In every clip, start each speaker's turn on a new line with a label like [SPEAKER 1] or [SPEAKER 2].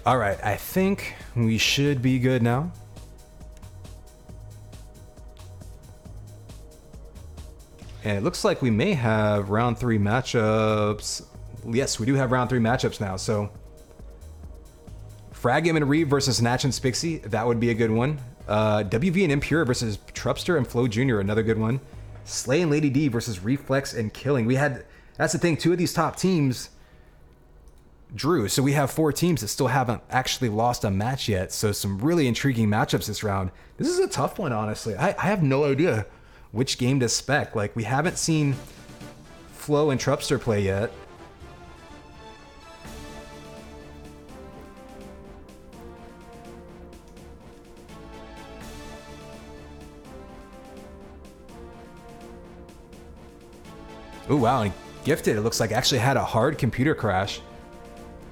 [SPEAKER 1] All right, I think we should be good now. And it looks like we may have round 3 matchups. Yes, we do have round 3 matchups now. So Fragim and Reeve versus Natch and Spixie, that would be a good one. WV and Impure versus Trupster and Flo Jr., another good one. Slay and Lady D versus Reflex and Killing. That's the thing, 2 of these top teams drew. So we have 4 teams that still haven't actually lost a match yet. So some really intriguing matchups this round. This is a tough one, honestly. I have no idea which game to spec. Like, we haven't seen Flo and Trupster play yet. Oh wow, and Gifted, it looks like, actually had a hard computer crash.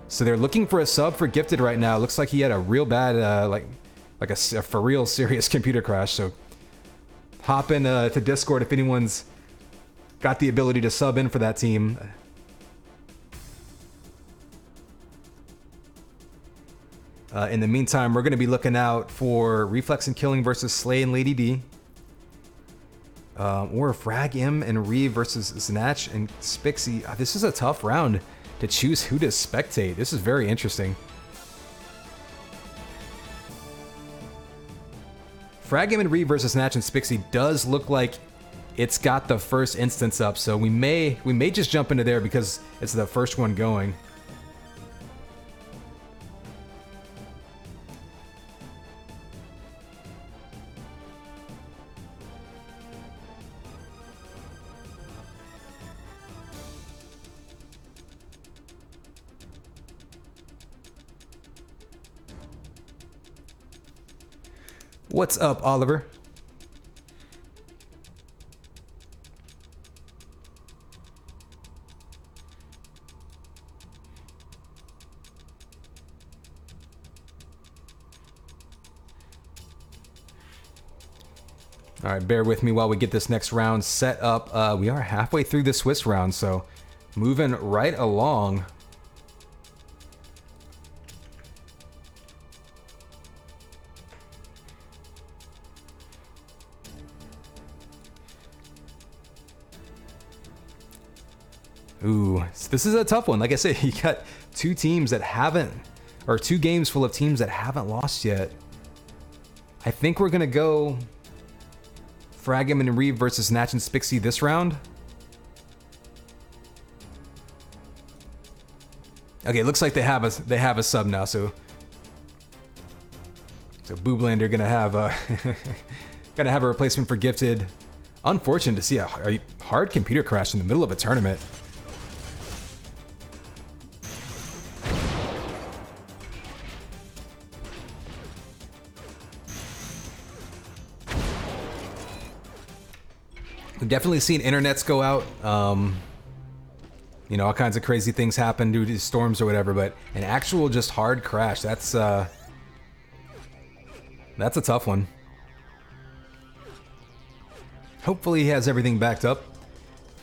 [SPEAKER 1] So they're looking for a sub for Gifted right now. It looks like he had a real bad, like a for real serious computer crash. So hop in to Discord if anyone's got the ability to sub in for that team. In the meantime, we're going to be looking out for Reflex and Killing versus Slay and Lady D. Or Frag M and Reeve versus Snatch and Spixie. This is a tough round to choose who to spectate. This is very interesting. Frag M and Reeve versus Snatch and Spixie does look like it's got the first instance up, so we may just jump into there because it's the first one going. What's up, Oliver? All right, bear with me while we get this next round set up. We are halfway through the Swiss round, so moving right along. Ooh, so this is a tough one. Like I said, you got 2 teams that haven't, or 2 games full of teams that haven't lost yet. I think we're gonna go Fragim and Reeve versus Natch and Spixie this round. Okay, it looks like they have a sub now. So Booblander gonna have a replacement for Gifted. Unfortunate to see a hard computer crash in the middle of a tournament. We've definitely seen internets go out. You know, all kinds of crazy things happen due to storms or whatever, but an actual just hard crash, that's a tough one. Hopefully he has everything backed up.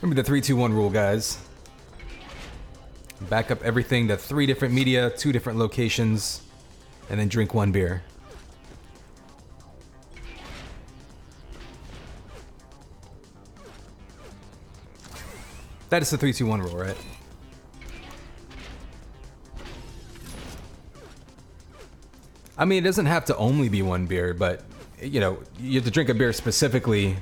[SPEAKER 1] Remember the 3-2-1 rule, guys. Back up everything to 3 different media, 2 different locations, and then drink 1 beer. That is the 3-2-1 rule, right? I mean, it doesn't have to only be 1 beer, but, you know, you have to drink a beer specifically.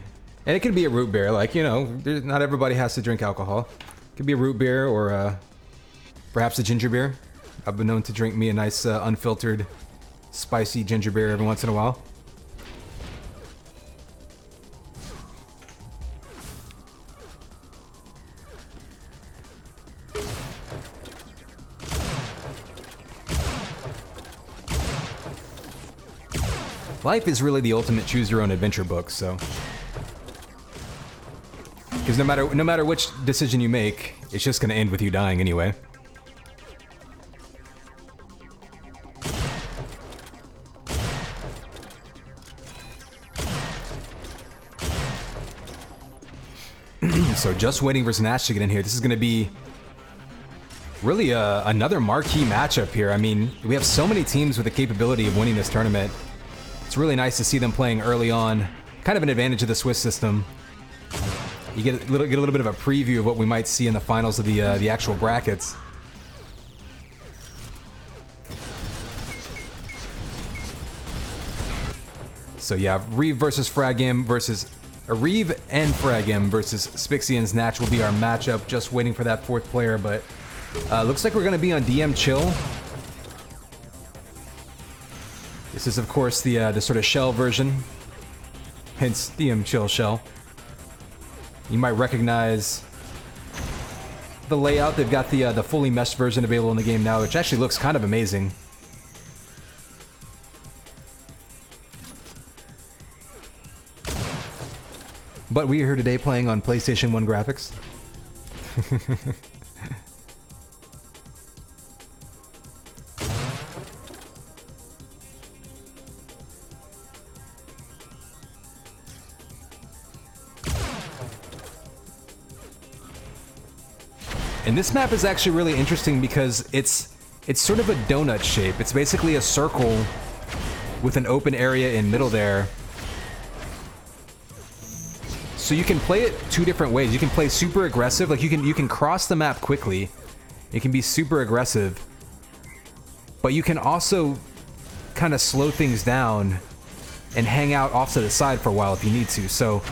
[SPEAKER 1] And it can be a root beer, like, you know, not everybody has to drink alcohol. It could be a root beer or perhaps a ginger beer. I've been known to drink me a nice unfiltered, spicy ginger beer every once in a while. Life is really the ultimate choose-your-own-adventure book, so... Because no matter which decision you make, it's just going to end with you dying anyway. So just waiting for Snatch to get in here. This is going to be Really another marquee matchup here. I mean, we have so many teams with the capability of winning this tournament. It's really nice to see them playing early on. Kind of an advantage of the Swiss system. You get a little bit of a preview of what we might see in the finals of the actual brackets. So yeah, Reeve versus Fragim versus Reeve and Fragim versus Spixie and Snatch will be our matchup. Just waiting for that fourth player, but looks like we're going to be on DM Chill. This is, of course, the sort of shell version, hence DM Chill shell. You might recognize the layout. They've got the fully meshed version available in the game now, which actually looks kind of amazing. But we are here today playing on PlayStation 1 graphics. And this map is actually really interesting because it's sort of a donut shape. It's basically a circle with an open area in middle there. So you can play it two different ways. You can play super aggressive, like you can cross the map quickly. It can be super aggressive. But you can also kind of slow things down and hang out off to the side for a while if you need to. So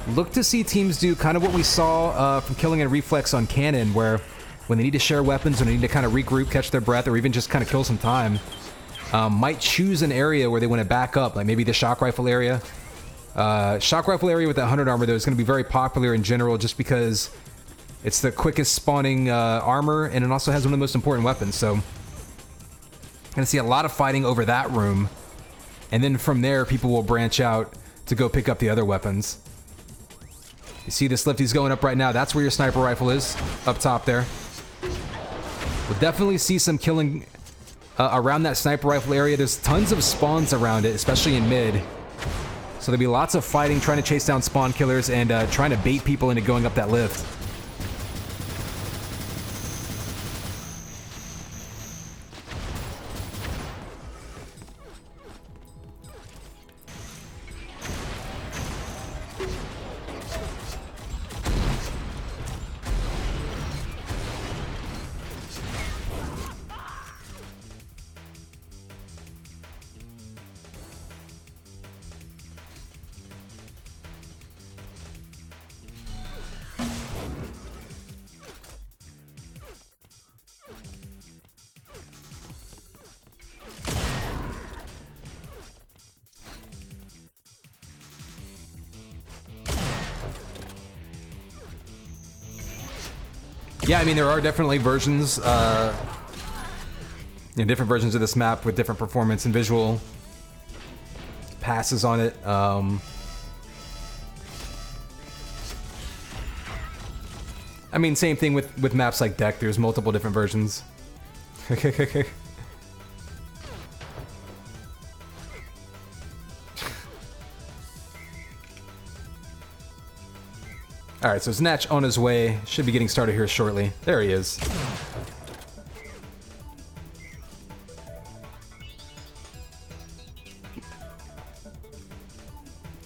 [SPEAKER 1] look to see teams do kind of what we saw from Killing and Reflex on Cannon, where when they need to share weapons, when they need to kind of regroup, catch their breath, or even just kind of kill some time, might choose an area where they want to back up, like maybe the shock rifle area. Shock rifle area with that 100 armor, though, is going to be very popular in general just because it's the quickest spawning armor, and it also has one of the most important weapons. So, going to see a lot of fighting over that room, and then from there, people will branch out to go pick up the other weapons. You see this lift he's going up right now? That's where your sniper rifle is, up top there. We'll definitely see some killing around that sniper rifle area. There's tons of spawns around it, especially in mid. So there'll be lots of fighting, trying to chase down spawn killers and trying to bait people into going up that lift. Yeah, I mean, there are definitely versions, different versions of this map with different performance and visual passes on it. I mean, same thing with maps like Deck. There's multiple different versions. Alright, so Snatch on his way. Should be getting started here shortly. There he is.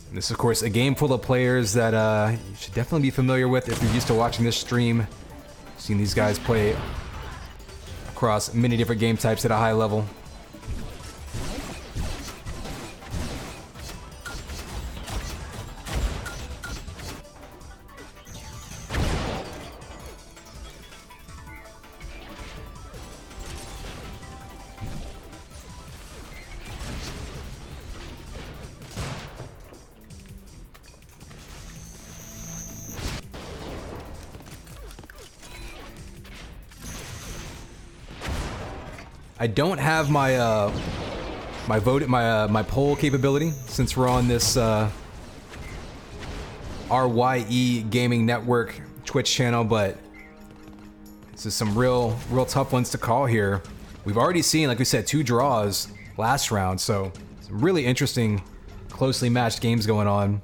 [SPEAKER 1] And this is, of course, a game full of players that you should definitely be familiar with if you're used to watching this stream. Seen these guys play across many different game types at a high level. I don't have my my poll capability since we're on this RYE Gaming Network Twitch channel, but this is some real tough ones to call here. We've already seen, like we said, 2 draws last round, so some really interesting, closely matched games going on.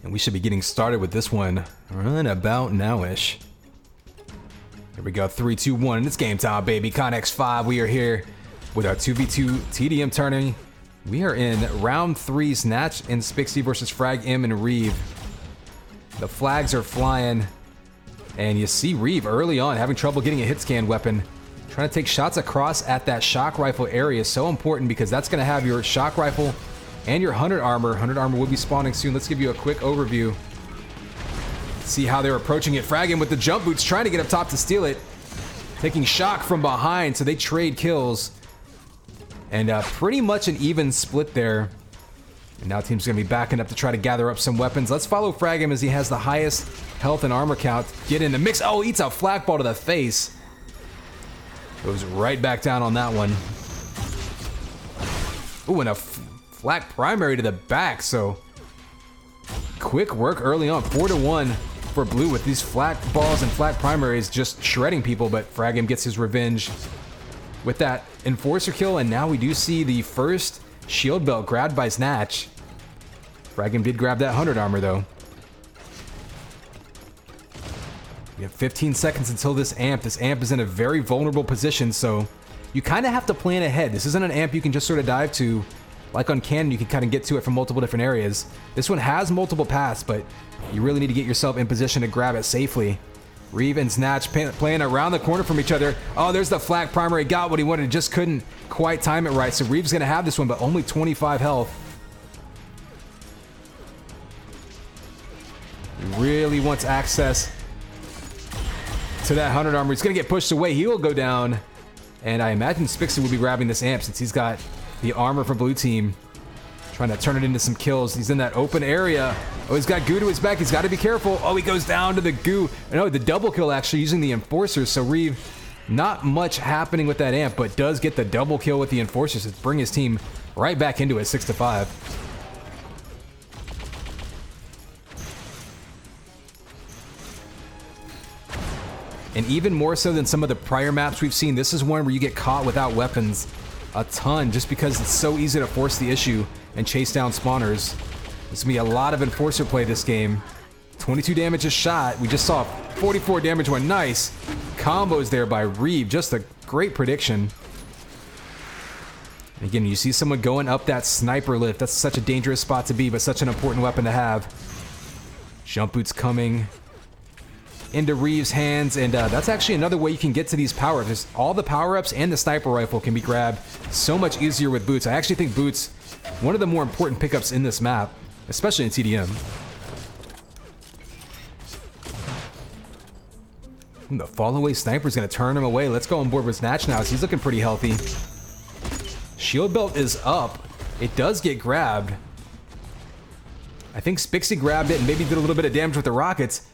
[SPEAKER 1] And we should be getting started with this one right about now-ish. Here we go, 3, 2, 1, and it's game time, baby. Connex 5, we are here with our 2v2 TDM tourney. We are in round 3, Snatch and Spixie versus Frag M and Reeve. The flags are flying, and you see Reeve early on having trouble getting a hit scan weapon. Trying to take shots across at that shock rifle area is so important because that's going to have your shock rifle and your 100 armor. 100 armor will be spawning soon. Let's give you a quick overview. See how they're approaching it. Frag M with the jump boots, trying to get up top to steal it. Taking shock from behind, so they trade kills. And pretty much an even split there. And now team's going to be backing up to try to gather up some weapons. Let's follow Frag M as he has the highest health and armor count. Get in the mix. Oh, eats a flak ball to the face. Goes right back down on that one. Ooh, and a flak primary to the back, so quick work early on. 4-1 for blue with these flak balls and flak primaries just shredding people, but Frag M gets his revenge with that enforcer kill, and now we do see the first shield belt grabbed by Snatch. Frag M did grab that 100 armor though. We have 15 seconds until this amp. This amp is in a very vulnerable position, so you kind of have to plan ahead. This isn't an amp you can just sort of dive to. Like on Cannon, you can kind of get to it from multiple different areas. This one has multiple paths, but you really need to get yourself in position to grab it safely. Reeve and Snatch playing around the corner from each other. Oh, there's the flak primary. Got what he wanted, just couldn't quite time it right. So Reeve's going to have this one, but only 25 health. He really wants access to that 100 armor. He's going to get pushed away. He will go down. And I imagine Spixie will be grabbing this amp since he's got the armor for blue team. Trying to turn it into some kills. He's in that open area. Oh, he's got goo to his back. He's got to be careful. Oh, he goes down to the goo. No, the double kill actually using the enforcers. So Reeve, not much happening with that amp, but does get the double kill with the enforcers to bring his team right back into it, 6-5. And even more so than some of the prior maps we've seen, this is one where you get caught without weapons a ton just because it's so easy to force the issue and chase down spawners. There's gonna be a lot of enforcer play this game. 22 damage a shot. We just saw 44 damage one. Nice combos there by Reeve. Just a great prediction. And again, you see someone going up that sniper lift. That's such a dangerous spot to be, but such an important weapon to have. Jump boots coming into Reeve's hands, and that's actually another way you can get to these power-ups. All the power-ups and the sniper rifle can be grabbed so much easier with boots. I actually think boots, one of the more important pickups in this map, especially in TDM. And the fall-away sniper is going to turn him away. Let's go on board with Snatch now, as he's looking pretty healthy. Shield belt is up. It does get grabbed. I think Spixie grabbed it and maybe did a little bit of damage with the rockets.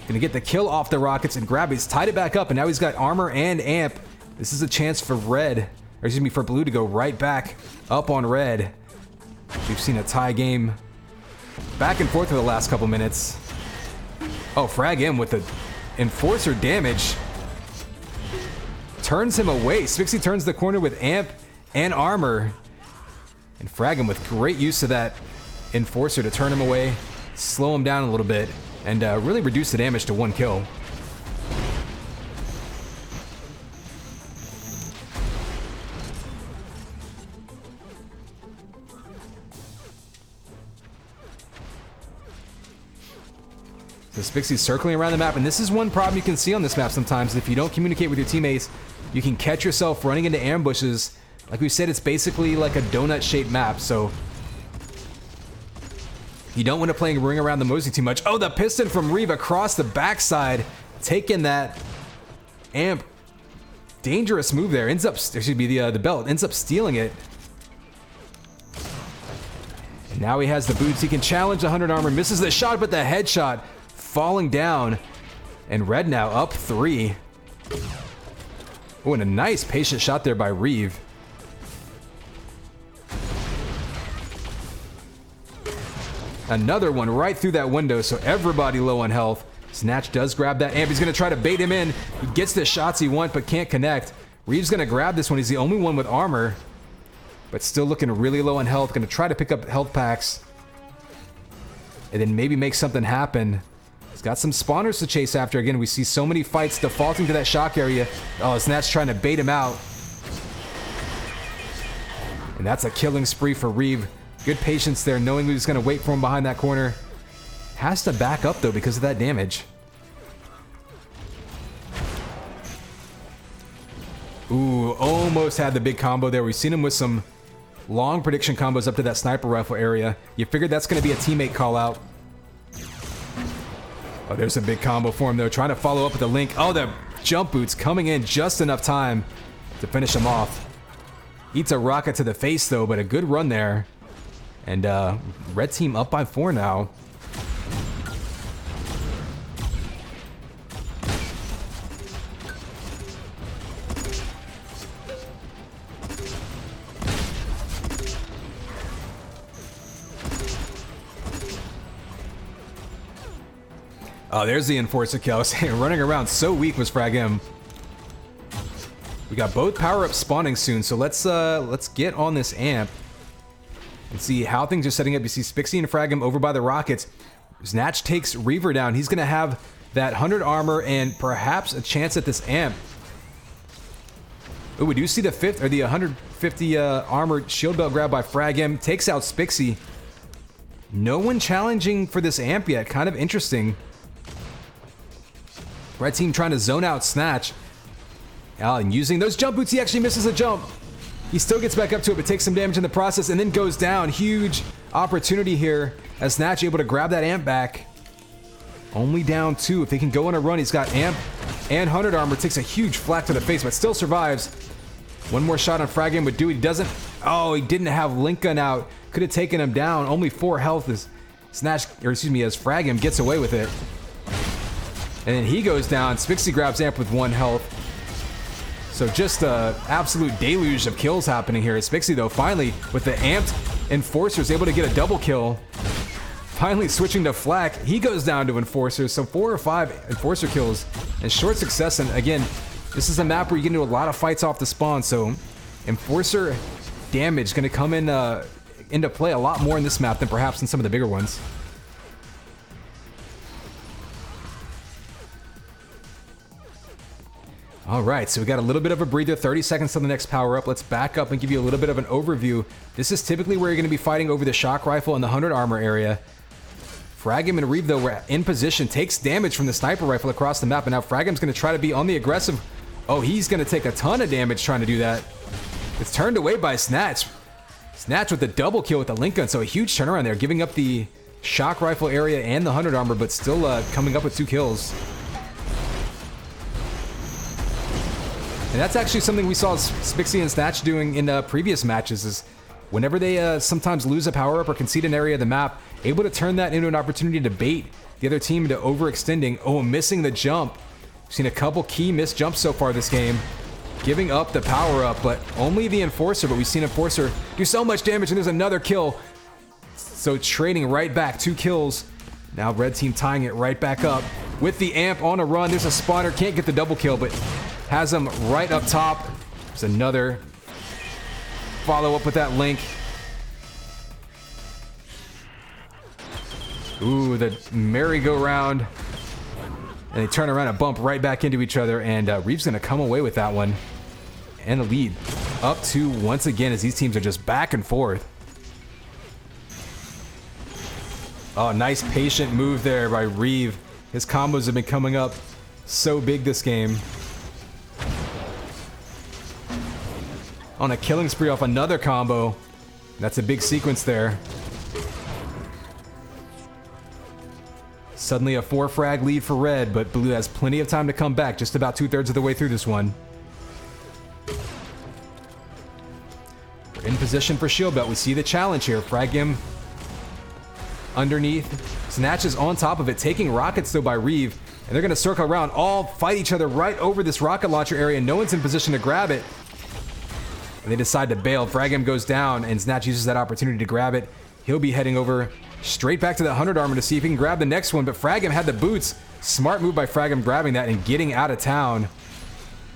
[SPEAKER 1] Gonna get the kill off the rockets and grab it. He's tied it back up, and now he's got armor and amp. This is a chance for red, or excuse me, for blue to go right back up on red. We've seen a tie game back and forth for the last couple minutes. Oh, Frag M with the enforcer damage. Turns him away. Spixie turns the corner with amp and armor. And Frag M with great use of that enforcer to turn him away, slow him down a little bit, and really reduce the damage to 1 kill. So Spixie's circling around the map, and this is one problem you can see on this map sometimes. If you don't communicate with your teammates, you can catch yourself running into ambushes. Like we said, it's basically like a donut-shaped map, so you don't want to play ring around the mosey too much. Oh, the piston from Reeve across the backside, taking that amp. Dangerous move there. Ends up, there should be the belt. Ends up stealing it. And now he has the boots. He can challenge the 100 armor. Misses the shot, but the headshot falling down. And red now up 3. Oh, and a nice patient shot there by Reeve. Another one right through that window, so everybody low on health. Snatch does grab that amp. He's going to try to bait him in. He gets the shots he wants, but can't connect. Reeve's going to grab this one. He's the only one with armor, but still looking really low on health. Going to try to pick up health packs and then maybe make something happen. He's got some spawners to chase after. Again, we see so many fights defaulting to that shock area. Oh, Snatch trying to bait him out. And that's a killing spree for Reeve. Good patience there, knowing he's going to wait for him behind that corner. Has to back up, though, because of that damage. Ooh, almost had the big combo there. We've seen him with some long prediction combos up to that sniper rifle area. You figured that's going to be a teammate call out. Oh, there's a big combo for him, though. Trying to follow up with the link. Oh, the jump boots coming in just enough time to finish him off. Eats a rocket to the face, though, but a good run there. And red team up by 4 now. Oh, there's the Enforcer kill. I was saying, running around so weak was Frag M. We got both power-ups spawning soon, so let's get on this amp and see how things are setting up. You see Spixie and Frag M over by the rockets. Snatch takes Reaver down. He's going to have that 100 armor and perhaps a chance at this amp. Oh, we do see the 150 armored shield belt grab by Frag M. Takes out Spixie. No one challenging for this amp yet. Kind of interesting. Red team trying to zone out Snatch. Allen using those jump boots. He actually misses a jump. He still gets back up to it, but takes some damage in the process and then goes down. Huge opportunity here as Snatch able to grab that amp back. Only down 2. If he can go on a run, he's got amp and 100 armor. Takes a huge flak to the face, but still survives. One more shot on Frag M would do it. He doesn't. Oh, he didn't have Link Gun out. Could have taken him down. Only 4 health as Snatch, or excuse me, as Frag M gets away with it. And then he goes down. Spixie grabs amp with 1 health. So just an absolute deluge of kills happening here. Spixie, though, finally, with the amped Enforcer, is able to get a double kill. Finally switching to Flak. He goes down to Enforcer. So 4 or 5 Enforcer kills in short success. And again, this is a map where you get into a lot of fights off the spawn. So Enforcer damage is going to come in into play a lot more in this map than perhaps in some of the bigger ones. All right, so we got a little bit of a breather, 30 seconds till the next power up. Let's back up and give you a little bit of an overview. This is typically where you're going to be fighting over the shock rifle and the 100 armor area. Frag M and Reeve, though, were in position, takes damage from the sniper rifle across the map, and now Frag M's going to try to be on the aggressive. Oh, he's going to take a ton of damage trying to do that. It's turned away by Snatch. Snatch with the double kill with the Link Gun, so a huge turnaround there, giving up the shock rifle area and the 100 armor, but still coming up with 2 kills. And that's actually something we saw Spixie and Snatch doing in previous matches, is whenever they sometimes lose a power-up or concede an area of the map, able to turn that into an opportunity to bait the other team into overextending. Oh, missing the jump. We've seen a couple key missed jumps so far this game. Giving up the power-up, but only the Enforcer, but we've seen Enforcer do so much damage, and there's another kill. So trading right back, 2 kills. Now red team tying it right back up. With the amp on a run, there's a spawner, can't get the double kill, but has him right up top. There's another follow up with that link. Ooh, the merry-go-round. And they turn around and bump right back into each other, and Reeve's gonna come away with that one. And the lead up 2 once again as these teams are just back and forth. Oh, nice patient move there by Reeve. His combos have been coming up so big this game. On a killing spree off another combo. That's a big sequence there. Suddenly a 4 frag lead for red, but blue has plenty of time to come back, just about 2/3 of the way through this one. We're in position for shield belt. We see the challenge here. Frag M underneath. Snatch is on top of it, taking rockets though by Reeve. And they're going to circle around, all fight each other right over this rocket launcher area. No one's in position to grab it. And they decide to bail. Frag M goes down, and Snatch uses that opportunity to grab it. He'll be heading over straight back to the 100 armor to see if he can grab the next one, but Frag M had the boots. Smart move by Frag M grabbing that and getting out of town.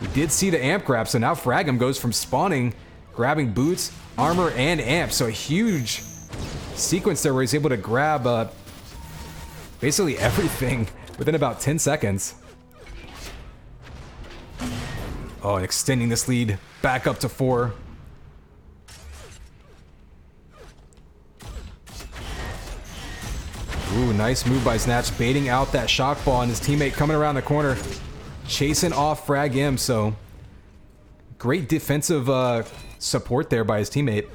[SPEAKER 1] We did see the amp grab, so now Frag M goes from spawning, grabbing boots, armor, and amp. So a huge sequence there where he's able to grab basically everything within about 10 seconds. Oh, and extending this lead back up to 4. Ooh, nice move by Snatch, baiting out that shock ball, and his teammate coming around the corner, chasing off Frag M. So great defensive support there by his teammate.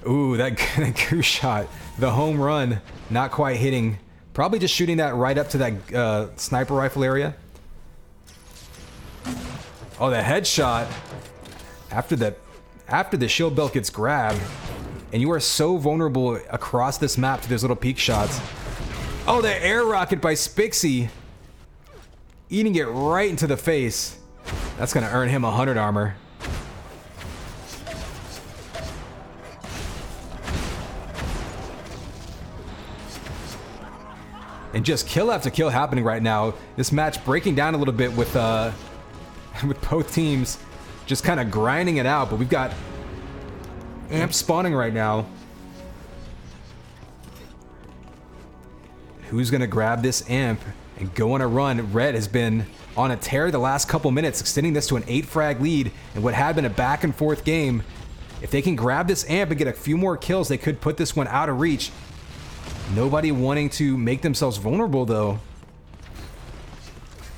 [SPEAKER 1] Ooh, that goose shot, the home run, not quite hitting. Probably just shooting that right up to that sniper rifle area. Oh, the headshot after the shield belt gets grabbed, and you are so vulnerable across this map to those little peek shots. Oh, the air rocket by Spixie, eating it right into the face. That's gonna earn him 100 armor. And just kill after kill happening right now. This match breaking down a little bit with both teams just kind of grinding it out, but we've got amp spawning right now. Who's gonna grab this amp and go on a run? Red has been on a tear the last couple minutes, extending this to an 8 frag lead in what had been a back and forth game. If they can grab this amp and get a few more kills, they could put this one out of reach. Nobody wanting to make themselves vulnerable though.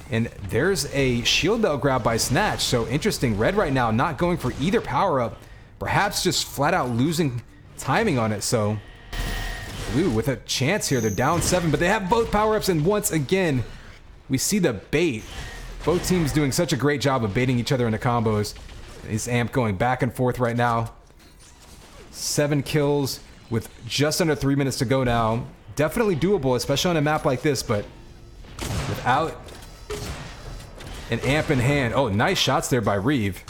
[SPEAKER 1] And there's a shield belt grab by Snatch, so interesting. Red right now not going for either power-up, perhaps just flat out losing timing on it. So Blue with a chance here. They're down 7, but they have both power-ups, and once again we see the bait. Both teams doing such a great job of baiting each other into combos. This amp going back and forth right now. 7 kills with just under 3 minutes to go now. Definitely doable, especially on a map like this, but without an amp in hand. Oh, nice shots there by Reeve.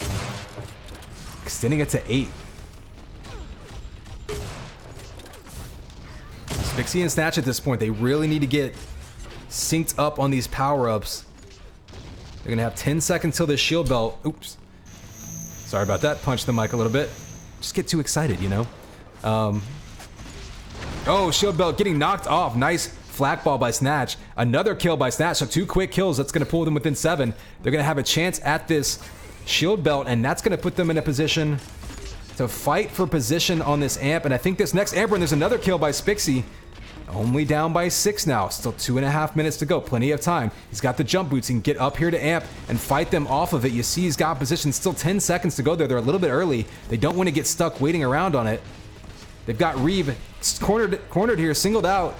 [SPEAKER 1] Extending it to 8. Spixie and Snatch at this point, they really need to get synced up on these power-ups. They're gonna have 10 seconds till this shield belt. Oops. Sorry about that. Punch the mic a little bit. Just get too excited, you know? Oh, shield belt getting knocked off. Nice flak ball by Snatch. Another kill by Snatch. So 2 quick kills. That's going to pull them within 7. They're going to have a chance at this shield belt, and that's going to put them in a position to fight for position on this amp. And I think this next amp run, there's another kill by Spixie. Only down by 6 now. Still 2.5 minutes to go. Plenty of time. He's got the jump boots. He can get up here to amp and fight them off of it. You see he's got position. Still 10 seconds to go there. They're a little bit early. They don't want to get stuck waiting around on it. They've got Reeve cornered here, singled out.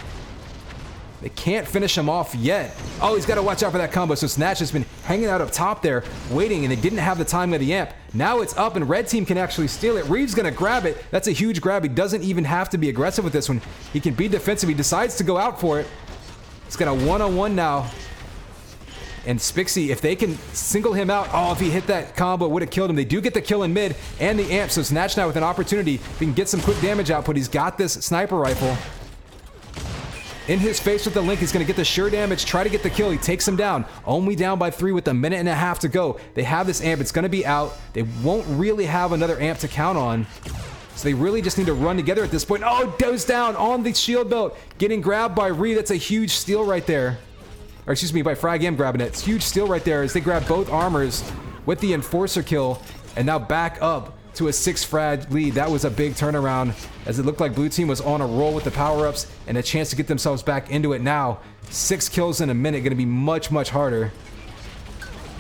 [SPEAKER 1] They can't finish him off yet. Oh, he's got to watch out for that combo. So Snatch has been hanging out up top there, waiting, and they didn't have the time of the amp. Now it's up, and red team can actually steal it. Reeve's going to grab it. That's a huge grab. He doesn't even have to be aggressive with this one. He can be defensive. He decides to go out for it. He's got a one-on-one now. And Spixie, if they can single him out, oh, if he hit that combo, it would have killed him. They do get the kill in mid and the amp, so Snatch now with an opportunity. If he can get some quick damage output, he's got this sniper rifle. In his face with the link, he's going to get the sure damage, try to get the kill. He takes him down, only down by 3 with a minute and a half to go. They have this amp, it's going to be out. They won't really have another amp to count on. So they really just need to run together at this point. Oh, goes down on the shield belt, getting grabbed by Ree. That's a huge steal right there. Or excuse me, by Frag M grabbing it. It's huge steal right there as they grab both armors with the enforcer kill, and now back up to a 6 frag lead. That was a big turnaround as it looked like blue team was on a roll with the power-ups and a chance to get themselves back into it now. 6 kills in a minute, gonna be much, much harder.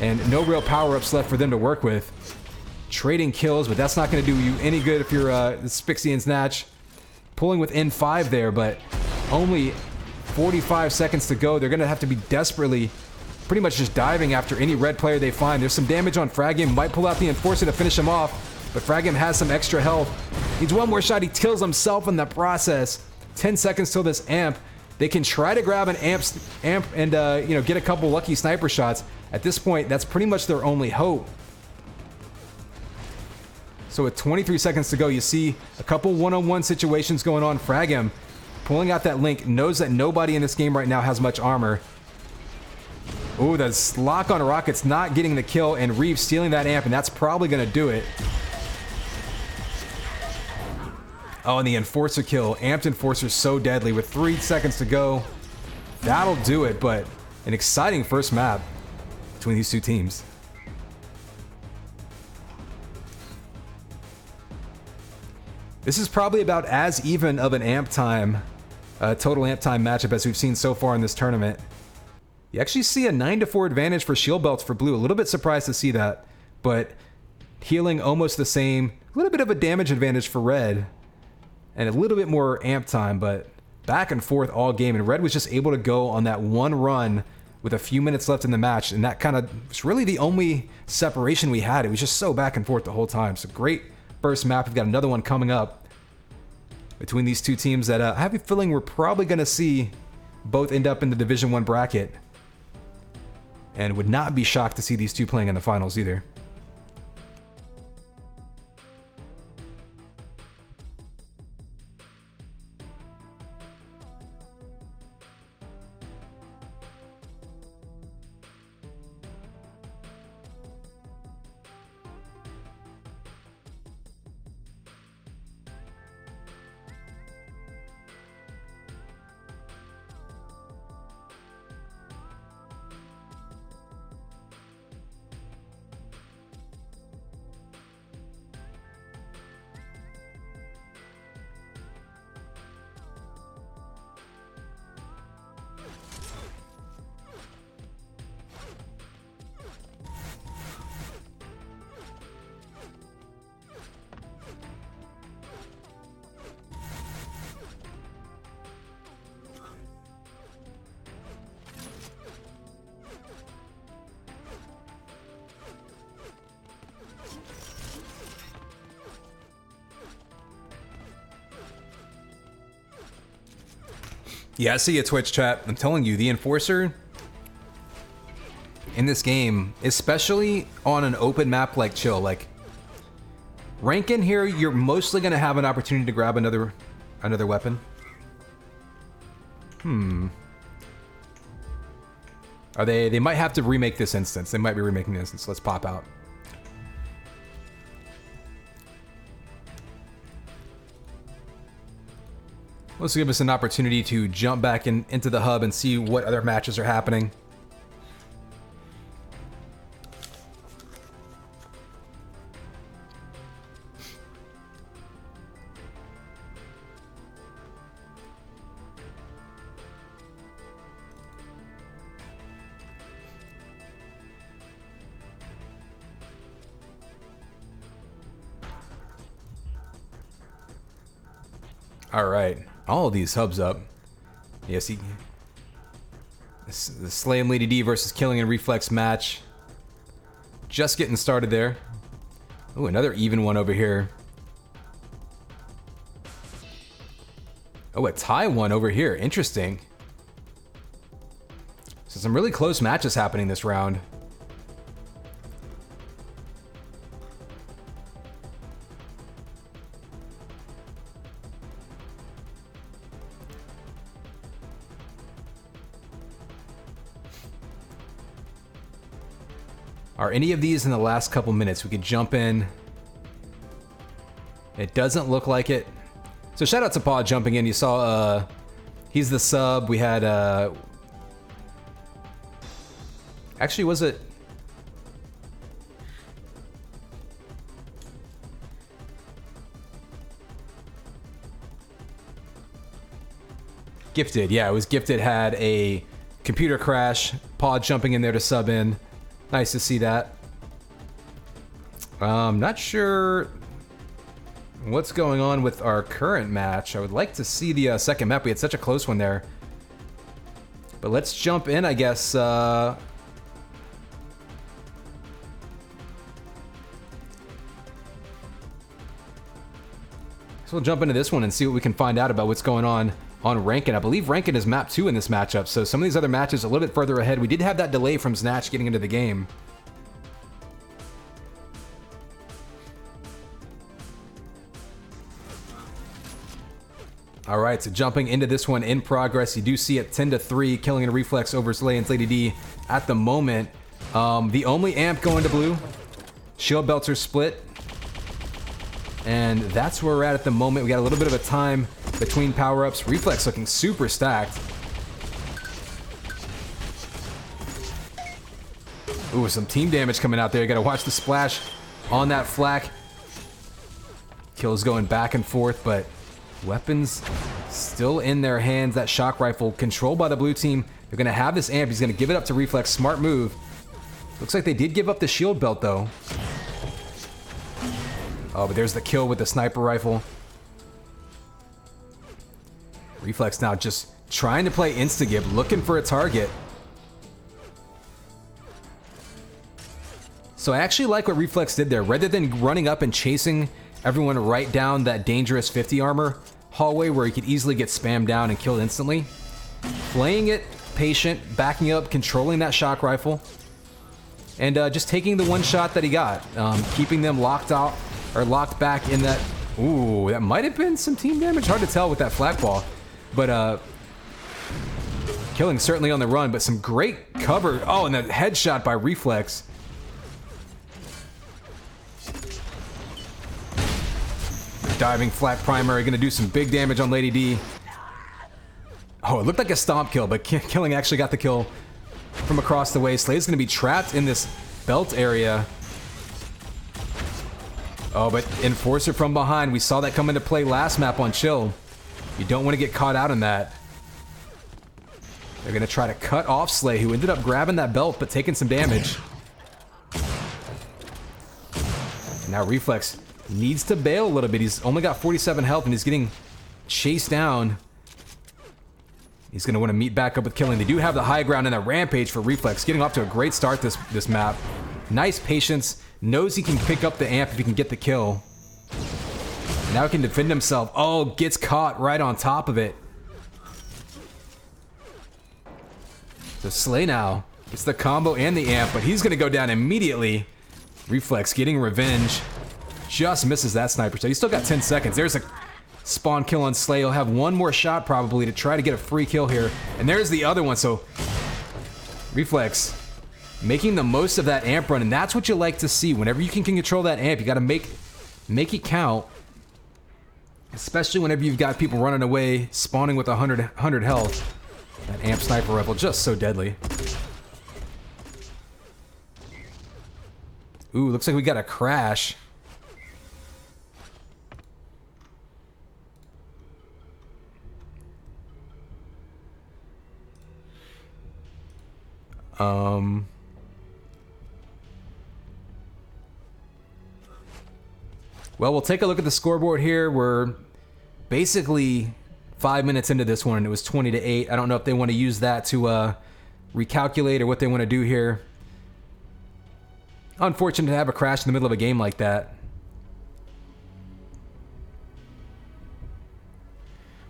[SPEAKER 1] And no real power-ups left for them to work with. Trading kills, but that's not gonna do you any good if you're Spixie and Snatch. Pulling within 5 there, but only 45 seconds to go. They're gonna have to be desperately pretty much just diving after any red player they find. There's some damage on Fragim, might pull out the enforcer to finish him off, but Fragim has some extra health. Needs one more shot, he kills himself in the process. 10 seconds till this amp. They can try to grab an amp and you know, get a couple lucky sniper shots. At this point, that's pretty much their only hope. So with 23 seconds to go, you see a couple one-on-one situations going on. Fragim pulling out that link, knows that nobody in this game right now has much armor. Ooh, that's lock on Rockets not getting the kill, and Reeves stealing that amp, and that's probably going to do it. Oh, and the Enforcer kill. Amped Enforcer's so deadly with 3 seconds to go. That'll do it, but an exciting first map between these two teams. This is probably about as even of an amp time, total amp time matchup as we've seen so far in this tournament. You actually see a 9-4 advantage for shield belts for blue. A little bit surprised to see that, but healing almost the same. A little bit of a damage advantage for red, and a little bit more amp time, but back and forth all game. And red was just able to go on that one run with a few minutes left in the match, and that kind of was really the only separation we had. It was just so back and forth the whole time. So great first map. We've got another one coming up between these two teams that I have a feeling we're probably going to see both end up in the Division 1 bracket, and would not be shocked to see these two playing in the finals either. Yeah, I see a Twitch chat. I'm telling you, the Enforcer in this game, especially on an open map like Chill, like rank in here, you're mostly going to have an opportunity to grab another weapon. Are they might have to remake this instance. They might be remaking the instance. Let's pop out. This will give us an opportunity to jump back into the hub and see what other matches are happening. All right. All of these hubs up. Yes, the Slay and Lady D versus Killing and Reflex match. Just getting started there. Oh, another even one over here. Oh, a tie one over here. Interesting. So some really close matches happening this round. Are any of these in the last couple minutes? We could jump in. It doesn't look like it. So shout out to Paw jumping in. You saw he's the sub. We had actually, was it Gifted? Yeah, it was Gifted had a computer crash. Paw jumping in there to sub in. Nice to see that. Not sure what's going on with our current match. I would like to see the second map. We had such a close one there. But let's jump in, I guess. So we'll jump into this one and see what we can find out about what's going on Rankin. I believe Rankin is map 2 in this matchup, so some of these other matches a little bit further ahead. We did have that delay from Snatch getting into the game. All right, so jumping into this one in progress. You do see it 10-3, Killing and Reflex over Slay and Lady D at the moment. The only amp going to blue. Shield belts are split. And that's where we're at the moment. We got a little bit of a time between power-ups. Reflex looking super stacked. Ooh, some team damage coming out there. You gotta watch the splash on that flak. Kills going back and forth, but weapons still in their hands. That shock rifle controlled by the blue team. They're gonna have this amp. He's gonna give it up to Reflex. Smart move. Looks like they did give up the shield belt though. Oh, but there's the kill with the sniper rifle. Reflex now just trying to play insta-gib, looking for a target. So I actually like what Reflex did there. Rather than running up and chasing everyone right down that dangerous 50 armor hallway where he could easily get spammed down and killed instantly, playing it patient, backing up, controlling that shock rifle, and just taking the one shot that he got, keeping them locked out or locked back in that. Ooh, that might have been some team damage. Hard to tell with that flak ball, but killing certainly on the run, but some great cover. Oh, and the headshot by Reflex. Diving flak primary, gonna do some big damage on Lady D. Oh, it looked like a stomp kill, but Killing actually got the kill from across the way. Slade's gonna be trapped in this belt area. Oh, but Enforcer from behind. We saw that come into play last map on Chill. You don't want to get caught out in that. They're gonna try to cut off Slay, who ended up grabbing that belt, but taking some damage. Now Reflex needs to bail a little bit. He's only got 47 health and he's getting chased down. He's going to want to meet back up with Killing. They do have the high ground and a rampage for Reflex. Getting off to a great start this map. Nice patience. Knows he can pick up the amp if he can get the kill. Now he can defend himself. Oh, gets caught right on top of it. So Slay now. It's the combo and the amp, but he's going to go down immediately. Reflex getting revenge. Just misses that sniper. So he's still got 10 seconds. There's a spawn kill on Slay. He'll have one more shot probably to try to get a free kill here. And there's the other one. So Reflex making the most of that amp run. And that's what you like to see. Whenever you can control that amp, you got to make it count. Especially whenever you've got people running away, spawning with 100 health. That amp sniper rifle just so deadly. Ooh, looks like we got a crash. Well, we'll take a look at the scoreboard here. We're basically 5 minutes into this one, and it was 20-8. I don't know if they want to use that to recalculate or what they want to do here. Unfortunate to have a crash in the middle of a game like that.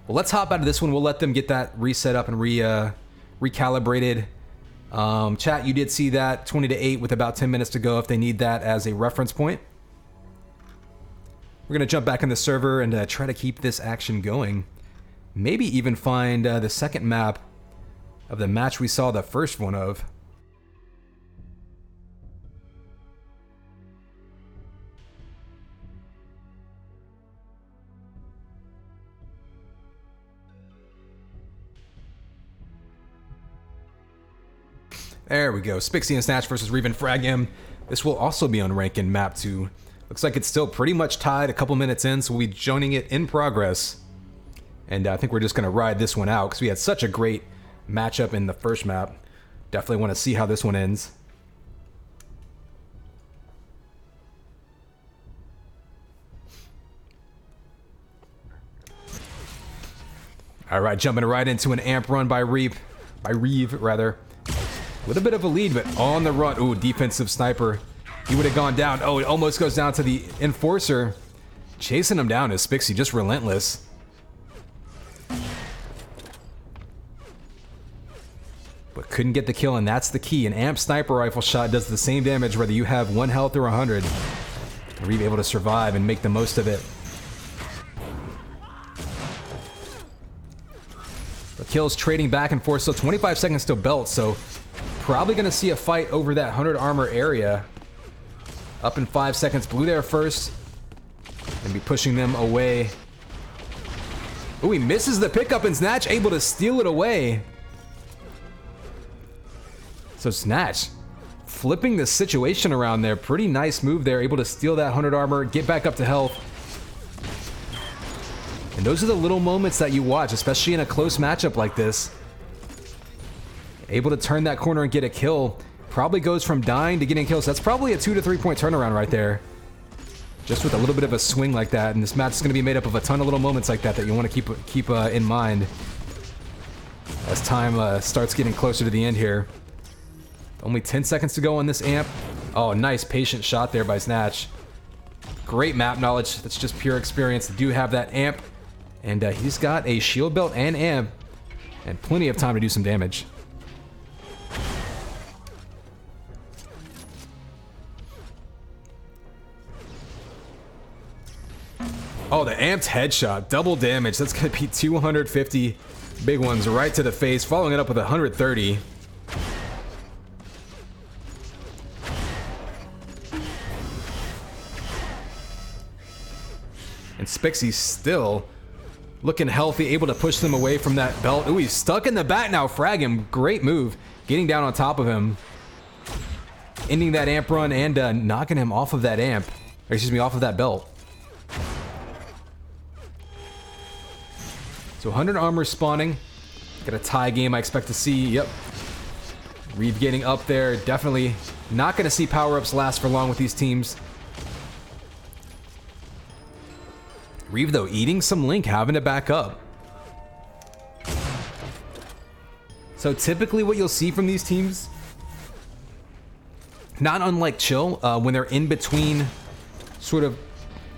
[SPEAKER 1] Well, let's hop out of this one. We'll let them get that reset up and recalibrated. Chat, you did see that 20-8 with about 10 minutes to go if they need that as a reference point. We're going to jump back in the server and try to keep this action going. Maybe even find the second map of the match we saw the first one of. There we go. Spixie and Snatch versus Reven Fragim. This will also be on rank in map 2. Looks like it's still pretty much tied a couple minutes in, so we'll be joining it in progress. And I think we're just going to ride this one out because we had such a great matchup in the first map. Definitely want to see how this one ends. All right, jumping right into an amp run by Reeve, rather. With a bit of a lead, but on the run. Ooh, defensive sniper. He would have gone down. Oh, it almost goes down to the Enforcer. Chasing him down is Spixie, just relentless. But couldn't get the kill, and that's the key. An amp sniper rifle shot does the same damage whether you have 1 health or 100. Reeve able to survive and make the most of it. The kills trading back and forth, so 25 seconds till belt, so probably going to see a fight over that 100 armor area. Up in 5 seconds. Blue there first. and be pushing them away. Oh, he misses the pickup, and Snatch able to steal it away. So Snatch flipping the situation around there. Pretty nice move there. Able to steal that 100 armor, get back up to health. And those are the little moments that you watch, especially in a close matchup like this. Able to turn that corner and get a kill. Probably goes from dying to getting kills. So that's probably a 2 to 3 point turnaround right there. Just with a little bit of a swing like that, and this match is going to be made up of a ton of little moments like that that you want to keep in mind as time starts getting closer to the end here. Only 10 seconds to go on this amp. Oh, nice patient shot there by Snatch. Great map knowledge. That's just pure experience. They do have that amp, and he's got a shield belt and amp, and plenty of time to do some damage. Oh, the amped headshot, double damage. That's gonna be 250 big ones right to the face, following it up with 130. And Spixie's still looking healthy, able to push them away from that belt. Ooh, he's stuck in the back now. Frag him. Great move. Getting down on top of him. Ending that amp run and knocking him off of that amp. Or excuse me, off of that belt. So 100 armor spawning. Got a tie game I expect to see. Yep. Reeve getting up there. Definitely not going to see power-ups last for long with these teams. Reeve, though, eating some Link, having to back up. So typically what you'll see from these teams, not unlike Chill, when they're in between sort of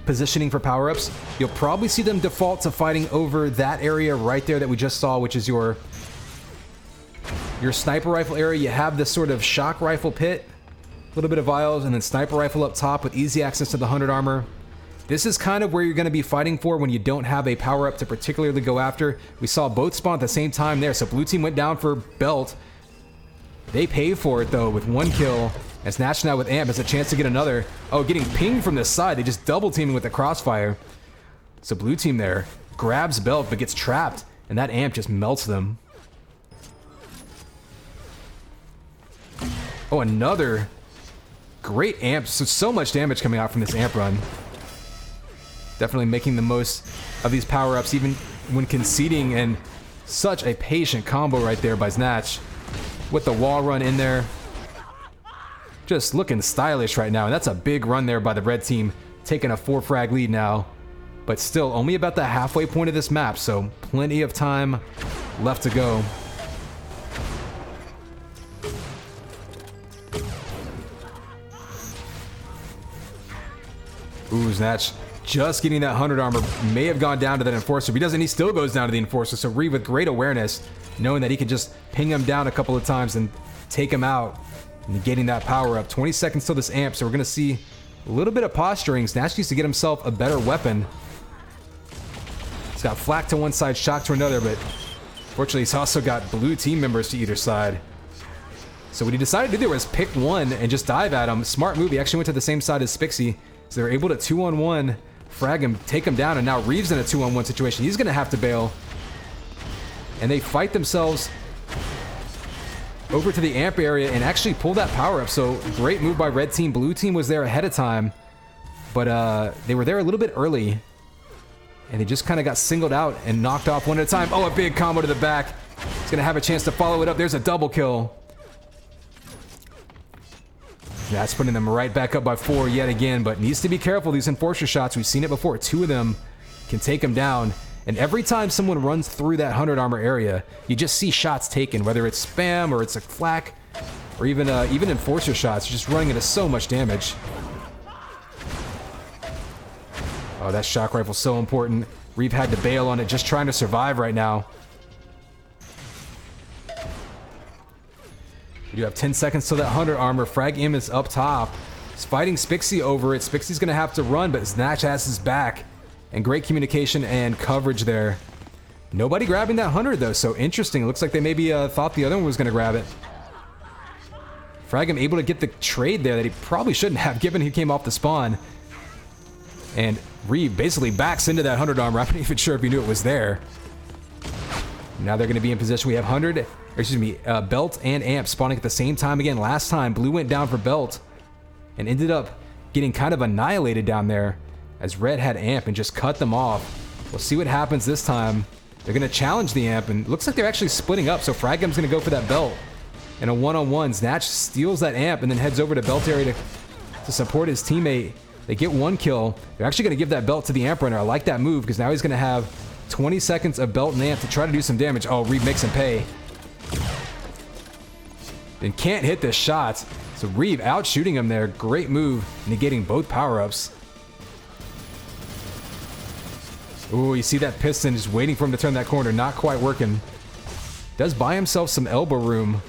[SPEAKER 1] positioning for power-ups, you'll probably see them default to fighting over that area right there that we just saw, which is your sniper rifle area. You have this sort of shock rifle pit, a little bit of vials, and then sniper rifle up top with easy access to the 100 armor. This is kind of where you're going to be fighting for when you don't have a power-up to particularly go after. We saw both spawn at the same time there, so blue team went down for belt. They pay for it, though, with 1 kill. And Snatch now with amp has a chance to get another. Oh, getting pinged from this side. They just double teaming with the crossfire. So blue team there grabs belt but gets trapped, and that amp just melts them. Oh, another great amp. So much damage coming out from this amp run. Definitely making the most of these power-ups even when conceding, and such a patient combo right there by Snatch with the wall run in there. Just looking stylish right now, and that's a big run there by the red team, taking a 4-frag lead now. But still, only about the halfway point of this map, so plenty of time left to go. Ooh, Snatch just getting that 100 armor. May have gone down to that Enforcer. If he doesn't, he still goes down to the Enforcer. So Reeve with great awareness, knowing that he can just ping him down a couple of times and take him out. And getting that power up. 20 seconds till this amp, so we're going to see a little bit of posturing. Snatch needs to get himself a better weapon. He's got flak to one side, shock to another, but fortunately he's also got blue team members to either side. So what he decided to do was pick one and just dive at him. Smart move. He actually went to the same side as Spixie. So they're able to 2-on-1, frag him, take him down, and now Reeve's in a 2-on-1 situation. He's going to have to bail. And they fight themselves over to the amp area and actually pull that power up. So great move by red team. Blue team was there ahead of time, but they were there a little bit early, and they just kind of got singled out and knocked off one at a time. Oh, a big combo to the back. He's gonna have a chance to follow it up. There's a double kill. That's putting them right back up by 4 yet again, but needs to be careful. These Enforcer shots, we've seen it before. 2 of them can take him down. And every time someone runs through that 100 armor area, you just see shots taken, whether it's spam or it's a flak, or even Enforcer shots, just running into so much damage. Oh, that shock rifle's so important. Reeve had to bail on it, just trying to survive right now. We do have 10 seconds till that 100 armor. Frag M is up top. He's fighting Spixie over it. Spixie's gonna have to run, but Snatch has his back. And great communication and coverage there. Nobody grabbing that 100 though, so interesting. It looks like they maybe thought the other one was gonna grab it. Fragum able to get the trade there that he probably shouldn't have, given he came off the spawn. And Reeve basically backs into that 100 armor. I'm not even sure if he knew it was there. Now they're going to be in position. We have 100, or excuse me, Belt and Amp spawning at the same time again. Last time, Blue went down for Belt and ended up getting kind of annihilated down there as Red had Amp and just cut them off. We'll see what happens this time. They're going to challenge the Amp, and it looks like they're actually splitting up, so Fragham's going to go for that Belt. And a one-on-one, Snatch steals that Amp and then heads over to Belt area to support his teammate. They get one kill. They're actually going to give that Belt to the Amp runner. I like that move because now he's going to have 20 seconds of Belt and Amp to try to do some damage. Oh, Reeve makes him pay. And can't hit the shots. So Reeve out shooting him there. Great move, negating both power-ups. Ooh, you see that Piston just waiting for him to turn that corner. Not quite working. Does buy himself some elbow room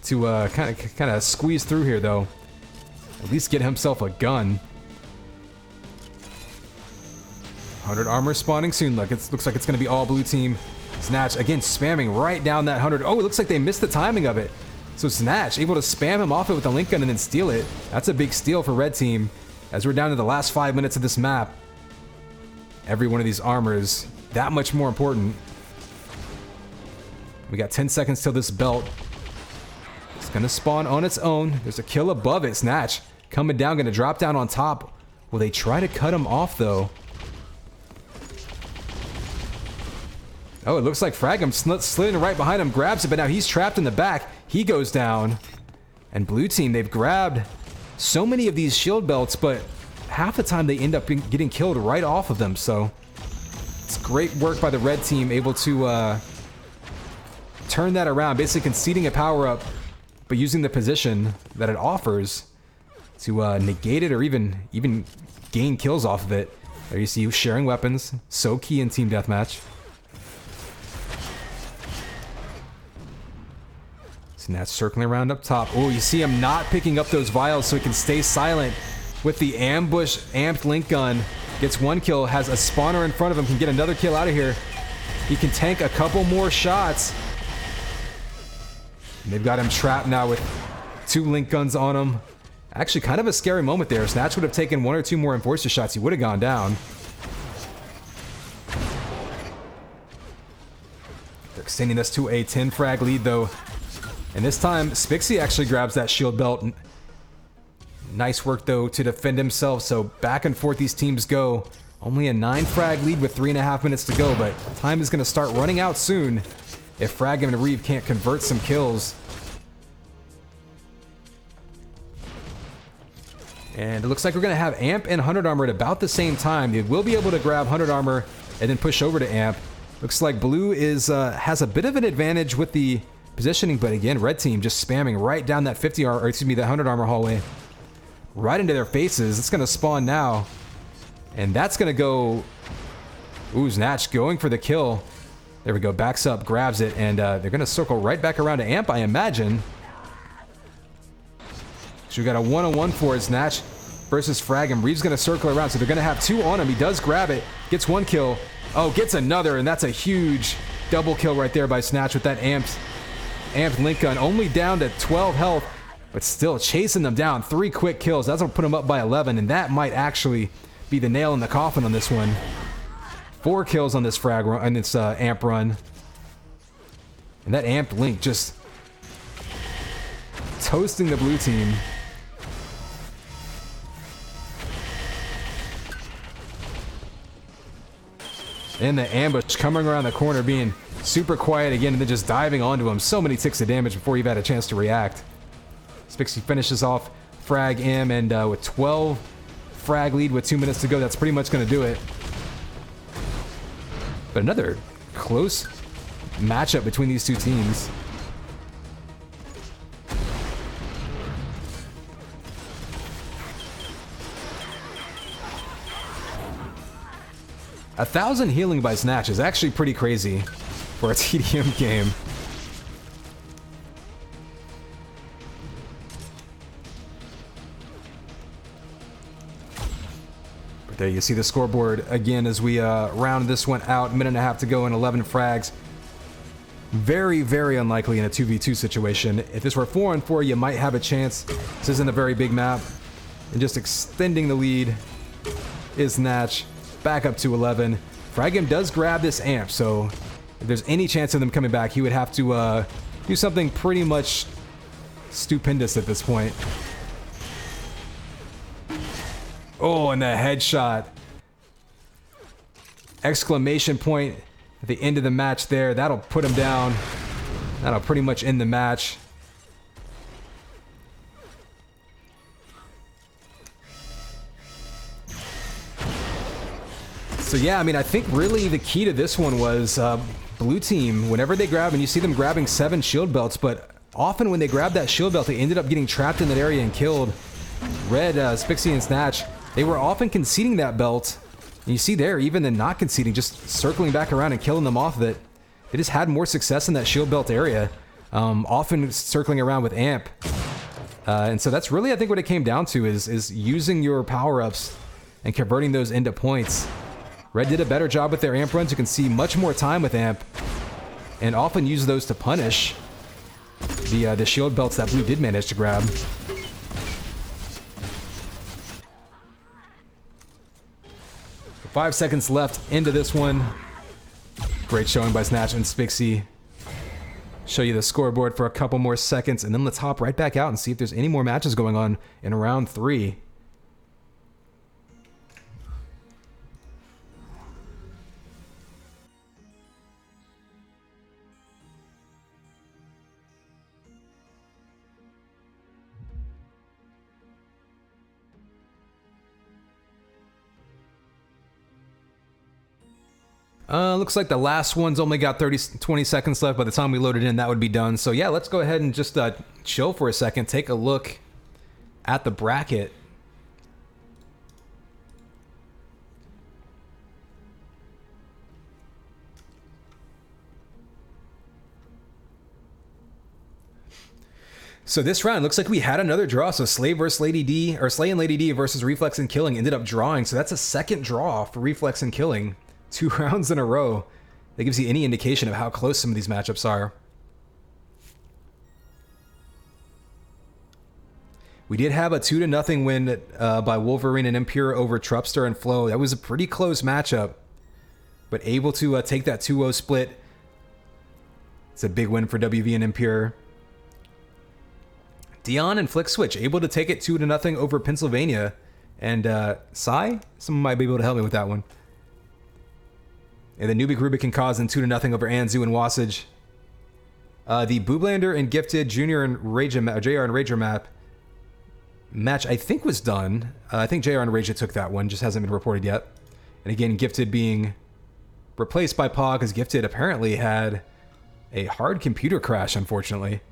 [SPEAKER 1] to kind of squeeze through here, though. At least get himself a gun. 100 armor spawning soon. Look, it looks like it's going to be all blue team. Snatch, again, spamming right down that 100. Oh, it looks like they missed the timing of it. So Snatch able to spam him off it with the link gun and then steal it. That's a big steal for red team. As we're down to the last 5 minutes of this map, every one of these armors that much more important. We got 10 seconds till this Belt. It's going to spawn on its own. There's a kill above it. Snatch coming down, going to drop down on top. Will they try to cut him off, though? Oh, it looks like Fragham slid in right behind him, grabs it, but now he's trapped in the back. He goes down. And blue team, they've grabbed so many of these shield belts, but half the time they end up getting killed right off of them. So it's great work by the red team, able to turn that around, basically conceding a power-up, but using the position that it offers to negate it or even gain kills off of it. There you see you sharing weapons, so key in team deathmatch. Snatch circling around up top. Oh, you see him not picking up those vials so he can stay silent with the ambush amped link gun. Gets one kill, has a spawner in front of him, can get another kill out of here. He can tank a couple more shots. And they've got him trapped now with 2 link guns on him. Actually, kind of a scary moment there. Snatch would have taken 1 or 2 more enforcer shots. He would have gone down. They're extending us to a 10 frag lead, though. And this time, Spixie actually grabs that shield belt. Nice work, though, to defend himself. So back and forth these teams go. Only a 9 frag lead with 3.5 minutes to go, but time is going to start running out soon if Fragham and Reeve can't convert some kills. And it looks like we're going to have Amp and 100 armor at about the same time. They will be able to grab 100 armor and then push over to Amp. Looks like blue has a bit of an advantage with the positioning, but again, red team just spamming right down that 50 armor, or excuse me, that 100 armor hallway. Right into their faces. It's going to spawn now. And that's going to go... Ooh, Snatch going for the kill. There we go. Backs up, grabs it, and they're going to circle right back around to Amp, I imagine. So we got a one-on-one for it. Snatch versus Fragham. Reeve's going to circle around, so they're going to have 2 on him. He does grab it. Gets 1 kill. Oh, gets another, and that's a huge double kill right there by Snatch with that amped link gun. Only down to 12 health. But still chasing them down. 3 quick kills. That's going to put them up by 11. And that might actually be the nail in the coffin on this one. 4 kills on this frag run, and this amp run. And that amped link just toasting the blue team. And the ambush coming around the corner, being super quiet again, and then just diving onto him. So many ticks of damage before you've had a chance to react. Spixie finishes off frag M, and with 12 frag lead with 2 minutes to go, that's pretty much going to do it. But another close matchup between these two teams. A 1,000 healing by Snatch is actually pretty crazy for a TDM game. But there you see the scoreboard again as we round this one out. 1.5 minutes to go and 11 frags. Very, very unlikely in a 2v2 situation. If this were 4-on-4, you might have a chance. This isn't a very big map. And just extending the lead is Natch. Back up to 11. Fragam does grab this amp, so if there's any chance of them coming back, he would have to do something pretty much stupendous at this point. Oh, and the headshot. Exclamation point at the end of the match there. That'll put him down. That'll pretty much end the match. So yeah, I mean, I think really the key to this one was blue team, whenever they grab, and you see them grabbing 7 shield belts, but often when they grabbed that shield belt, they ended up getting trapped in that area and killed. Red, Spixie, and Snatch, they were often conceding that belt. And you see there, even then not conceding, just circling back around and killing them off of it. They just had more success in that shield belt area, often circling around with amp. And so that's really, I think, what it came down to is using your power-ups and converting those into points. Red did a better job with their amp runs. You can see much more time with amp, and often use those to punish the shield belts that blue did manage to grab. 5 seconds left into this one. Great showing by Snatch and Spixie. Show you the scoreboard for a couple more seconds, and then let's hop right back out and see if there's any more matches going on in round 3. Looks like the last one's only got 20 seconds left. By the time we load it in, that would be done. So yeah, let's go ahead and just chill for a second. Take a look at the bracket. So this round looks like we had another draw. So Slay versus Lady D, or Slay and Lady D versus Reflex and Killing ended up drawing. So that's a second draw for Reflex and Killing. 2 rounds in a row. That gives you any indication of how close some of these matchups are. We did have a 2-0 win by Wolverine and Impure over Trupster and Flo. That was a pretty close matchup, but able to take that 2-0 split. It's a big win for WV and Impure. Dion and Flick Switch able to take it 2-0 over Pennsylvania. And Sai, someone might be able to help me with that one. And the Nubik Rubik and Cause in 2-0 over Anzu and Wasage. The Booblander and Gifted Junior and Raja, JR and Rager match I think was done. I think JR and Raja took that one, just hasn't been reported yet. And again, Gifted being replaced by Paw because Gifted apparently had a hard computer crash, unfortunately.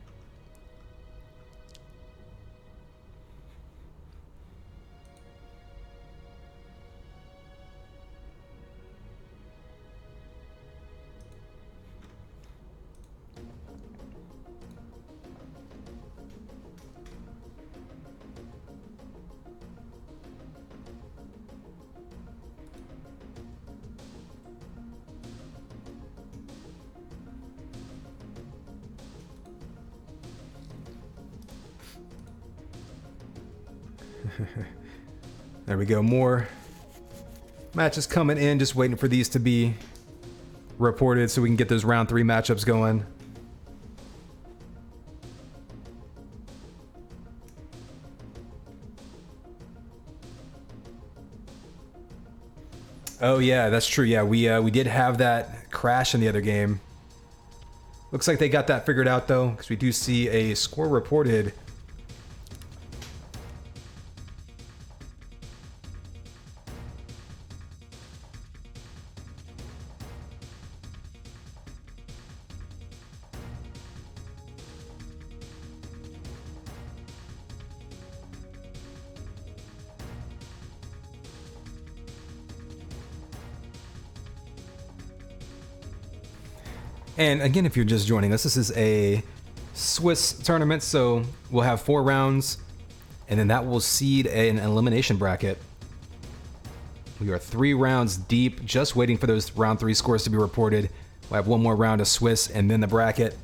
[SPEAKER 1] There we go, more matches coming in, just waiting for these to be reported so we can get those round 3 matchups going. Oh yeah, that's true. Yeah, we did have that crash in the other game. Looks like they got that figured out though, because we do see a score reported. And again, if you're just joining us, this is a Swiss tournament, so we'll have 4 rounds, and then that will seed an elimination bracket. We are 3 rounds deep, just waiting for those round 3 scores to be reported. We'll have 1 more round of Swiss, and then the bracket.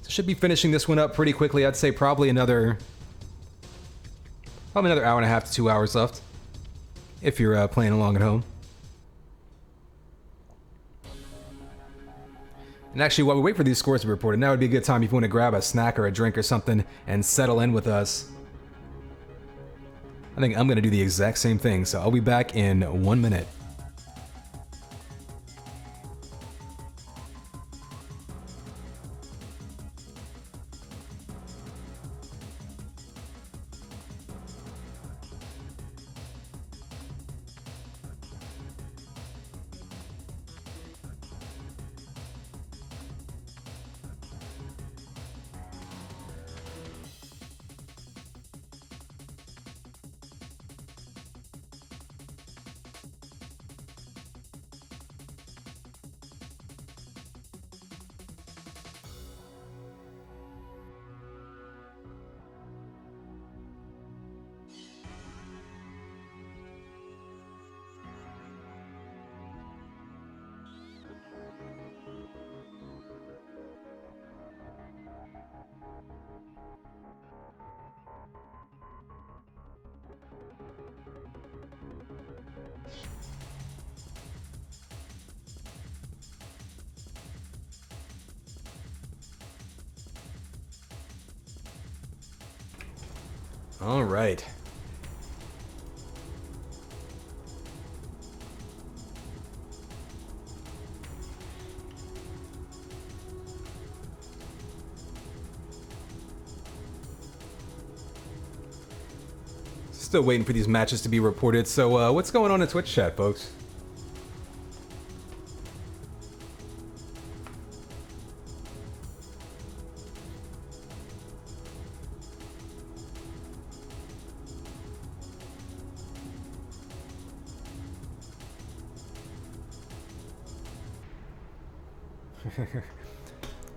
[SPEAKER 1] So should be finishing this one up pretty quickly. I'd say probably another hour and a half to 2 hours left. if you're playing along at home. And actually, while we wait for these scores to be reported, now would be a good time if you want to grab a snack or a drink or something and settle in with us. I think I'm going to do the exact same thing, so I'll be back in 1 minute. All right. Still waiting for these matches to be reported. So what's going on in Twitch chat, folks?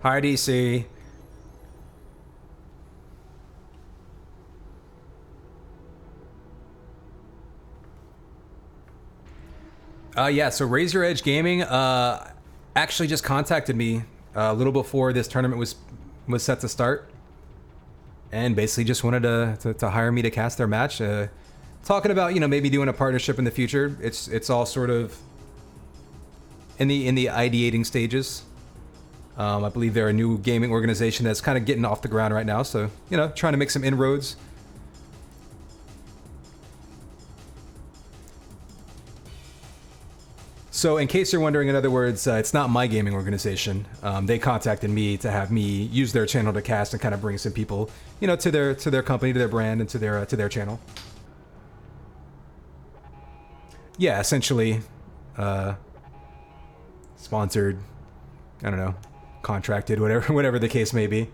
[SPEAKER 1] Hi, DC. Yeah, so Razor Edge Gaming actually just contacted me a little before this tournament was set to start, and basically just wanted to hire me to cast their match. Talking about, you know, maybe doing a partnership in the future. It's all sort of in the ideating stages. I believe they're a new gaming organization that's kind of getting off the ground right now, so, you know, trying to make some inroads. So in case you're wondering, in other words, it's not my gaming organization. They contacted me to have me use their channel to cast and kind of bring some people, you know, to their company, to their brand, and to their channel. Yeah, essentially, sponsored, I don't know, contracted, whatever the case may be.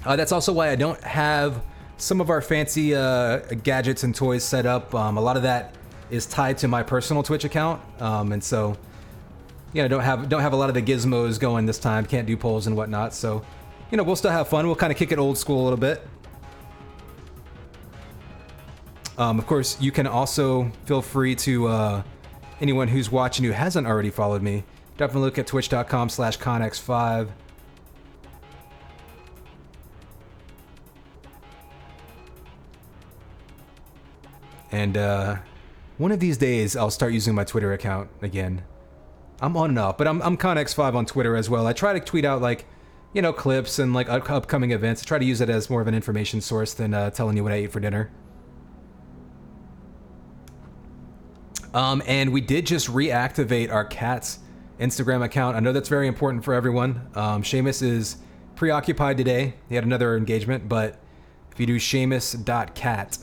[SPEAKER 1] That's also why I don't have some of our fancy gadgets and toys set up. A lot of that is tied to my personal Twitch account, and so, you know, don't have a lot of the gizmos going this time. Can't do polls and whatnot. So, you know, we'll still have fun. We'll kind of kick it old school a little bit. Of course, you can also feel free to anyone who's watching who hasn't already followed me. Definitely look at twitch.com/conx5. And one of these days, I'll start using my Twitter account again. I'm on and off, but I'm conx5 on Twitter as well. I try to tweet out, like, you know, clips and like upcoming events. I try to use it as more of an information source than telling you what I ate for dinner. And we did just reactivate our cat's Instagram account. I know that's very important for everyone. Seamus is preoccupied today. He had another engagement, but if you do seamus.cat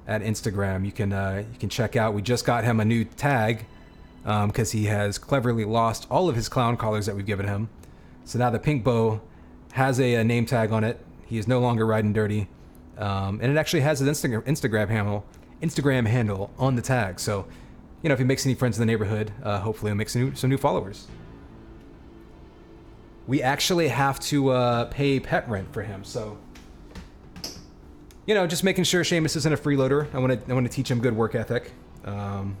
[SPEAKER 1] at Instagram, you can check out. We just got him a new tag because he has cleverly lost all of his clown collars that we've given him. So now the pink bow has a name tag on it. He is no longer riding dirty, and it actually has his Instagram handle on the tag. So, you know, if he makes any friends in the neighborhood, hopefully he'll make some new followers. We actually have to pay pet rent for him, so, you know, just making sure Seamus isn't a freeloader. I want to teach him good work ethic.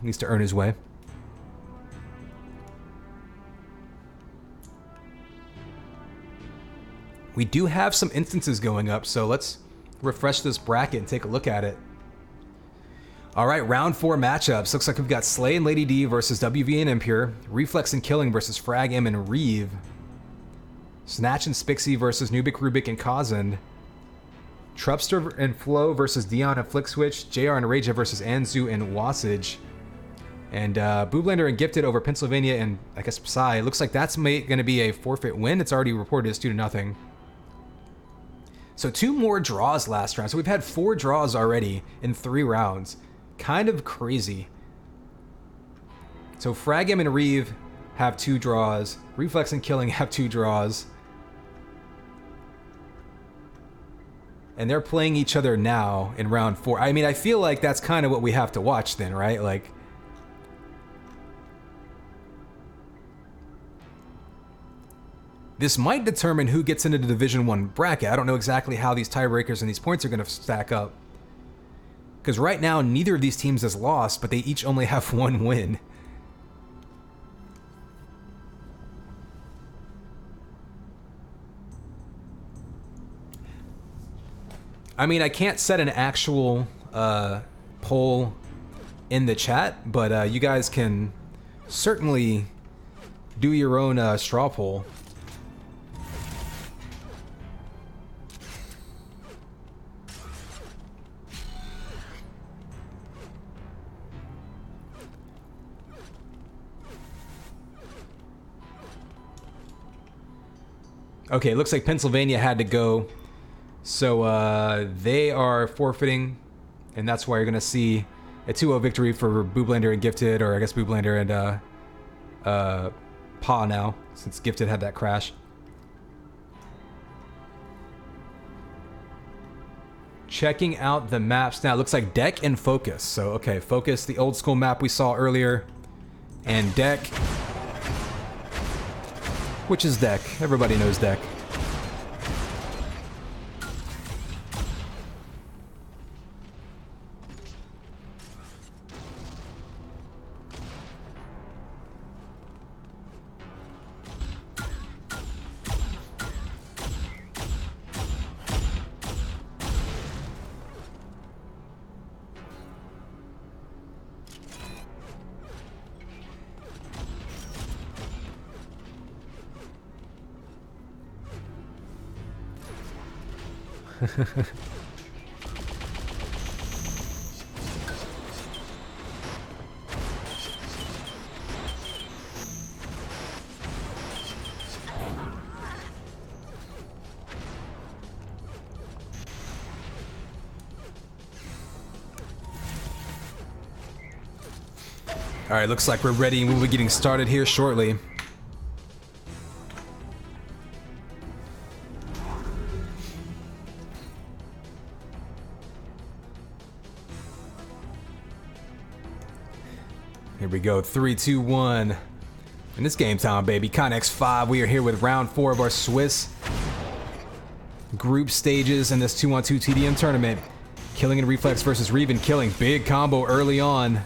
[SPEAKER 1] Needs to earn his way. We do have some instances going up, so let's refresh this bracket and take a look at it. All right, round 4 matchups. Looks like we've got Slay and Lady D versus WV and Impure. Reflex and Killing versus Frag M and Reeve. Snatch and Spixie versus Nubik, Rubik, and Kazan. Trupster and Flo versus Dion and Flick Switch. JR and Raja versus Anzu and Wasage. And Booblander and Gifted over Pennsylvania and, I guess, Psy. Looks like that's going to be a forfeit win. It's already reported as 2-0. So 2 more draws last round. So we've had 4 draws already in 3 rounds. Kind of crazy. So Frag M and Reeve have 2 draws. Reflex and Killing have 2 draws. And they're playing each other now in round 4. I mean, I feel like that's kind of what we have to watch then, right? Like, this might determine who gets into the Division 1 bracket. I don't know exactly how these tiebreakers and these points are going to stack up. Because right now, neither of these teams has lost, but they each only have 1 win. I mean, I can't set an actual poll in the chat, but you guys can certainly do your own straw poll. Okay, it looks like Pennsylvania had to go. So they are forfeiting, and that's why you're going to see a 2-0 victory for Booblander and Gifted, or I guess Booblander and Pa now, since Gifted had that crash. Checking out the maps now. It looks like Deck and Focus. So, okay, Focus, the old school map we saw earlier, and Deck, which is Deck. Everybody knows Deck. All right, looks like we're ready and we'll be getting started here shortly. Here we go, 3, 2, 1. And it's game time, baby. Connex 5. We are here with round 4 of our Swiss group stages in this 2-on-2 TDM tournament. Killing and Reflex versus Reeve and Killing. Big combo early on,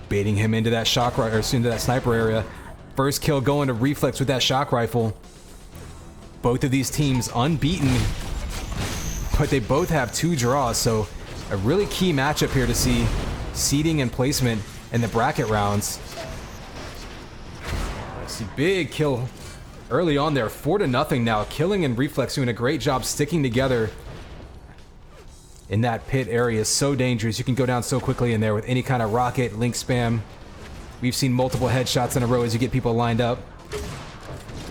[SPEAKER 1] baiting him into that shock or into that sniper area. First kill going to Reflex with that shock rifle. Both of these teams unbeaten, but they both have 2 draws, so a really key matchup here to see seeding and placement in the bracket rounds. I see big kill early on there, 4-0 now. Killing and Reflex doing a great job sticking together in that pit area. Is so dangerous. You can go down so quickly in there with any kind of rocket, link spam. We've seen multiple headshots in a row as you get people lined up.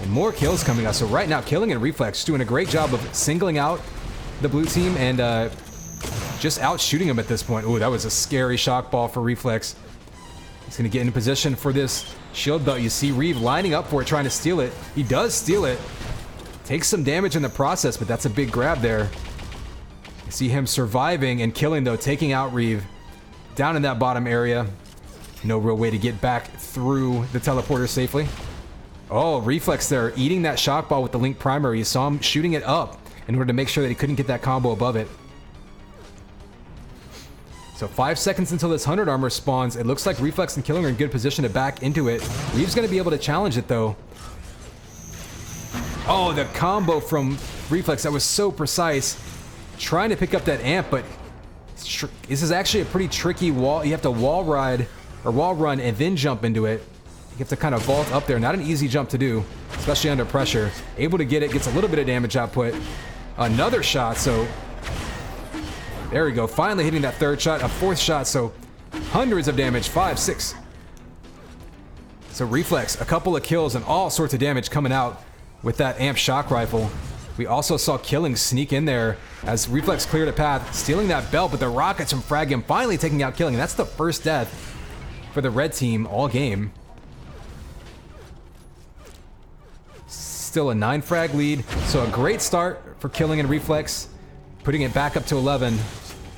[SPEAKER 1] And more kills coming out. So right now, Killing and Reflex doing a great job of singling out the blue team and just out shooting them at this point. Ooh, that was a scary shock ball for Reflex. He's going to get in position for this shield belt. You see Reeve lining up for it, trying to steal it. He does steal it. Takes some damage in the process, but that's a big grab there. You see him surviving and Killing, though, taking out Reeve down in that bottom area. No real way to get back through the teleporter safely. Oh, Reflex there, eating that shock ball with the Link primary. You saw him shooting it up in order to make sure that he couldn't get that combo above it. So 5 seconds until this 100 armor spawns. It looks like Reflex and Killing are in good position to back into it. Reeve's going to be able to challenge it, though. Oh, the combo from Reflex, that was so precise. Trying to pick up that amp, but This is actually a pretty tricky wall. You have to wall ride or wall run and then jump into it. You have to kind of vault up there. Not an easy jump to do, especially under pressure. Able to get it, gets a little bit of damage output. Another shot, so there we go. Finally hitting that third shot, a fourth shot, so hundreds of damage, 5, 6. So Reflex, a couple of kills and all sorts of damage coming out with that amp shock rifle. We also saw Killing sneak in there as Reflex cleared a path, stealing that belt, but the rockets from Fragum finally taking out Killing. That's the first death for the red team all game. Still a 9 frag lead, so a great start for Killing and Reflex, putting it back up to 11,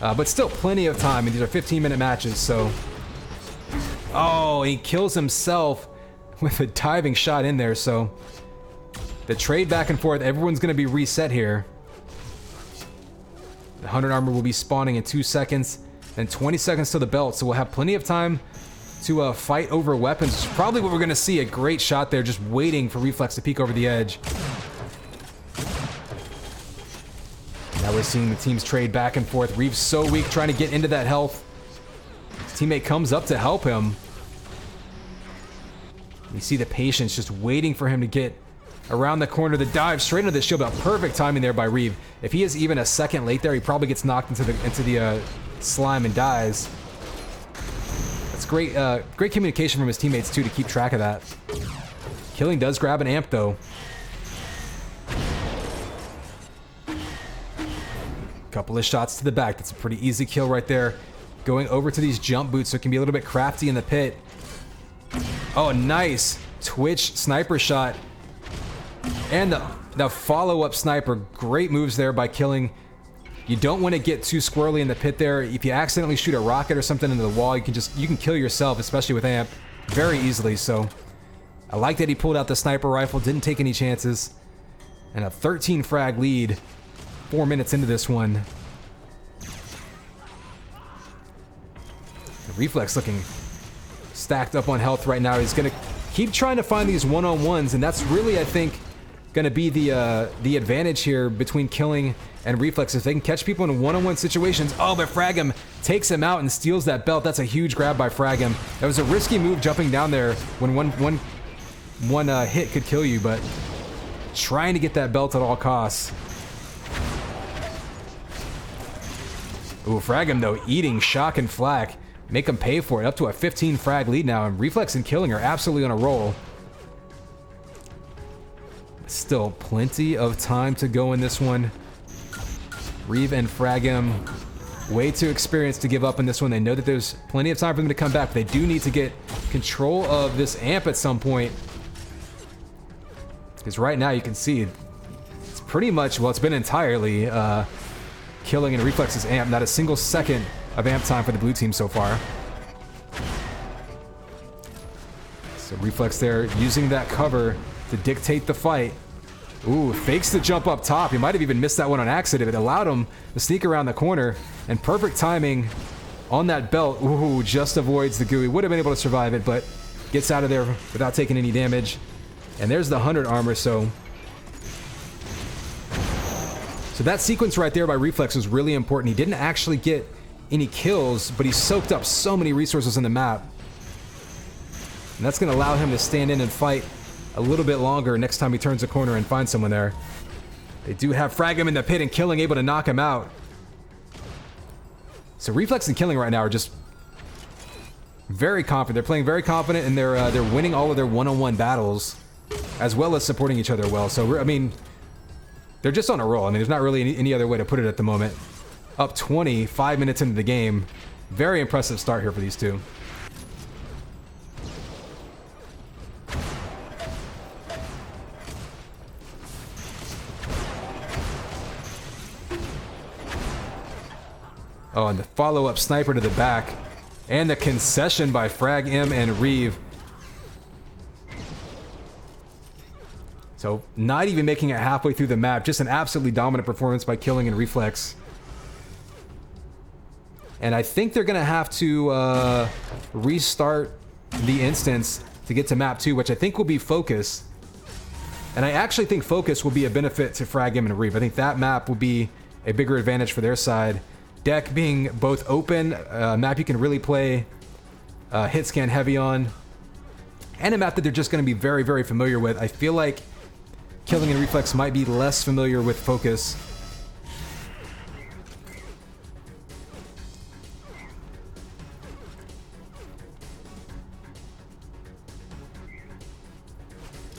[SPEAKER 1] but still plenty of time, and these are 15-minute matches, so... Oh, he kills himself with a diving shot in there, so... The trade back and forth, everyone's going to be reset here. The 100 armor will be spawning in 2 seconds, and 20 seconds to the belt, so we'll have plenty of time to fight over weapons. It's probably what we're going to see, a great shot there, just waiting for Reflex to peek over the edge. Now we're seeing the teams trade back and forth. Reeve's so weak, trying to get into that health. His teammate comes up to help him. You see the patience, just waiting for him to get around the corner, the dive straight into the shield belt. Perfect timing there by Reeve. If he is even a second late there, he probably gets knocked into the slime and dies. That's great, great communication from his teammates too to keep track of that. Killing does grab an amp though. Couple of shots to the back. That's a pretty easy kill right there. Going over to these jump boots so it can be a little bit crafty in the pit. Oh, nice Twitch sniper shot. And the follow-up sniper. Great moves there by Killing. You don't want to get too squirrely in the pit there. If you accidentally shoot a rocket or something into the wall, you can kill yourself, especially with amp, very easily. So I like that he pulled out the sniper rifle, didn't take any chances. And a 13 frag lead 4 minutes into this one. The Reflex looking stacked up on health right now. He's going to keep trying to find these one-on-ones, and that's really, I think, going to be the advantage here between Killing and Reflex. If they can catch people in one-on-one situations. Oh, but Fragum takes him out and steals that belt. That's a huge grab by Fragum. That was a risky move jumping down there when one hit could kill you, but trying to get that belt at all costs. Ooh, Fragum though, eating shock and flak. Make him pay for it. Up to a 15 frag lead now, and Reflex and Killing are absolutely on a roll. Still plenty of time to go in this one. Reeve and Fragum, way too experienced to give up in this one. They know that there's plenty of time for them to come back. They do need to get control of this amp at some point. Because right now you can see it's pretty much, well, it's been entirely Killing and Reflex's amp. Not a single second of amp time for the blue team so far. So Reflex there using that cover to dictate the fight. Ooh, fakes the jump up top. He might have even missed that one on accident. It allowed him to sneak around the corner, and perfect timing on that belt. Ooh, just avoids the goo. He would have been able to survive it, but gets out of there without taking any damage. And there's the 100 armor, so that sequence right there by Reflex was really important. He didn't actually get any kills, but he soaked up so many resources in the map. And that's going to allow him to stand in and fight a little bit longer next time he turns a corner and finds someone there. They do have Fragum in the pit, and Killing able to knock him out. So Reflex and Killing right now are just very confident. They're playing very confident, and they're winning all of their one-on-one battles, as well as supporting each other well. So, I mean, they're just on a roll. I mean, there's not really any other way to put it at the moment. Up 20, 5 minutes into the game. Very impressive start here for these two. Oh, and the follow-up sniper to the back. And the concession by Frag M and Reeve. So, not even making it halfway through the map. Just an absolutely dominant performance by Killing and Reflex. And I think they're going to have to restart the instance to get to map 2, which I think will be Focus. And I actually think Focus will be a benefit to Frag M and Reeve. I think that map will be a bigger advantage for their side deck being both open, a map you can really play hit scan heavy on, and a map that they're just going to be very, very familiar with. I feel like Killing and Reflex might be less familiar with Focus.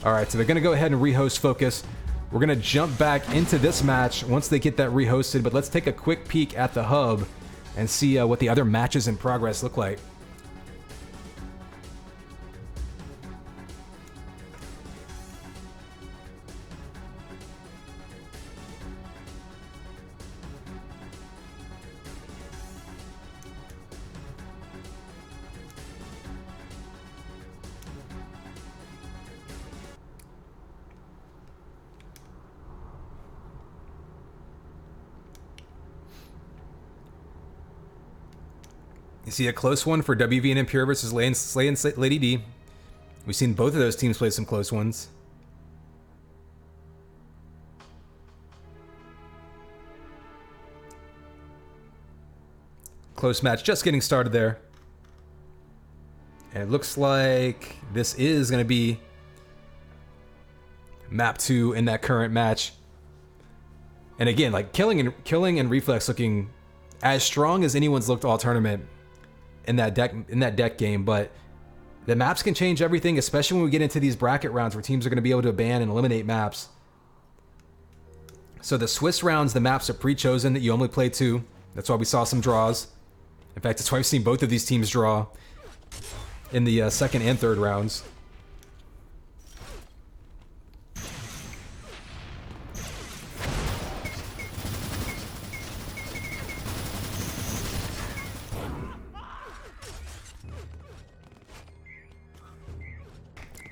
[SPEAKER 1] Alright, so they're going to go ahead and rehost Focus. We're going to jump back into this match once they get that rehosted, but let's take a quick peek at the hub and see what the other matches in progress look like. You see a close one for WV and Impure versus Slay and Lady D. We've seen both of those teams play some close ones. Close match just getting started there. And it looks like this is going to be map 2 in that current match. And again, like Killing and Reflex looking as strong as anyone's looked all tournament in that deck game, but the maps can change everything, especially when we get into these bracket rounds where teams are going to be able to ban and eliminate maps. So the Swiss rounds, the maps are pre-chosen that you only play 2. That's why we saw some draws. In fact, that's why we've seen both of these teams draw in the second and third rounds.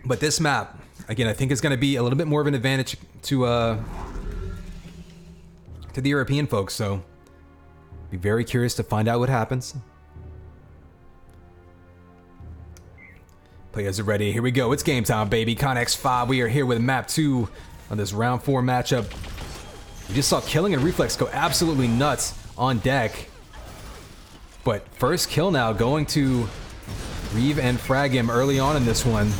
[SPEAKER 1] But this map, again, I think is going to be a little bit more of an advantage to the European folks. So, be very curious to find out what happens. Players are ready. Here we go. It's game time, baby. Connex 5. We are here with map 2 on this round 4 matchup. We just saw Killing and Reflex go absolutely nuts on deck. But first kill now going to Reeve and Fragim early on in this one.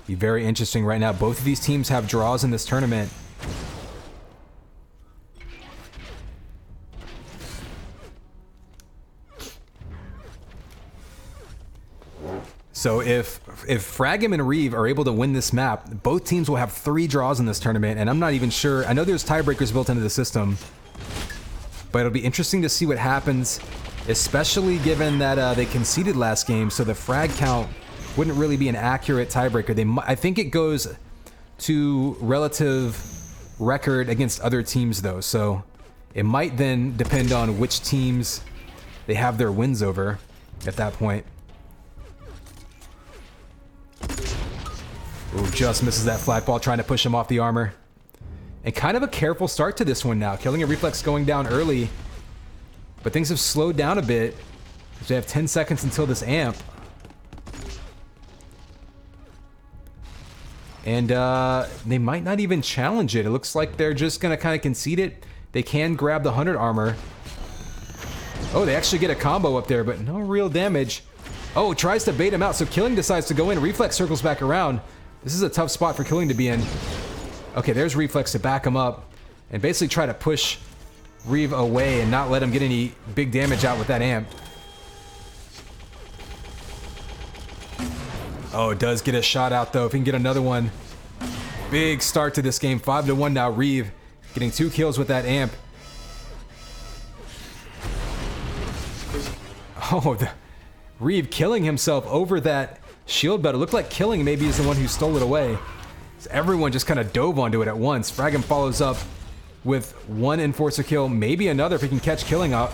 [SPEAKER 1] Be very interesting right now. Both of these teams have draws in this tournament. So if Fragim and Reeve are able to win this map, both teams will have 3 draws in this tournament, and I'm not even sure. I know there's tiebreakers built into the system, but it'll be interesting to see what happens, especially given that they conceded last game, so the frag count wouldn't really be an accurate tiebreaker. I think it goes to relative record against other teams, though, so it might then depend on which teams they have their wins over at that point. Ooh, just misses that flat ball, trying to push him off the armor. And kind of a careful start to this one now. Killing a Reflex going down early, but things have slowed down a bit. So they have 10 seconds until this amp. And they might not even challenge it. It looks like they're just going to kind of concede it. They can grab the 100 armor. Oh, they actually get a combo up there, but no real damage. Oh, tries to bait him out, so Killing decides to go in. Reflex circles back around. This is a tough spot for Killing to be in. Okay, there's Reflex to back him up and basically try to push Reeve away and not let him get any big damage out with that amp. Oh, it does get a shot out, though. If he can get another one. Big start to this game. 5-1 now. Reeve getting 2 kills with that amp. Oh, Reeve killing himself over that shield belt. It looked like Killing maybe is the one who stole it away. So everyone just kind of dove onto it at once. Fragim follows up with 1 Enforcer kill. Maybe another if he can catch Killing up.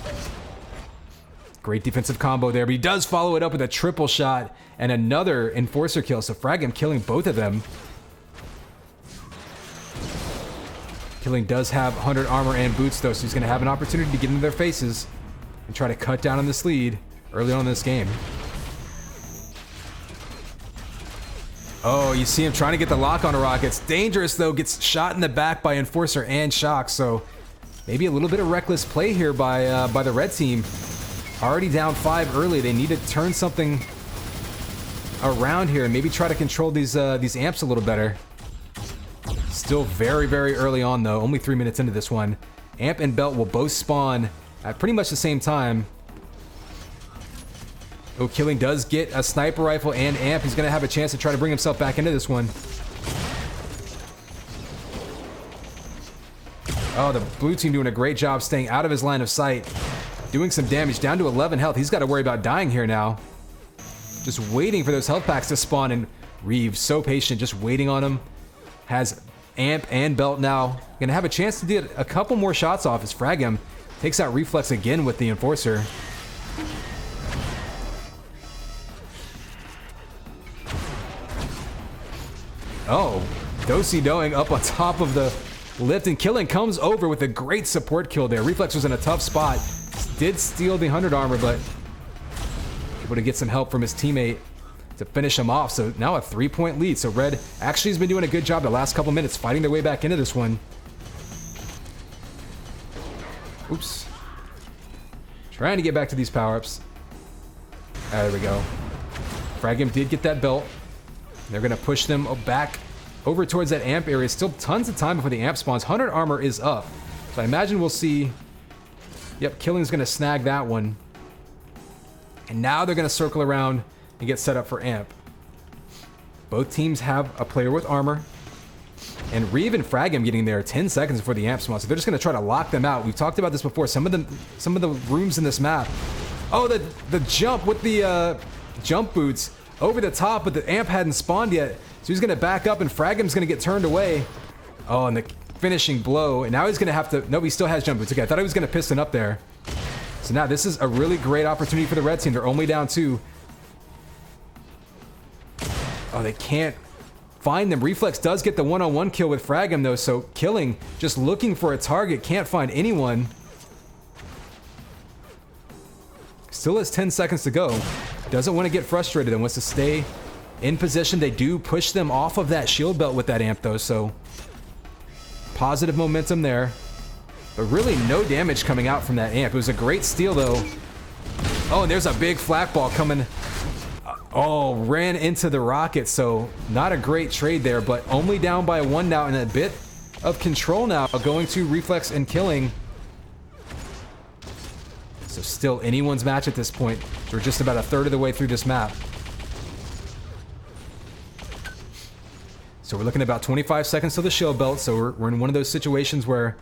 [SPEAKER 1] Great defensive combo there, but he does follow it up with a triple shot and another Enforcer kill. So Fragim killing both of them. Killing does have 100 armor and boots, though, so he's going to have an opportunity to get into their faces and try to cut down on this lead early on in this game. Oh, you see him trying to get the lock on a rocket. It's dangerous, though. Gets shot in the back by Enforcer and Shock. So maybe a little bit of reckless play here by the red team. Already down 5 early. They need to turn something around here and maybe try to control these amps a little better. Still very, very early on, though. Only 3 minutes into this one. Amp and Belt will both spawn at pretty much the same time. Oh, Killing does get a sniper rifle and amp. He's going to have a chance to try to bring himself back into this one. Oh, the blue team doing a great job staying out of his line of sight. Doing some damage, down to 11 health. He's got to worry about dying here now. Just waiting for those health packs to spawn, and Reeve, so patient, just waiting on him. Has amp and Belt now. Gonna have a chance to get a couple more shots off as Fragum takes out Reflex again with the Enforcer. Oh, Dosey doing up on top of the lift, and Killing comes over with a great support kill there. Reflex was in a tough spot. Did steal the 100 armor, but able to get some help from his teammate to finish him off. So now a 3-point lead. So Red actually has been doing a good job the last couple minutes fighting their way back into this one. Oops. Trying to get back to these power-ups. There we go. Fragum did get that belt. They're going to push them back over towards that amp area. Still tons of time before the amp spawns. 100 armor is up. So I imagine we'll see... Yep, Killing's going to snag that one. And now they're going to circle around and get set up for amp. Both teams have a player with armor. And Reeve and Fragum getting there 10 seconds before the amp spawns. So they're just going to try to lock them out. We've talked about this before. Some of the rooms in this map. Oh, the jump with the jump boots over the top, but the amp hadn't spawned yet. So he's going to back up, and Fragum's going to get turned away. Oh, and the finishing blow. And now he's going to have to... No, he still has jump boots. Okay, I thought he was going to piston up there. So now this is a really great opportunity for the red team. They're only down 2. Oh, they can't find them. Reflex does get the one-on-one kill with Fragum, though, so Killing just looking for a target. Can't find anyone. Still has 10 seconds to go. Doesn't want to get frustrated and wants to stay in position. They do push them off of that shield belt with that amp, though, so positive momentum there. But really no damage coming out from that amp. It was a great steal, though. Oh, and there's a big flak ball coming. Oh, ran into the rocket, so not a great trade there, but only down by 1 now, and a bit of control now going to Reflex and Killing. So still anyone's match at this point. We're just about a third of the way through this map. So we're looking at about 25 seconds to the shield belt, so we're in one of those situations where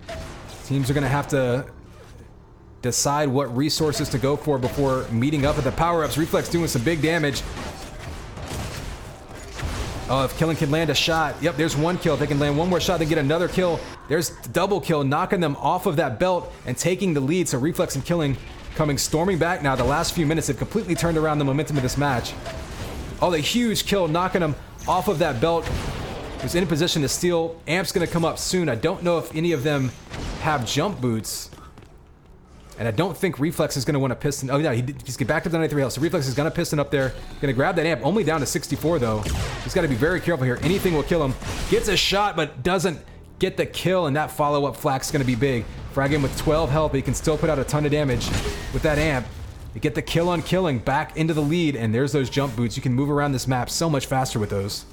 [SPEAKER 1] teams are going to have to decide what resources to go for before meeting up at the power-ups. Reflex doing some big damage. Oh, if Killing can land a shot. Yep, there's 1 kill. If they can land 1 more shot, they get another kill. There's double kill, knocking them off of that belt and taking the lead. So Reflex and Killing coming storming back now. The last few minutes have completely turned around the momentum of this match. Oh, the huge kill, knocking them off of that belt. Who's in position to steal. Amp's going to come up soon. I don't know if any of them have jump boots. And I don't think Reflex is going to want to piston. Oh, yeah, he's get back up to 93 health. So Reflex is going to piston up there. Going to grab that amp. Only down to 64, though. He's got to be very careful here. Anything will kill him. Gets a shot, but doesn't get the kill. And that follow-up flak is going to be big. Fragum with 12 health, but he can still put out a ton of damage with that amp. You get the kill on Killing, back into the lead. And there's those jump boots. You can move around this map so much faster with those.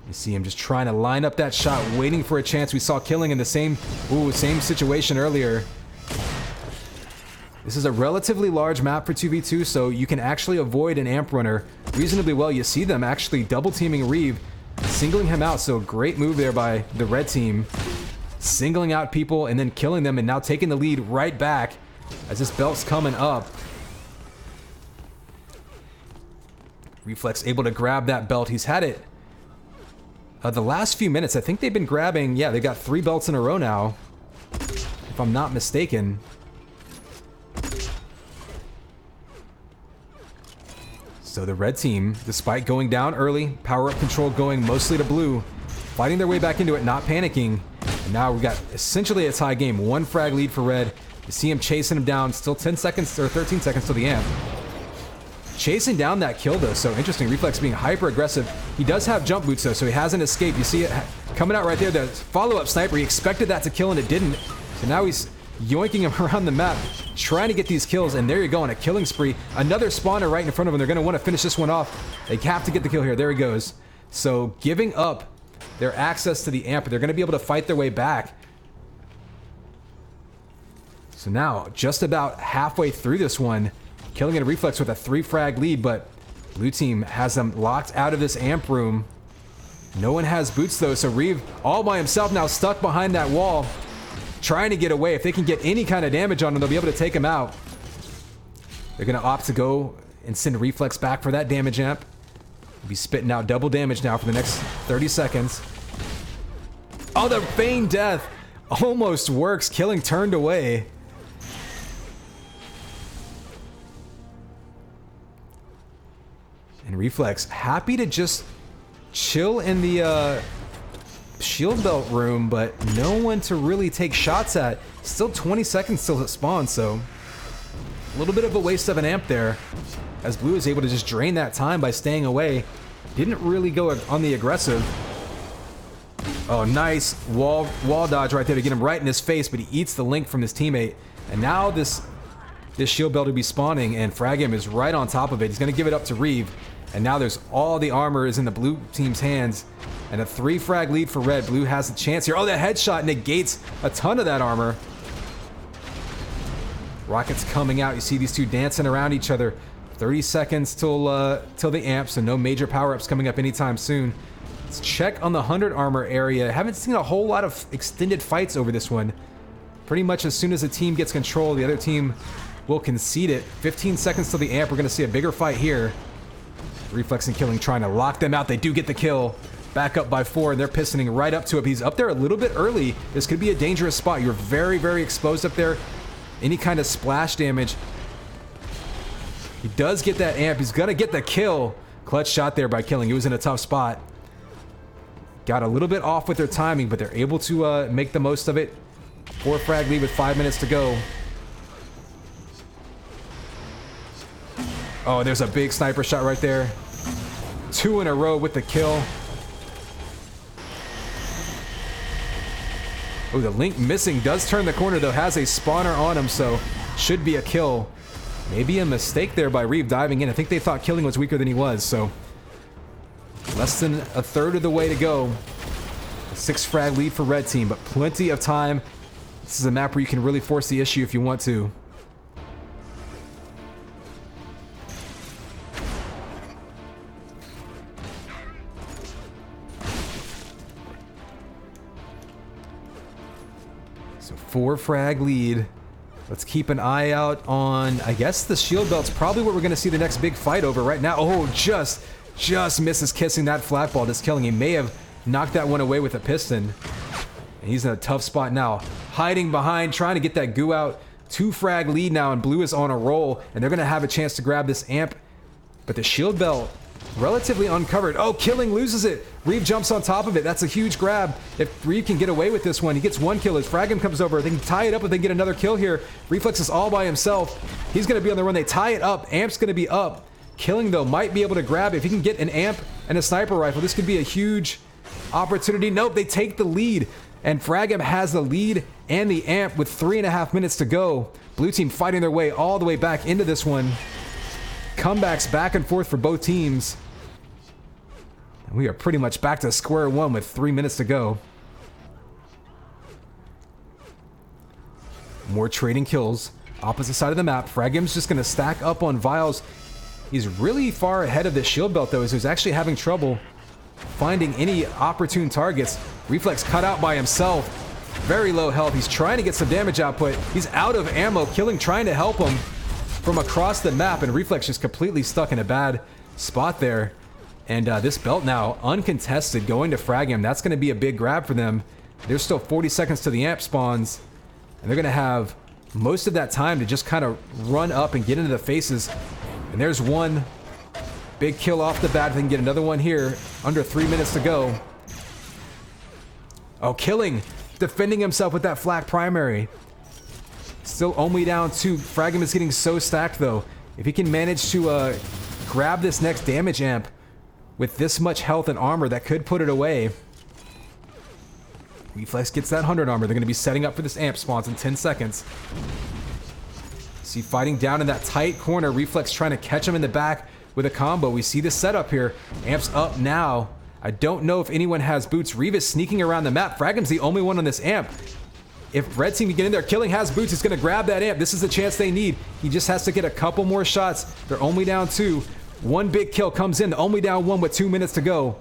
[SPEAKER 1] You see him just trying to line up that shot, waiting for a chance. We saw Killing in the same situation earlier. This is a relatively large map for 2v2, so you can actually avoid an amp runner reasonably well. You see them actually double teaming Reeve, singling him out. So great move there by the red team, singling out people and then killing them, and now taking the lead right back as this belt's coming up. Reflex able to grab that belt. He's had it the last few minutes. I think they've been grabbing, yeah, they got 3 belts in a row now, if I'm not mistaken. So the red team, despite going down early, power-up control going mostly to blue, fighting their way back into it, not panicking. And now we've got essentially a tie game. 1 frag lead for red. You see him chasing him down. Still 10 seconds or 13 seconds till the amp. chasing down that kill though. So interesting. Reflex being hyper aggressive. He does have jump boots though, so he hasn't escaped. You see it coming out right there. The follow-up sniper, he expected that to kill and it didn't. So now he's yoinking him around the map, trying to get these kills, and there you go on a killing spree. Another spawner right in front of him. They're going to want to finish this one off. They have to get the kill here. There he goes. So giving up their access to the amp, they're going to be able to fight their way back. So now, just about halfway through this one, killing a Reflex with a 3-frag lead, but blue team has them locked out of this amp room. No one has boots though, so Reeve all by himself now stuck behind that wall, trying to get away. If they can get any kind of damage on him, they'll be able to take him out. They're going to opt to go and send Reflex back for that damage amp. He'll be spitting out double damage now for the next 30 seconds. Oh, the feigned death almost works. Killing turned away. And Reflex happy to just chill in the shield belt room, but no one to really take shots at. Still 20 seconds till it spawns, so a little bit of a waste of an amp there, as blue is able to just drain that time by staying away. Didn't really go on the aggressive. Oh, nice wall dodge right there to get him right in his face, but he eats the link from his teammate. And now this shield belt will be spawning, and Fragam is right on top of it. He's going to give it up to Reeve, and now there's all the armor is in the blue team's hands, and a 3-frag lead for red. Blue has a chance here. Oh, that headshot negates a ton of that armor. Rockets coming out. You see these two dancing around each other. 30 seconds till the amp, so no major power-ups coming up anytime soon. Let's check on the 100 armor area. Haven't seen a whole lot of extended fights over this one. Pretty much as soon as a team gets control, the other team will concede it. 15 seconds till the amp. We're going to see a bigger fight here. Reflex and Killing trying to lock them out. They do get the kill. Back up by 4, and they're pistoning right up to it. He's up there a little bit early. This could be a dangerous spot. You're very, very exposed up there. Any kind of splash damage. He does get that amp. He's going to get the kill. Clutch shot there by Killing. He was in a tough spot. Got a little bit off with their timing, but they're able to make the most of it. 4-frag lead with 5 minutes to go. Oh, there's a big sniper shot right there. 2 in a row with the kill. Oh, the link missing. Does turn the corner, though. Has a spawner on him, so should be a kill. Maybe a mistake there by Reeve diving in. I think they thought Killing was weaker than he was, so less than a third of the way to go. A 6-frag lead for red team, but plenty of time. This is a map where you can really force the issue if you want to. So 4-frag lead. Let's keep an eye out on, I guess the shield belt's probably what we're going to see the next big fight over right now. Oh, just misses kissing that flat ball. Just Killing. He may have knocked that one away with a piston. And he's in a tough spot now. Hiding behind, trying to get that goo out. 2-frag lead now, and blue is on a roll. And they're going to have a chance to grab this amp. But the shield belt, relatively uncovered. Oh, Killing loses it. Reeve jumps on top of it. That's a huge grab. If Reeve can get away with this one, he gets 1 kill. As Fragam comes over, they can tie it up if they get another kill here. Reflex is all by himself. He's going to be on the run. They tie it up. Amp's going to be up. Killing, though, might be able to grab it. If he can get an amp and a sniper rifle, this could be a huge opportunity. Nope, they take the lead. And Fragam has the lead and the amp with 3.5 minutes to go. Blue team fighting their way all the way back into this one. Comebacks back and forth for both teams. And we are pretty much back to square one with 3 minutes to go. More trading kills. Opposite side of the map. Fragam's just going to stack up on vials. He's really far ahead of the shield belt, though, as he's actually having trouble finding any opportune targets. Reflex cut out by himself. Very low health. He's trying to get some damage output. He's out of ammo. Killing trying to help him from across the map, and Reflex just completely stuck in a bad spot there. And this belt now uncontested going to Fragam. That's going to be a big grab for them. There's still 40 seconds to the amp spawns, and they're going to have most of that time to just kind of run up and get into the faces. And there's one big kill off the bat. They can get another one here. Under 3 minutes to go. Oh, Killing defending himself with that flak primary. Still only down 2. Fragam is getting so stacked, though. If he can manage to grab this next damage amp with this much health and armor that could put it away. Reflex gets that 100 armor. They're going to be setting up for this amp spawns in 10 seconds. See, fighting down in that tight corner. Reflex trying to catch him in the back with a combo. We see the setup here. Amp's up now. I don't know if anyone has boots. Reva's sneaking around the map. Fragham's the only one on this amp. If red team can get in there, Killing has boots. He's going to grab that amp. This is the chance they need. He just has to get a couple more shots. They're only down 2. One big kill comes in. Only down 1 with 2 minutes to go.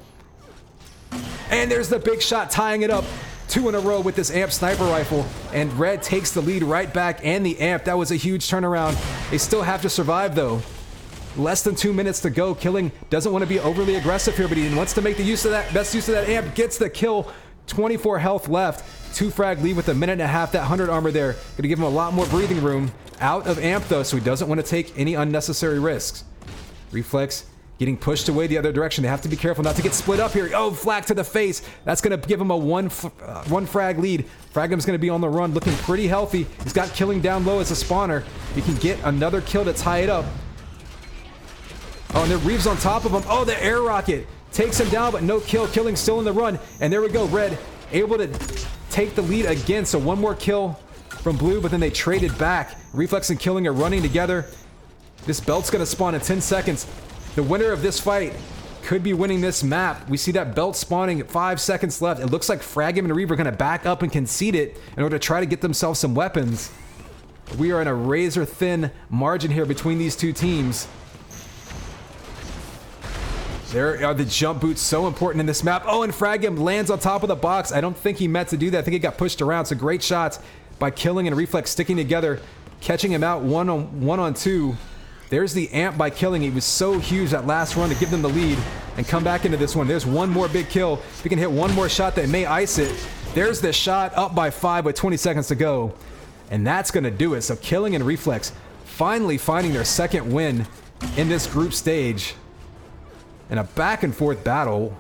[SPEAKER 1] And there's the big shot tying it up. 2 in a row with this amp sniper rifle, and red takes the lead right back, and the amp. That was a huge turnaround. They still have to survive though. Less than 2 minutes to go. Killing doesn't want to be overly aggressive here, but he wants to make the best use of that amp. Gets the kill. 24 health left. 2 frag lead with a minute and a half. That 100 armor there. Gonna give him a lot more breathing room. Out of amp though, so he doesn't want to take any unnecessary risks. Reflex getting pushed away the other direction. They have to be careful not to get split up here. Oh, flak to the face. That's going to give him a one frag lead. Fragham's going to be on the run, looking pretty healthy. He's got Killing down low as a spawner. He can get another kill to tie it up. Oh, and then Reeves on top of him. Oh, the air rocket takes him down, but no kill. Killing still in the run. And there we go. Red able to take the lead again. So one more kill from Blue, but then they traded back. Reflex and Killing are running together. This belt's going to spawn in 10 seconds. The winner of this fight could be winning this map. We see that belt spawning at 5 seconds left. It looks like Fragham and Reeve are going to back up and concede it in order to try to get themselves some weapons. We are in a razor thin margin here between these two teams. There are the jump boots, so important in this map. Oh, and Fragham lands on top of the box. I don't think he meant to do that. I think he got pushed around. So great shots by Killing and Reflex sticking together, catching him out one on two. There's the amp by Killing. He was so huge that last run to give them the lead and come back into this one. There's one more big kill. If he can hit one more shot that may ice it. There's the shot, up by 5 with 20 seconds to go. And that's going to do it. So Killing and Reflex finally finding their second win in this group stage. In a back and forth battle.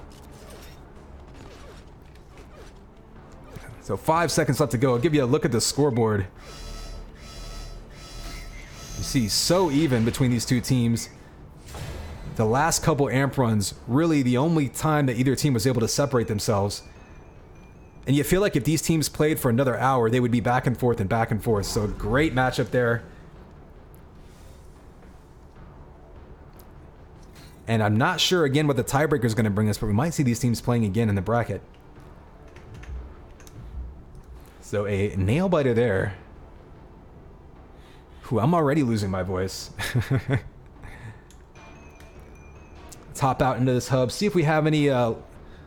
[SPEAKER 1] So 5 seconds left to go. I'll give you a look at the scoreboard. You see, so even between these two teams. The last couple amp runs, really the only time that either team was able to separate themselves. And you feel like if these teams played for another hour, they would be back and forth and back and forth. So great matchup there. And I'm not sure, again, what the tiebreaker is going to bring us, but we might see these teams playing again in the bracket. So a nail-biter there. Ooh, I'm already losing my voice. Let's hop out into this hub, see if we have any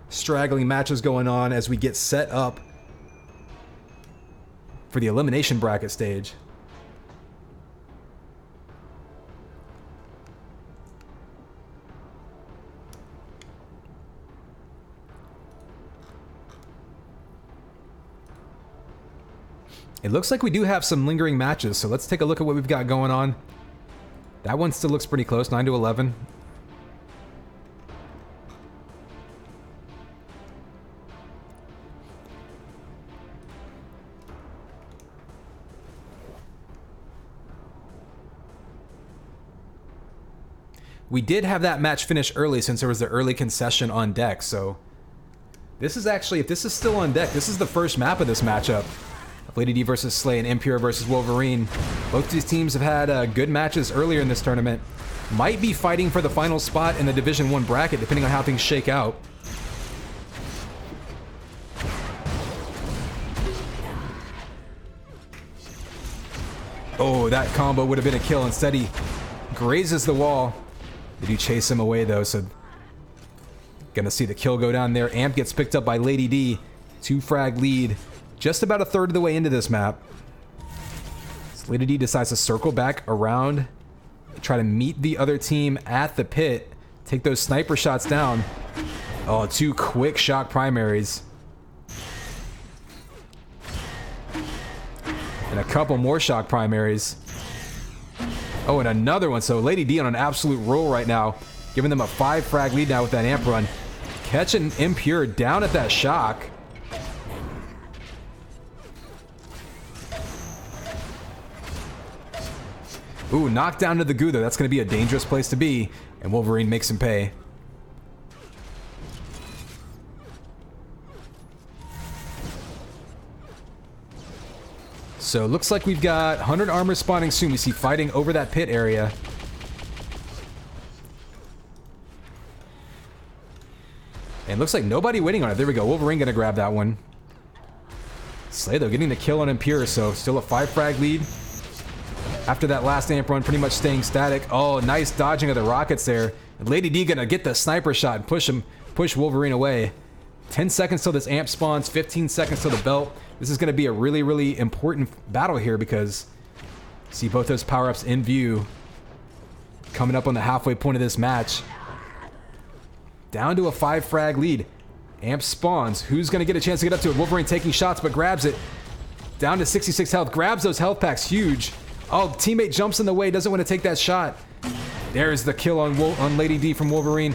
[SPEAKER 1] straggling matches going on as we get set up for the elimination bracket stage. It looks like we do have some lingering matches, so let's take a look at what we've got going on. That one still looks pretty close, 9 to 11. We did have that match finish early since there was the early concession on deck, so this is actually, if this is still on deck, this is the first map of this matchup. Lady D versus Slay and Impure versus Wolverine. Both these teams have had good matches earlier in this tournament. Might be fighting for the final spot in the Division 1 bracket, depending on how things shake out. Oh, that combo would have been a kill. Instead, he grazes the wall. They do chase him away, though, so gonna see the kill go down there. Amp gets picked up by Lady D. 2 frag lead. Just about a third of the way into this map. So Lady D decides to circle back around, try to meet the other team at the pit, take those sniper shots down. Oh, 2 quick shock primaries. And a couple more shock primaries. Oh, and another one. So Lady D on an absolute roll right now, giving them a 5 frag lead now with that amp run. Catching Impure down at that shock. Ooh, knocked down to the goo, though. That's going to be a dangerous place to be. And Wolverine makes him pay. So, looks like we've got 100 armor spawning soon. We see fighting over that pit area. And looks like nobody waiting on it. There we go. Wolverine going to grab that one. Slay, though, getting the kill on Impure. So, still a 5-frag lead. After that last amp run, pretty much staying static. Oh, nice dodging of the rockets there. And Lady D gonna get the sniper shot and push Wolverine away. 10 seconds till this amp spawns, 15 seconds till the belt. This is gonna be a really, really important battle here because see both those power-ups in view. Coming up on the halfway point of this match. Down to a 5-frag lead. Amp spawns. Who's gonna get a chance to get up to it? Wolverine taking shots but grabs it. Down to 66 health. Grabs those health packs. Huge. Oh, teammate jumps in the way, doesn't want to take that shot. There's the kill on Lady D from Wolverine.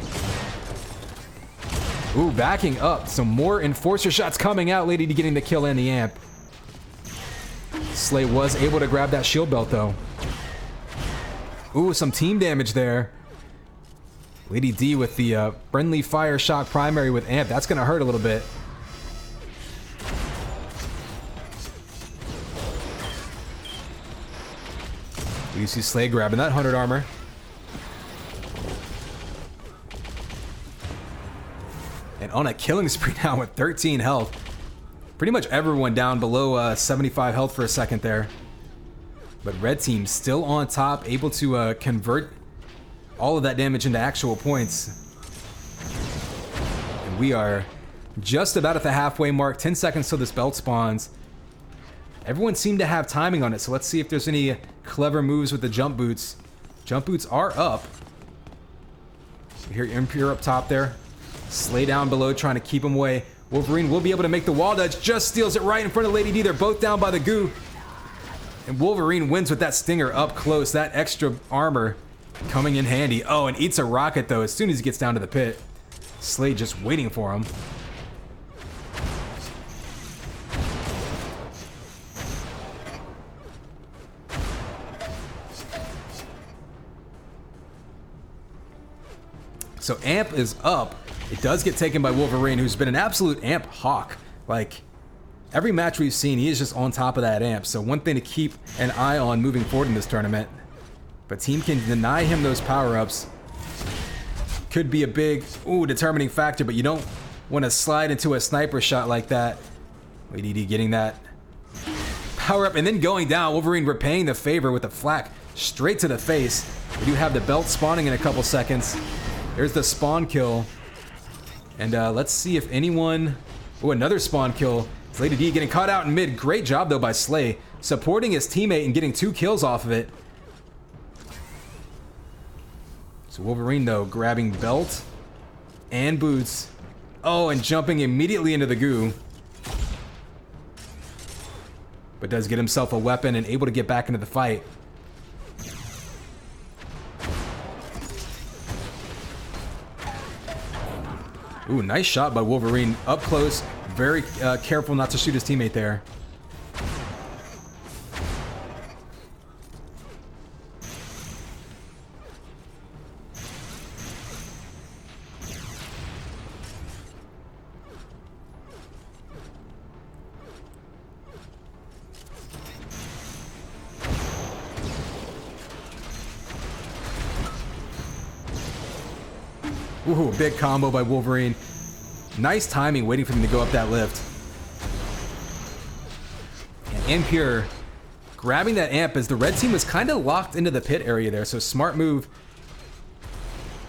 [SPEAKER 1] Ooh, backing up. Some more Enforcer shots coming out. Lady D getting the kill and the amp. Slay was able to grab that shield belt, though. Ooh, some team damage there. Lady D with the friendly fire shock primary with amp. That's going to hurt a little bit. You see Slay grabbing that 100 armor. And on a killing spree now with 13 health. Pretty much everyone down below 75 health for a second there. But red team still on top, able to convert all of that damage into actual points. And we are just about at the halfway mark. 10 seconds till this belt spawns. Everyone seemed to have timing on it, so let's see if there's any clever moves with the jump boots. Jump boots are up. We hear Impure up top there. Slay down below, trying to keep him away. Wolverine will be able to make the wall dodge, just steals it right in front of Lady D. They're both down by the goo. And Wolverine wins with that stinger up close. That extra armor coming in handy. Oh, and eats a rocket, though, as soon as he gets down to the pit. Slay just waiting for him. So amp is up. It does get taken by Wolverine, who's been an absolute amp hawk. Like, every match we've seen, he is just on top of that amp. So one thing to keep an eye on moving forward in this tournament. But team can deny him those power-ups. Could be a big, determining factor, but you don't want to slide into a sniper shot like that. Lady D getting that power-up and then going down. Wolverine repaying the favor with a flak straight to the face. We do have the belt spawning in a couple seconds. There's the spawn kill. And let's see if anyone... Oh, another spawn kill. It's Lady D getting caught out in mid. Great job, though, by Slay. Supporting his teammate and getting 2 kills off of it. So Wolverine, though, grabbing belt and boots. Oh, and jumping immediately into the goo. But does get himself a weapon and able to get back into the fight. Ooh, nice shot by Wolverine. Up close. Very careful not to shoot his teammate there. Ooh, big combo by Wolverine. Nice timing, waiting for him to go up that lift. And Impure grabbing that amp as the red team was kind of locked into the pit area there, so smart move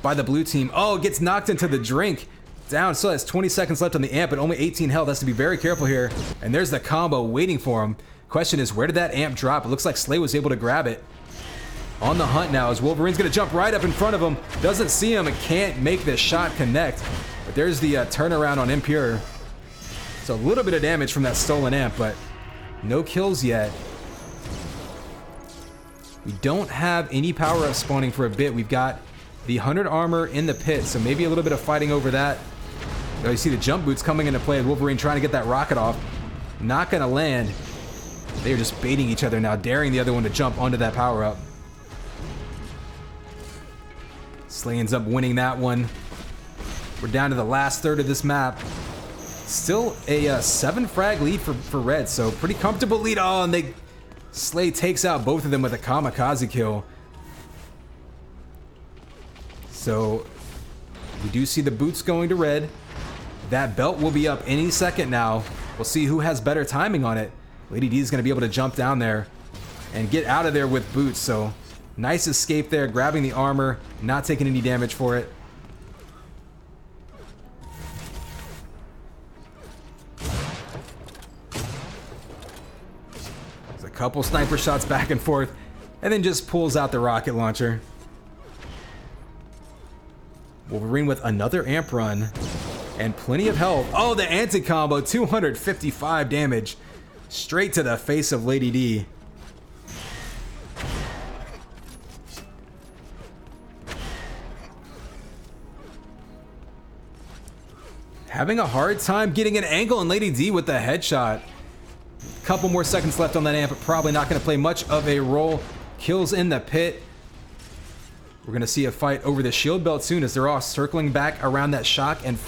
[SPEAKER 1] by the blue team. Oh, gets knocked into the drink. Down, still has 20 seconds left on the amp, but only 18 health. Has to be very careful here. And there's the combo waiting for him. Question is, where did that amp drop? It looks like Slay was able to grab it. On the hunt now as Wolverine's going to jump right up in front of him. Doesn't see him and can't make this shot connect. But there's the turnaround on Impure. So a little bit of damage from that stolen amp, but no kills yet. We don't have any power-up spawning for a bit. We've got the 100 armor in the pit, so maybe a little bit of fighting over that. Oh, you see the jump boots coming into play. Wolverine trying to get that rocket off. Not going to land. They're just baiting each other now, daring the other one to jump onto that power-up. Slay ends up winning that one. We're down to the last third of this map. Still a 7 frag lead for red, so pretty comfortable lead. Oh, and Slay takes out both of them with a kamikaze kill. So we do see the boots going to red. That belt will be up any second now. We'll see who has better timing on it. Lady D is going to be able to jump down there and get out of there with boots. So nice escape there, grabbing the armor, not taking any damage for it. There's a couple sniper shots back and forth, and then just pulls out the rocket launcher. Wolverine with another amp run and plenty of health. Oh, the anti-combo, 255 damage straight to the face of Lady D. Having a hard time getting an angle on Lady D with the headshot. Couple more seconds left on that amp, but probably not going to play much of a role. Kills in the pit. We're going to see a fight over the shield belt soon as they're all circling back around that shock and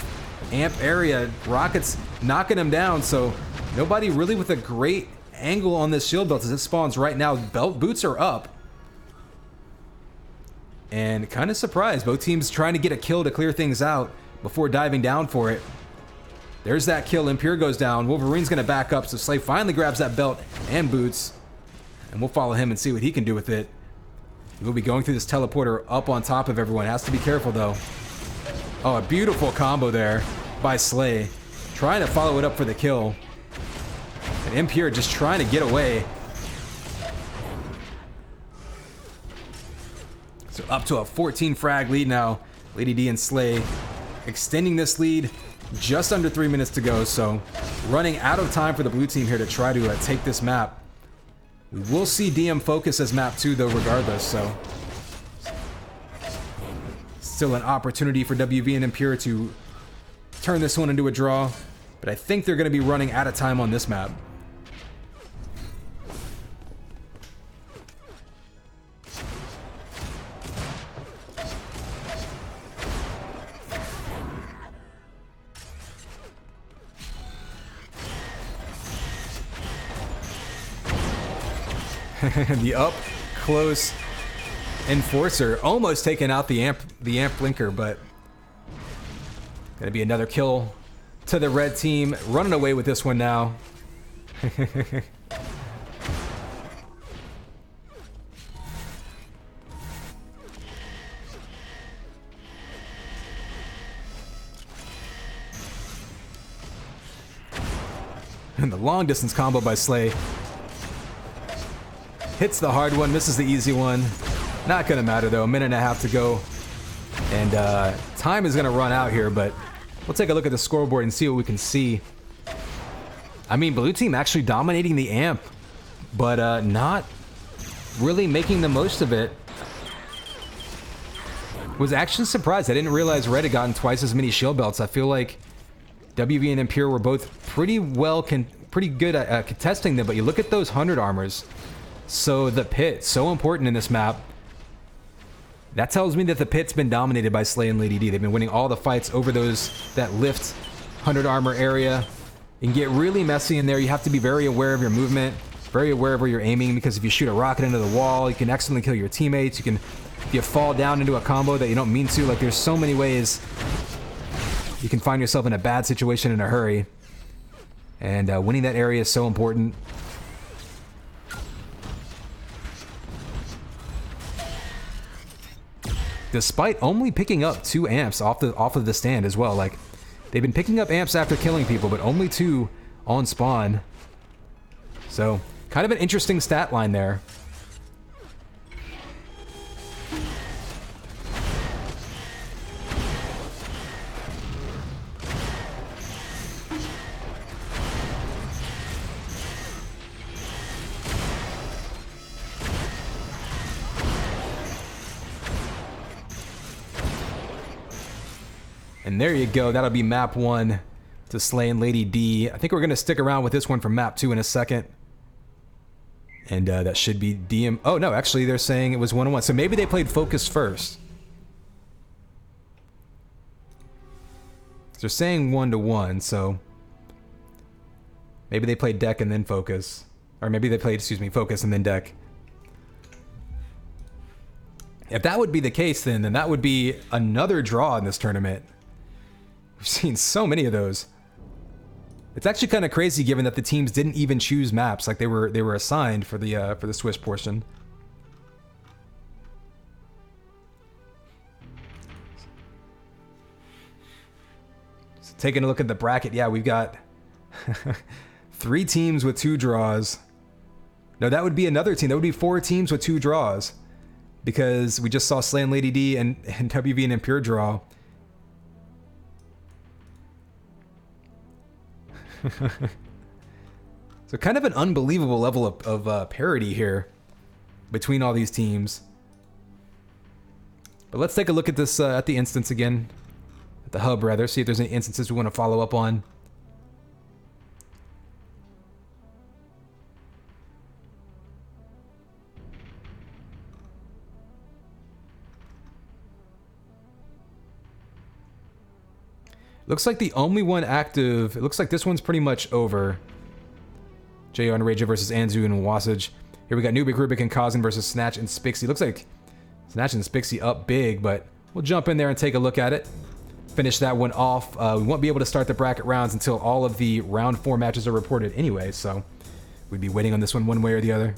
[SPEAKER 1] amp area. Rockets knocking them down, so nobody really with a great angle on this shield belt as it spawns right now. Boots are up. And kind of surprised. Both teams trying to get a kill to clear things out before diving down for it. There's that kill. Impure goes down. Wolverine's going to back up, so Slay finally grabs that belt and boots. And we'll follow him and see what he can do with it. We'll be going through this teleporter up on top of everyone. Has to be careful, though. Oh, a beautiful combo there by Slay. Trying to follow it up for the kill. And Impure just trying to get away. So up to a 14 frag lead now. Lady D and Slay extending this lead. Just under 3 minutes to go, so running out of time for the blue team here to try to take this map. We will see DM focus as map 2 though regardless, so still an opportunity for WV and Impure to turn this one into a draw, but I think they're going to be running out of time on this map. The up close enforcer almost taking out the amp blinker, but gonna be another kill to the red team. Running away with this one now. And the long distance combo by Slay. Hits the hard one, misses the easy one. Not gonna matter though, a minute and a half to go. And time is gonna run out here, but we'll take a look at the scoreboard and see what we can see. I mean, blue team actually dominating the amp, but not really making the most of it. Was actually surprised. I didn't realize red had gotten twice as many shield belts. I feel like WV and Impure were both pretty good at contesting them, but you look at those 100 armors. So the pit, so important in this map. That tells me that the pit's been dominated by Slay and Lady D. They've been winning all the fights over that lift 100 armor area. You can get really messy in there. You have to be very aware of your movement, very aware of where you're aiming, because if you shoot a rocket into the wall, you can accidentally kill your teammates. If you fall down into a combo that you don't mean to, like there's so many ways you can find yourself in a bad situation in a hurry. And winning that area is so important. Despite only picking up 2 amps off of the stand as well. Like, they've been picking up amps after killing people, but only 2 on spawn. So, kind of an interesting stat line there. And there you go. That'll be map 1 to Slay and Lady D. I think we're going to stick around with this one for map 2 in a second. And that should be DM. Oh, no, actually, they're saying it was 1-on-1. So maybe they played Focus first. They're saying 1-1, so maybe they played deck and then focus. Or maybe they played, excuse me, focus and then deck. If that would be the case, then that would be another draw in this tournament. We've seen so many of those. It's actually kind of crazy given that the teams didn't even choose maps, like they were assigned for the Swiss portion. So taking a look at the bracket, yeah, we've got 3 teams with 2 draws. No, that would be another team. That would be 4 teams with 2 draws. Because we just saw Slaying Lady D and WV and Impure draw. So kind of an unbelievable level of parity here between all these teams. But let's take a look at this at the instance again. At the hub, rather. See if there's any instances we want to follow up on. Looks like the only one active, it looks like this one's pretty much over. JR and Raja versus Anzu and Wasage. Here we got Nubik, Rubik, and Kazan versus Snatch and Spixie. Looks like Snatch and Spixie up big, but we'll jump in there and take a look at it. Finish that one off. We won't be able to start the bracket rounds until all of the round 4 matches are reported anyway, so we'd be waiting on this one way or the other.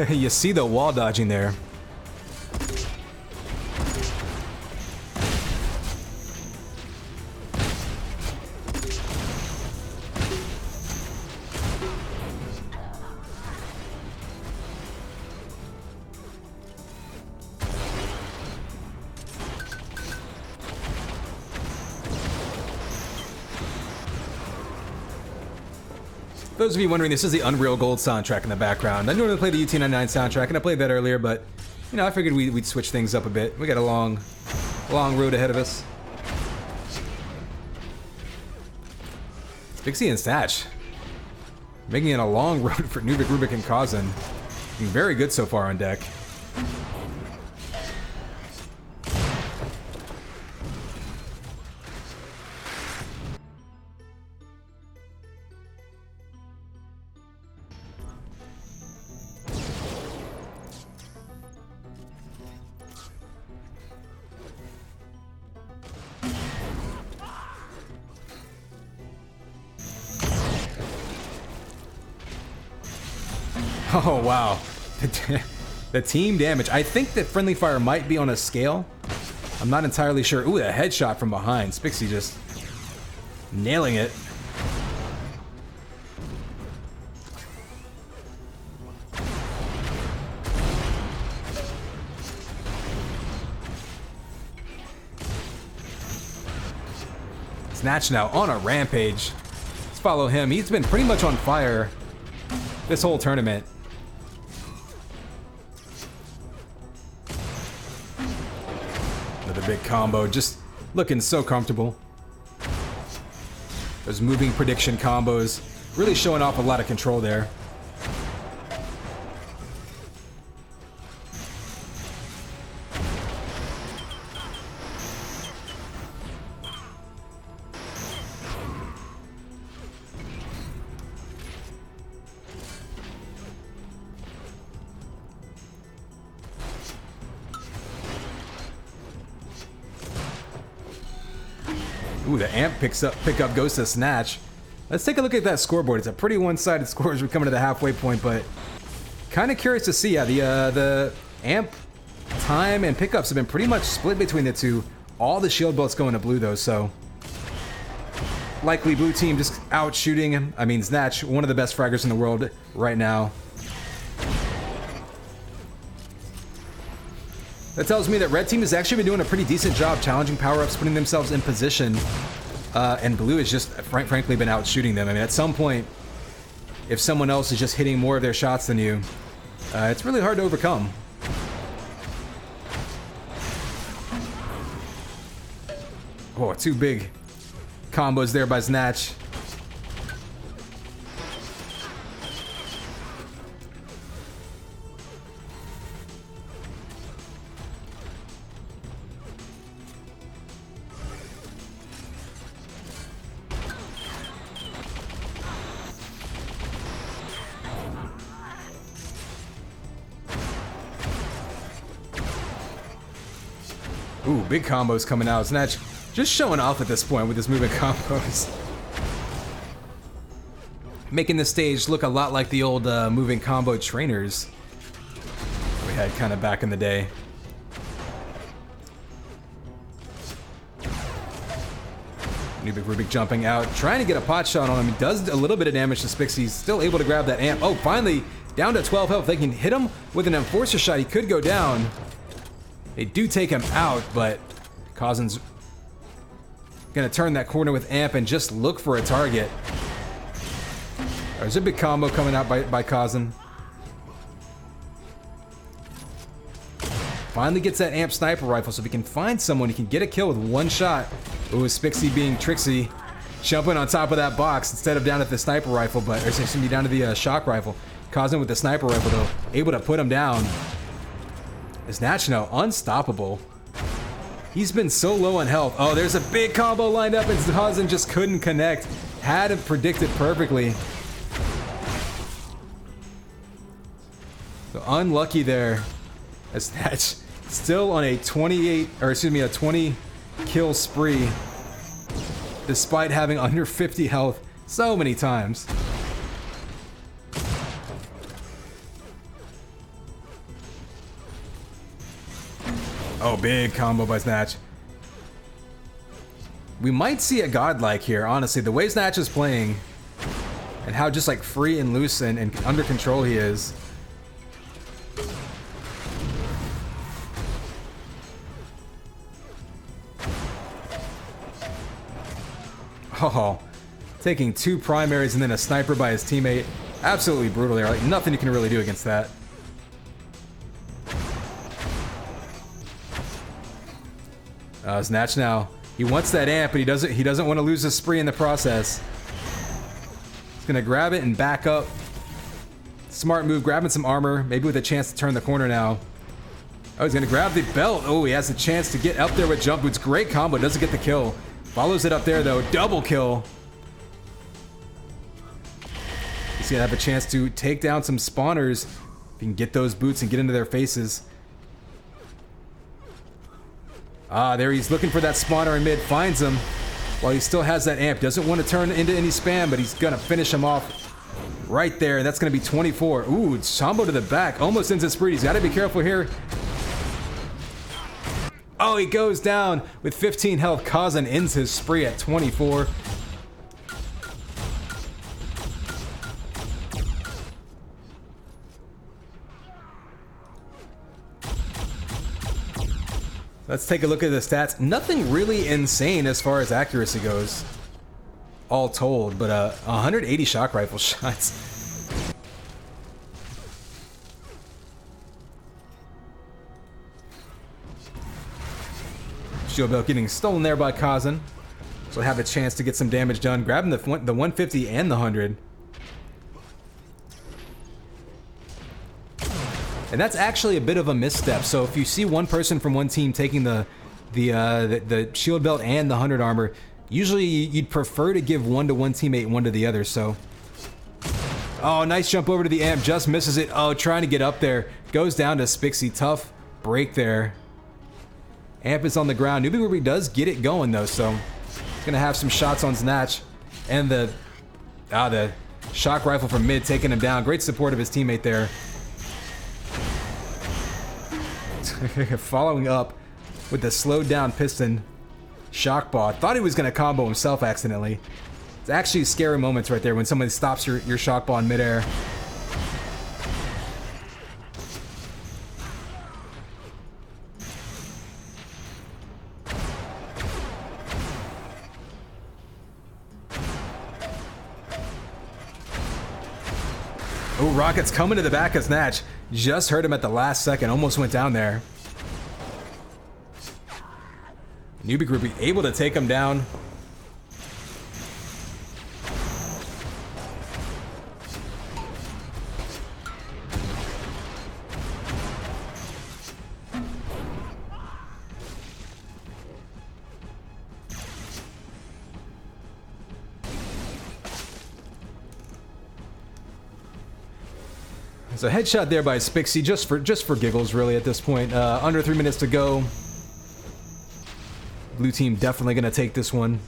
[SPEAKER 1] You see the wall dodging there. For those of you wondering, this is the Unreal Gold soundtrack in the background. I normally play the UT99 soundtrack, and I played that earlier, but you know, I figured we'd switch things up a bit. We got a long road ahead of us. Spixie and Snatch making it a long road for Nubik, Rubik, and Kazan. Looking very good so far on deck. Oh, wow. The team damage. I think that Friendly Fire might be on a scale. I'm not entirely sure. Ooh, a headshot from behind. Spixie just nailing it. Snatch now on a rampage. Let's follow him. He's been pretty much on fire this whole tournament. Another big combo, just looking so comfortable. Those moving prediction combos, really showing off a lot of control there. Ooh, the amp pickup goes to Snatch. Let's take a look at that scoreboard. It's a pretty one-sided score as we're coming to the halfway point, but kind of curious to see. Yeah, the amp time and pickups have been pretty much split between the two. All the shield bolts going to blue though, so likely blue team just out shooting him. I mean, Snatch, one of the best fraggers in the world right now. That tells me that red team has actually been doing a pretty decent job challenging power-ups, putting themselves in position. And blue has just, frankly, been out shooting them. I mean, at some point, if someone else is just hitting more of their shots than you, it's really hard to overcome. Oh, two big combos there by Snatch. Ooh, big combos coming out. Snatch just showing off at this point with his moving combos. Making the stage look a lot like the old moving combo trainers we had kind of back in the day. Rubik jumping out, trying to get a pot shot on him. He does a little bit of damage to Spixie. He's still able to grab that amp. Oh, finally down to 12 health. They can hit him with an enforcer shot. He could go down. They do take him out, but Kazen's gonna turn that corner with amp and just look for a target. There's a big combo coming out by Kazen. Finally gets that amp sniper rifle, so if he can find someone, he can get a kill with one shot. Ooh, Spixie being tricksy, jumping on top of that box instead of down at the sniper rifle, but or excuse me, down to the shock rifle. Kazen with the sniper rifle though, able to put him down. Snatch now unstoppable. He's been so low on health. Oh, there's a big combo lined up and Kazen just couldn't connect. Had it predicted perfectly. So unlucky there. Snatch still on a 20 kill spree, despite having under 50 health so many times. Oh, big combo by Snatch. We might see a godlike here, honestly. The way Snatch is playing and how just like free and loose and under control he is. Oh, taking two primaries and then a sniper by his teammate. Absolutely brutal there. Like nothing you can really do against that. Snatch now. He wants that amp, but he doesn't want to lose his spree in the process. He's gonna grab it and back up. Smart move, grabbing some armor, maybe with a chance to turn the corner now. Oh, he's gonna grab the belt. Oh, he has a chance to get up there with jump boots. Great combo, doesn't get the kill. Follows it up there though, double kill. He's gonna have a chance to take down some spawners. If he can get those boots and get into their faces. Ah, there he's looking for that spawner in mid, finds him while he still has that amp. Doesn't want to turn into any spam, but he's gonna finish him off right there. That's gonna be 24. Ooh, combo to the back, almost into spree. He's gotta be careful here. Oh, he goes down with 15 health. Kazen ends his spree at 24. Let's take a look at the stats. Nothing really insane as far as accuracy goes, all told, but 180 shock rifle shots. Shield belt getting stolen there by Kazen, so have a chance to get some damage done, grabbing the 150 and the 100. And that's actually a bit of a misstep. So if you see one person from one team taking the shield belt and the 100 armor, usually you'd prefer to give one to one teammate and one to the other. So, oh, nice jump over to the amp, just misses it. Oh, trying to get up there, goes down to Spixie. Tough break there. Amp is on the ground. Newbie Ruby does get it going though, so he's gonna have some shots on Snatch, and the shock rifle from mid taking him down. Great support of his teammate there. Following up with the slowed down piston shock ball. Thought he was going to combo himself accidentally. It's actually scary moments right there when somebody stops your shock ball in midair. Ooh, Rocket's coming to the back of Snatch. Just heard him at the last second. Almost went down there. Newbie Groupie able to take him down. So headshot there by Spixie, just for giggles, really, at this point. Under 3 minutes to go. Blue team definitely gonna take this one.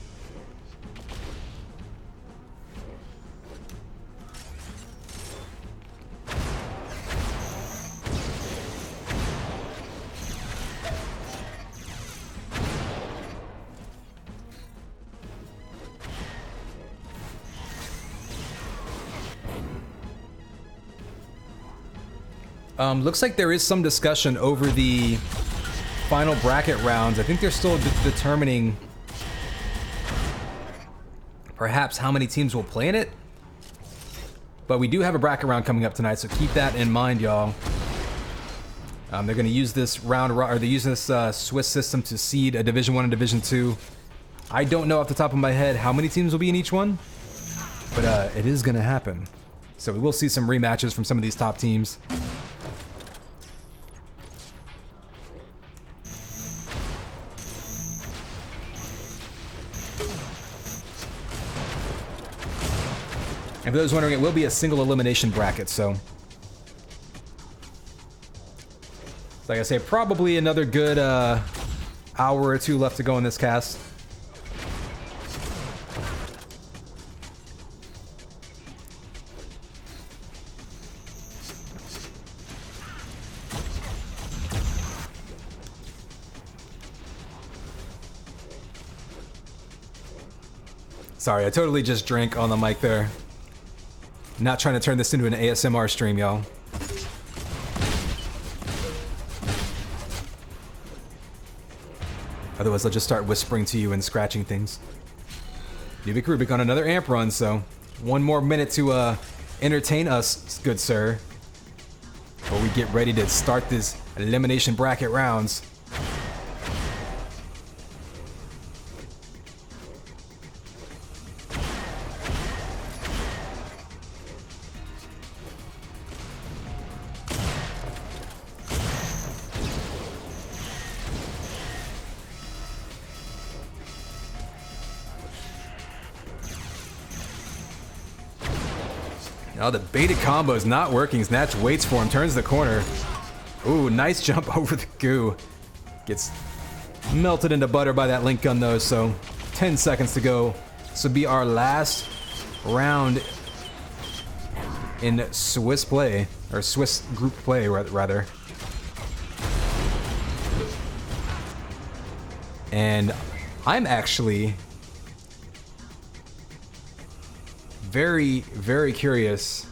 [SPEAKER 1] Looks like there is some discussion over the final bracket rounds. I think they're still determining perhaps how many teams will play in it. But we do have a bracket round coming up tonight, so keep that in mind, y'all. They're going to use this they use this Swiss system to seed a Division 1 and Division 2. I don't know off the top of my head how many teams will be in each one, but it is going to happen. So we will see some rematches from some of these top teams. And for those wondering, it will be a single elimination bracket, so like I say, probably another good hour or two left to go in this cast. Sorry, I totally just drank on the mic there. Not trying to turn this into an ASMR stream, y'all. Otherwise, I'll just start whispering to you and scratching things. Nubik Rubik on another amp run, so 1 more minute to entertain us, good sir. Before we get ready to start this elimination bracket rounds. Oh, the baited combo is not working. Snatch waits for him, turns the corner. Ooh, nice jump over the goo. Gets melted into butter by that link gun though, so 10 seconds to go. This will be our last round in Swiss play, or Swiss group play, rather. And I'm actually very, very curious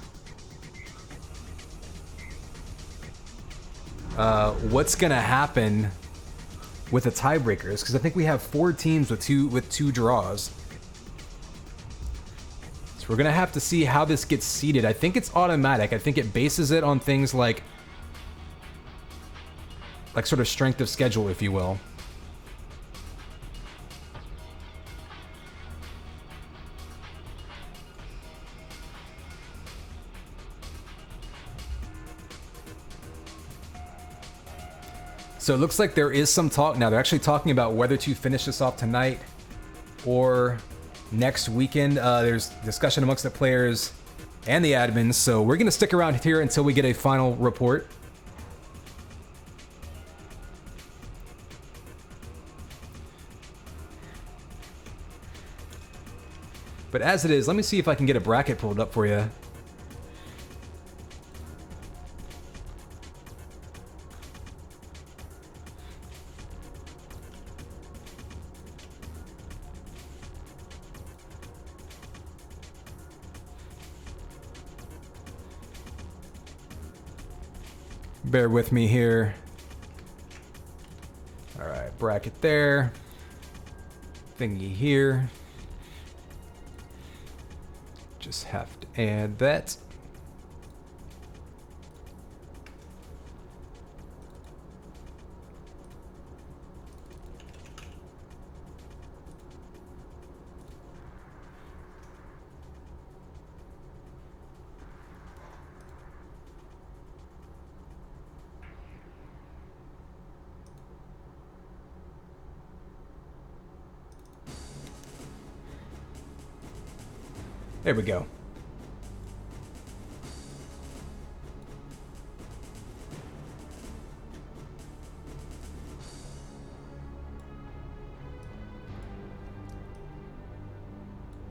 [SPEAKER 1] what's gonna happen with the tiebreakers, because I think we have 4 teams with two draws. So we're gonna have to see how this gets seeded. I think it's automatic. I think it bases it on things like sort of strength of schedule, if you will. So it looks like there is some talk now. They're actually talking about whether to finish this off tonight or next weekend. There's discussion amongst the players and the admins. So we're going to stick around here until we get a final report. But as it is, let me see if I can get a bracket pulled up for you. Bear with me here. All right, bracket there. Thingy here. Just have to add that. There we go.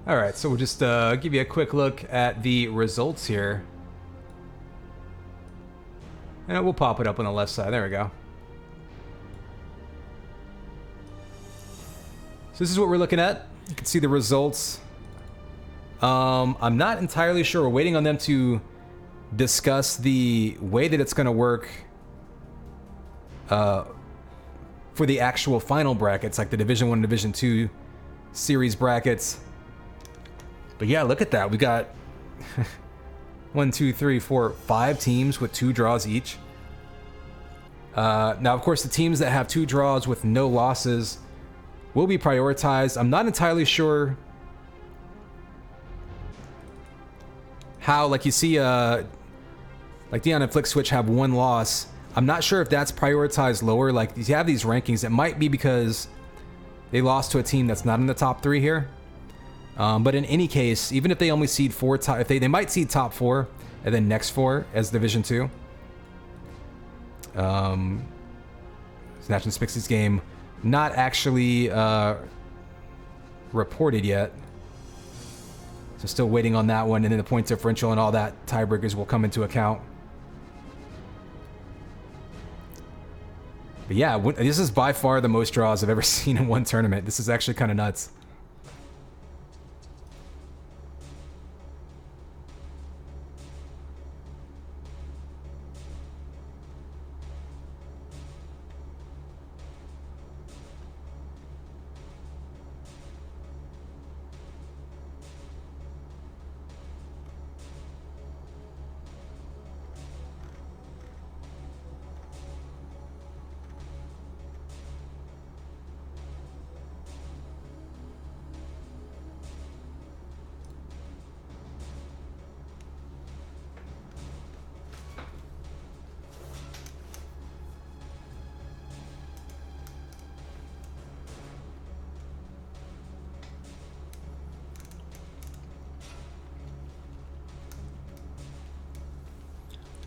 [SPEAKER 1] All right, so we'll just give you a quick look at the results here. And we'll pop it up on the left side. There we go. So this is what we're looking at. You can see the results. I'm not entirely sure. We're waiting on them to discuss the way that it's going to work for the actual final brackets, like the Division 1 and Division 2 series brackets. But yeah, look at that. We got 1, 2, 3, 4, 5 teams with 2 draws each. Now, of course, the teams that have 2 draws with no losses will be prioritized. I'm not entirely sure how, like you see, like Dion and Flick Switch have 1 loss. I'm not sure if that's prioritized lower. Like, you have these rankings. It might be because they lost to a team that's not in the top 3 here. But in any case, even if they only seed 4, if they might seed top 4 and then next 4 as Division 2. Snatch and Spixie's game not actually reported yet, so still waiting on that one, and then the point differential and all that tiebreakers will come into account. But yeah, this is by far the most draws I've ever seen in one tournament. This is actually kind of nuts.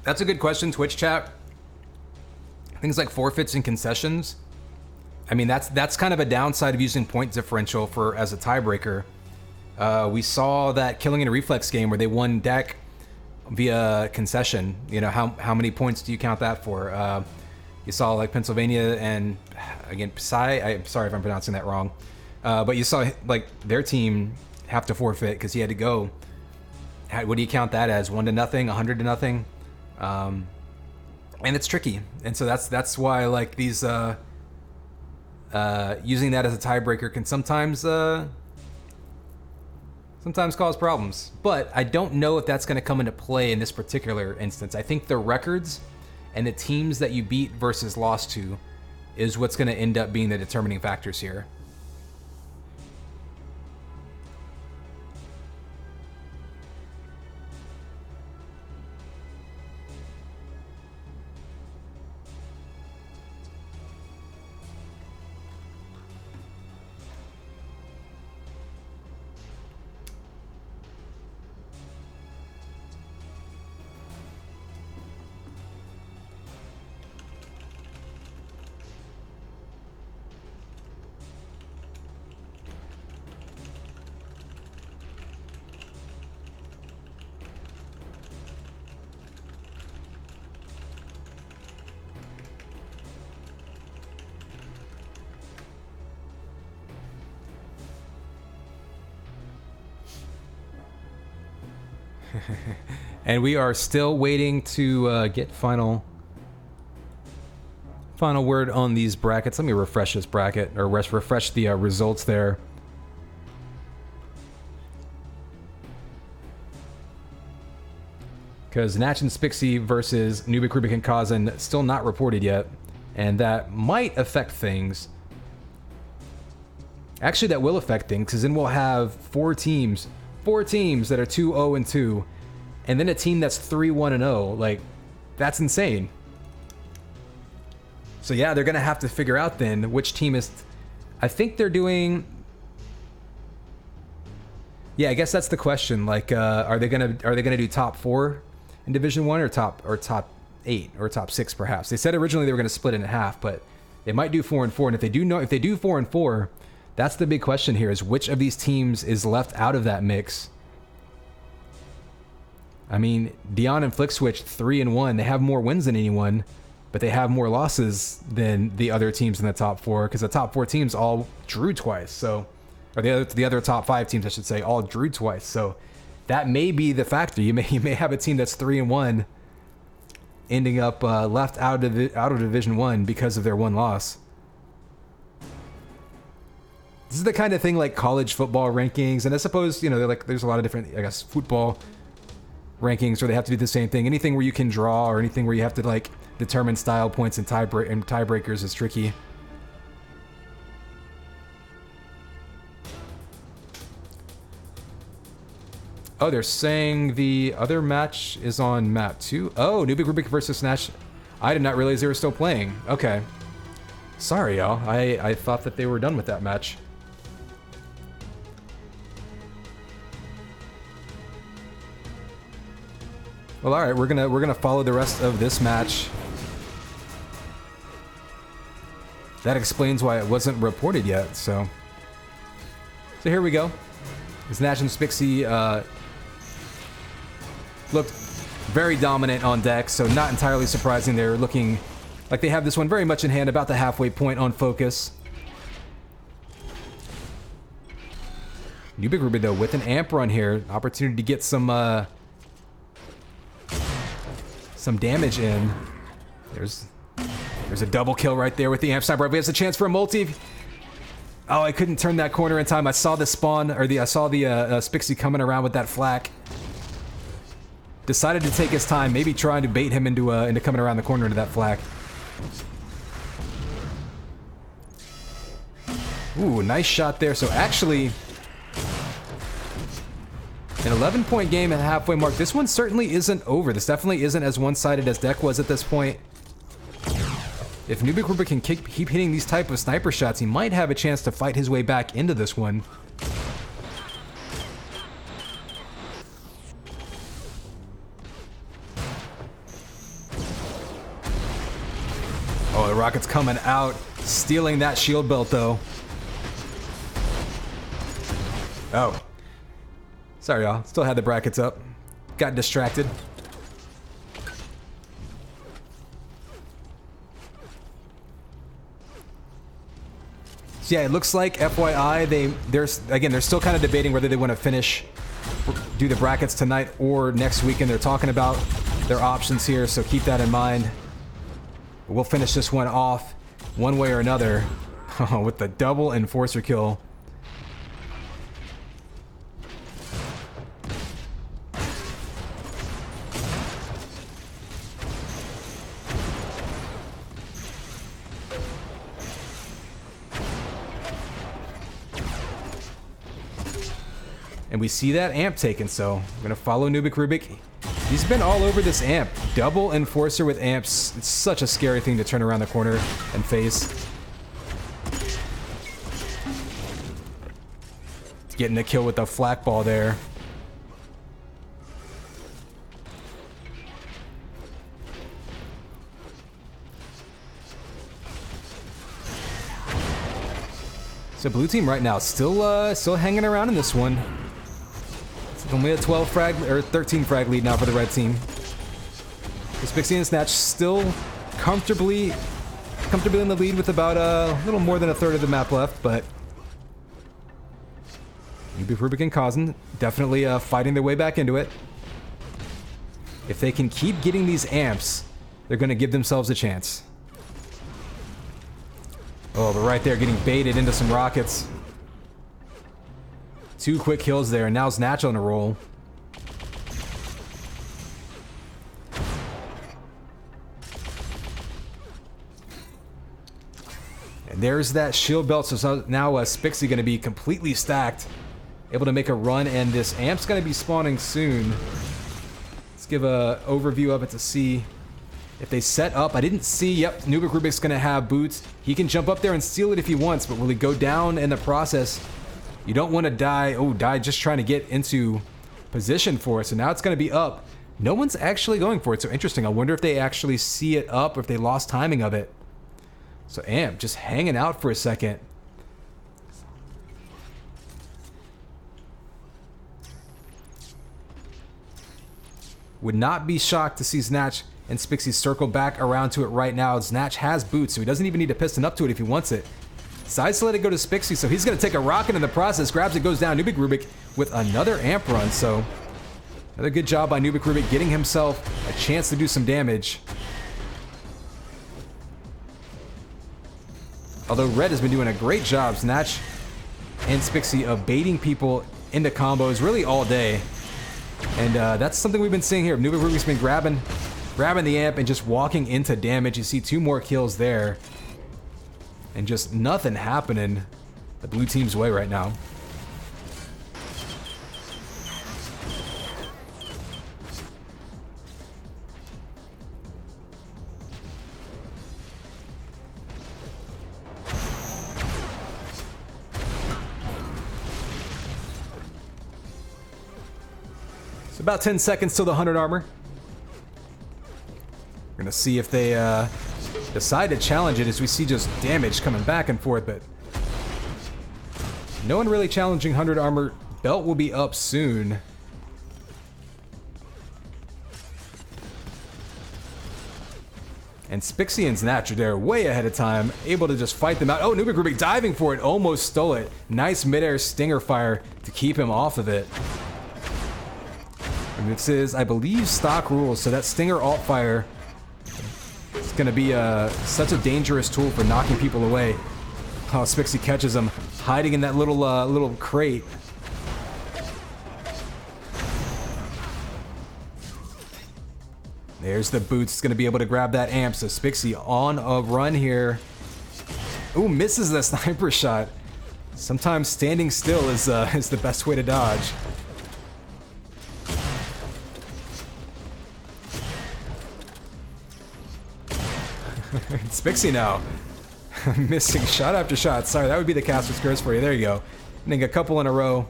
[SPEAKER 1] That's a good question, Twitch chat. Things like forfeits and concessions. I mean, that's kind of a downside of using point differential for as a tiebreaker. We saw that Killing and Reflex game where they won deck via concession. You know, how many points do you count that for? You saw like Pennsylvania and again Psy. I'm sorry if I'm pronouncing that wrong, but you saw like their team have to forfeit because he had to go. What do you count that as? 1-0, 100-0? And it's tricky, and so that's why like these using that as a tiebreaker can sometimes cause problems. But I don't know if that's going to come into play in this particular instance. I think the records and the teams that you beat versus lost to is what's going to end up being the determining factors here. And we are still waiting to get final word on these brackets. Let me refresh this bracket, or refresh the results there. Because Natch and Spixie versus Nubik, Rubik, and Kazan still not reported yet, and that might affect things. Actually, that will affect things, because then we'll have four teams that are 2-0-2, and then a team that's 3-1-0. Like, that's insane. So yeah, they're gonna have to figure out then which team is. I think they're doing. Yeah, I guess that's the question. Like, are they gonna do top 4 in Division 1 or top 8 or top 6 perhaps? They said originally they were gonna split it in half, but they might do 4 and 4. And if they do 4 and 4, that's the big question here: is which of these teams is left out of that mix? I mean, Dion and Flick Switch 3 and 1. They have more wins than anyone, but they have more losses than the other teams in the top 4 because the top 4 teams all drew twice. So, or the other top 5 teams, I should say, all drew twice. So that may be the factor. You may have a team that's 3 and 1, ending up left out of Division 1 because of their one loss. This is the kind of thing like college football rankings, and I suppose there's a lot of different, I guess, football rankings where they have to do the same thing. Anything where you can draw or anything where you have to like determine style points and tiebreakers is tricky. Oh, they're saying the other match is on map 2. Oh, Nubik Rubik versus Snatch. I did not realize they were still playing. Okay. Sorry, y'all. I thought that they were done with that match. Well, all right, we're gonna follow the rest of this match. That explains why it wasn't reported yet. So here we go. Snatch and Spixie looked very dominant on deck, so not entirely surprising. They're looking like they have this one very much in hand, about the halfway point on focus. New Big Ruby though with an amp run here, opportunity to get some damage in. There's a double kill right there with the amp sniper. He has a chance for a multi. Oh, I couldn't turn that corner in time. I saw the spawn, or I saw the Spixie coming around with that flak. Decided to take his time, maybe trying to bait him into coming around the corner into that flak. Ooh, nice shot there. So actually, an 11-point game at the halfway mark. This one certainly isn't over. This definitely isn't as one-sided as deck was at this point. If Nubik Rubik can keep hitting these type of sniper shots, he might have a chance to fight his way back into this one. Oh, the rocket's coming out, stealing that shield belt though. Oh. Sorry, y'all. Still had the brackets up. Got distracted. So yeah, it looks like FYI, they're still kind of debating whether they want to do the brackets tonight or next weekend. They're talking about their options here, so keep that in mind. We'll finish this one off one way or another with the double enforcer kill. And we see that amp taken, so I'm gonna follow Nubik Rubik. He's been all over this amp. Double enforcer with amps. It's such a scary thing to turn around the corner and face. Getting the kill with the flak ball there. So blue team right now still hanging around in this one. Only a 12 frag or 13 frag lead now for the red team. Spixie and Snatch still comfortably in the lead with about a little more than a third of the map left, but Nubik Rubik and Kazan definitely fighting their way back into it. If they can keep getting these amps, they're going to give themselves a chance. Oh, but right there getting baited into some rockets. 2 quick kills there, and now Snatch on a roll. And there's that shield belt, so now Spixie going to be completely stacked. Able to make a run, and this amp's going to be spawning soon. Let's give a overview of it to see if they set up. I didn't see, yep, Nubik Rubik's going to have boots. He can jump up there and steal it if he wants, but will he go down in the process? You don't want to die. Oh, die just trying to get into position for it. So now it's going to be up. No one's actually going for it. So interesting. I wonder if they actually see it up or if they lost timing of it. So Amp just hanging out for a second. Would not be shocked to see Snatch and Spixie circle back around to it right now. Snatch has boots, so he doesn't even need to piston up to it if he wants it. Decides to let it go to Spixie, so he's going to take a rocket in the process. Grabs it, goes down. Nubik Rubik with another amp run, so another good job by Nubik Rubik getting himself a chance to do some damage. Although Red has been doing a great job, Snatch and Spixie, of baiting people into combos really all day. And that's something we've been seeing here. Nubik Rubik's been grabbing the amp and just walking into damage. You see 2 more kills there. And just nothing happening the blue team's way right now. It's about 10 seconds till the 100 armor. We're gonna see if they decide to challenge it, as we see just damage coming back and forth, but no one really challenging 100 armor. Belt will be up soon. And Spixie and Snatch are there way ahead of time, able to just fight them out. Oh, Nubik Rubik diving for it, almost stole it. Nice midair stinger fire to keep him off of it. And this is, I believe, stock rules, so that stinger alt fire is going to be such a dangerous tool for knocking people away. Oh, Spixie catches him hiding in that little crate. There's the boots. It's going to be able to grab that amp. So Spixie on a run here. Ooh, misses the sniper shot. Sometimes standing still is the best way to dodge. Spixie now. Missing shot after shot. Sorry, that would be the Casper's Curse for you. There you go. I think a couple in a row.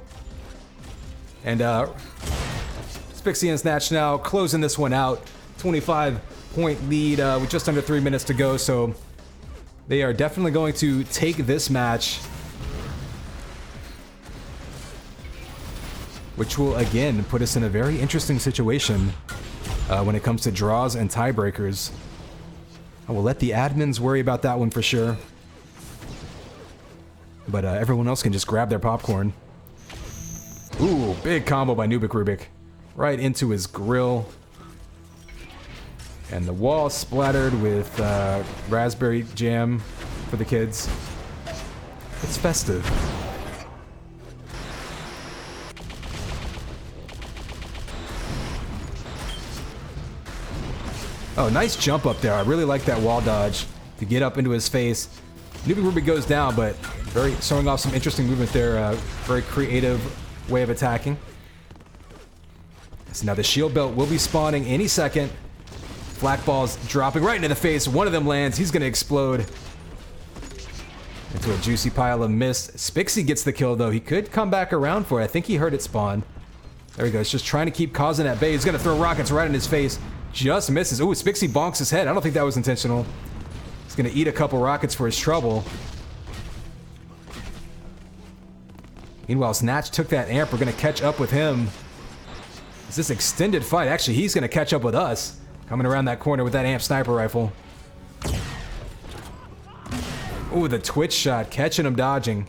[SPEAKER 1] And Spixie and Snatch now closing this one out. 25-point lead with just under 3 minutes to go. So they are definitely going to take this match, which will again put us in a very interesting situation when it comes to draws and tiebreakers. I will let the admins worry about that one for sure. But everyone else can just grab their popcorn. Ooh, big combo by Nubik Rubik. Right into his grill. And the wall splattered with raspberry jam for the kids. It's festive. Oh, nice jump up there. I really like that wall dodge to get up into his face. Nubik Rubik goes down, but showing off some interesting movement there. Very creative way of attacking. So now the shield belt will be spawning any second. Flak balls dropping right into the face. One of them lands. He's going to explode into a juicy pile of mist. Spixie gets the kill, though. He could come back around for it. I think he heard it spawn. There he goes. Just trying to keep causing that bait. He's going to throw rockets right in his face. Just misses. Ooh, Spixie bonks his head. I don't think that was intentional. He's going to eat a couple rockets for his trouble. Meanwhile, Snatch took that amp. We're going to catch up with him. It's this extended fight. Actually, he's going to catch up with us. Coming around that corner with that amp sniper rifle. Ooh, the twitch shot. Catching him dodging.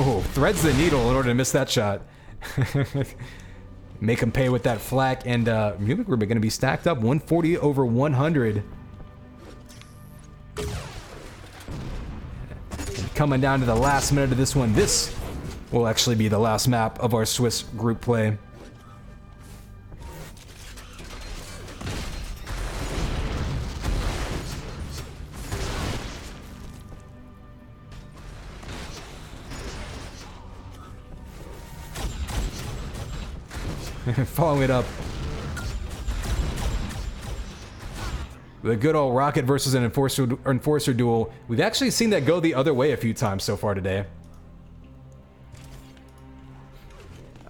[SPEAKER 1] Oh, threads the needle in order to miss that shot. Make him pay with that flak. And Nubik Rubik going to be stacked up 140 over 100. And coming down to the last minute of this one. This will actually be the last map of our Swiss group play. Following it up. The good old Rocket versus an Enforcer duel. We've actually seen that go the other way a few times so far today.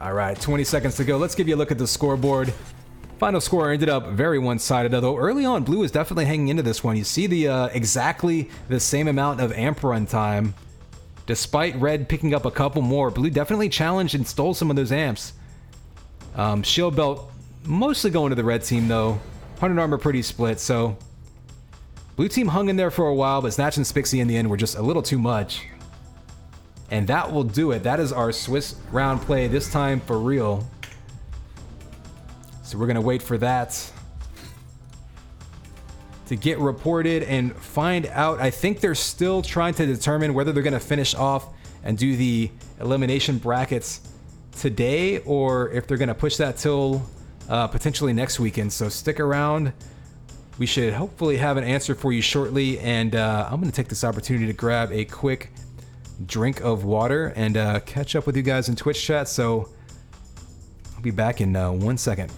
[SPEAKER 1] All right, 20 seconds to go. Let's give you a look at the scoreboard. Final score ended up very one-sided, although early on, Blue is definitely hanging into this one. You see the exactly the same amount of amp run time. Despite Red picking up a couple more, Blue definitely challenged and stole some of those amps. Shield Belt mostly going to the red team, though. 100 armor pretty split, so Blue team hung in there for a while, but Snatch and Spixie in the end were just a little too much. And that will do it. That is our Swiss round play, this time for real. So we're going to wait for that to get reported and find out. I think they're still trying to determine whether they're going to finish off and do the elimination brackets today or if they're going to push that till potentially next weekend. So stick around. We should hopefully have an answer for you shortly. And I'm going to take this opportunity to grab a quick drink of water and catch up with you guys in Twitch chat. So I'll be back in 1 second.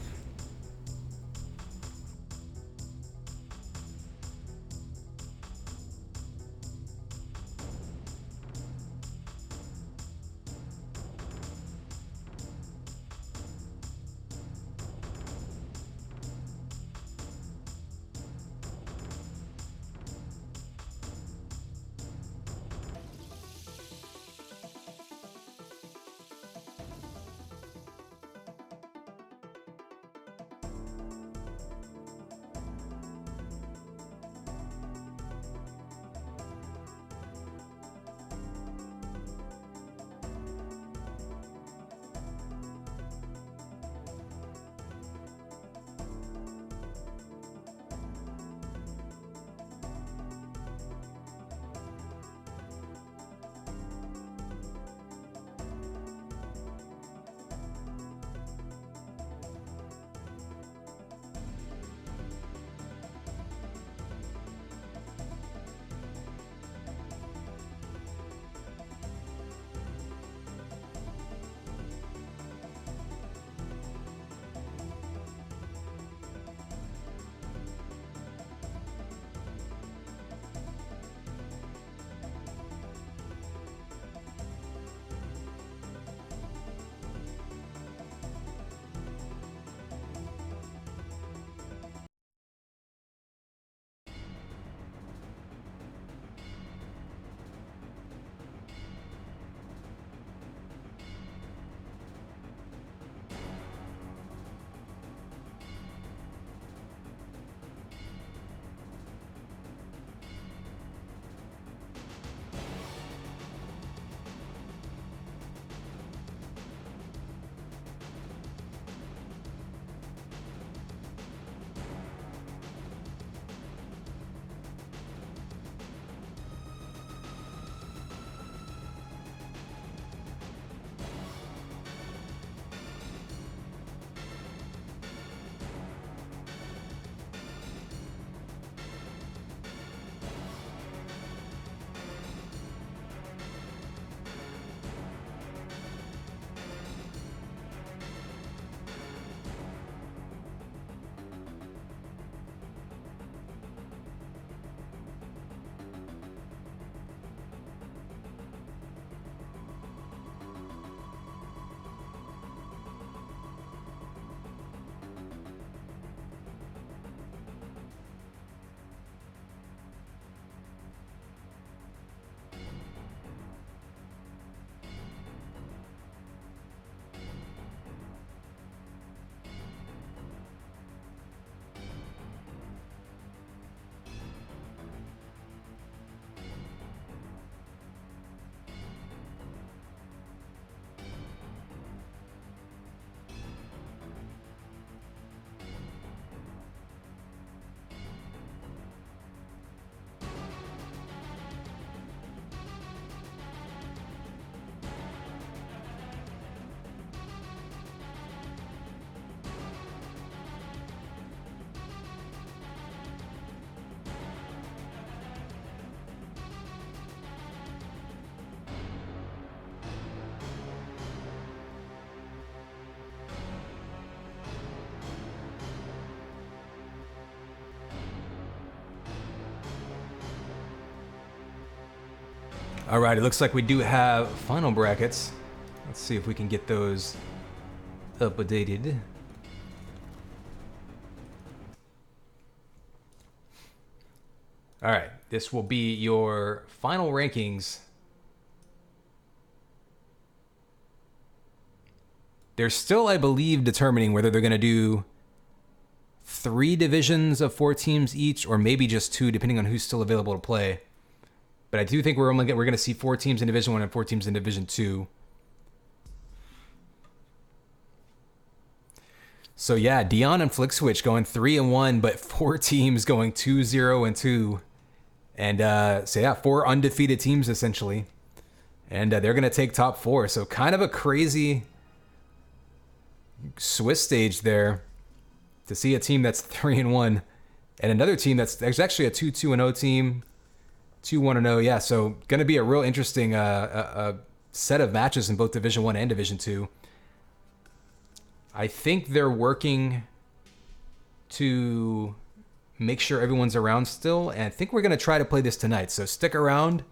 [SPEAKER 1] All right, it looks like we do have final brackets. Let's see if we can get those updated. All right, this will be your final rankings. They're still, I believe, determining whether they're going to do 3 divisions of 4 teams each, or maybe just 2, depending on who's still available to play. But I do think we're going to see 4 teams in Division 1 and 4 teams in Division 2. So yeah, Dion and Flick Switch going 3-1, but 4 teams going 2-0-2. And so yeah, 4 undefeated teams essentially. And they're going to take top 4. So kind of a crazy Swiss stage there to see a team that's 3-1 and another team there's actually a 2-2-0 team. 2-1-0, yeah. So going to be a real interesting set of matches in both Division 1 and Division 2. I think they're working to make sure everyone's around still, and I think we're going to try to play this tonight. So stick around.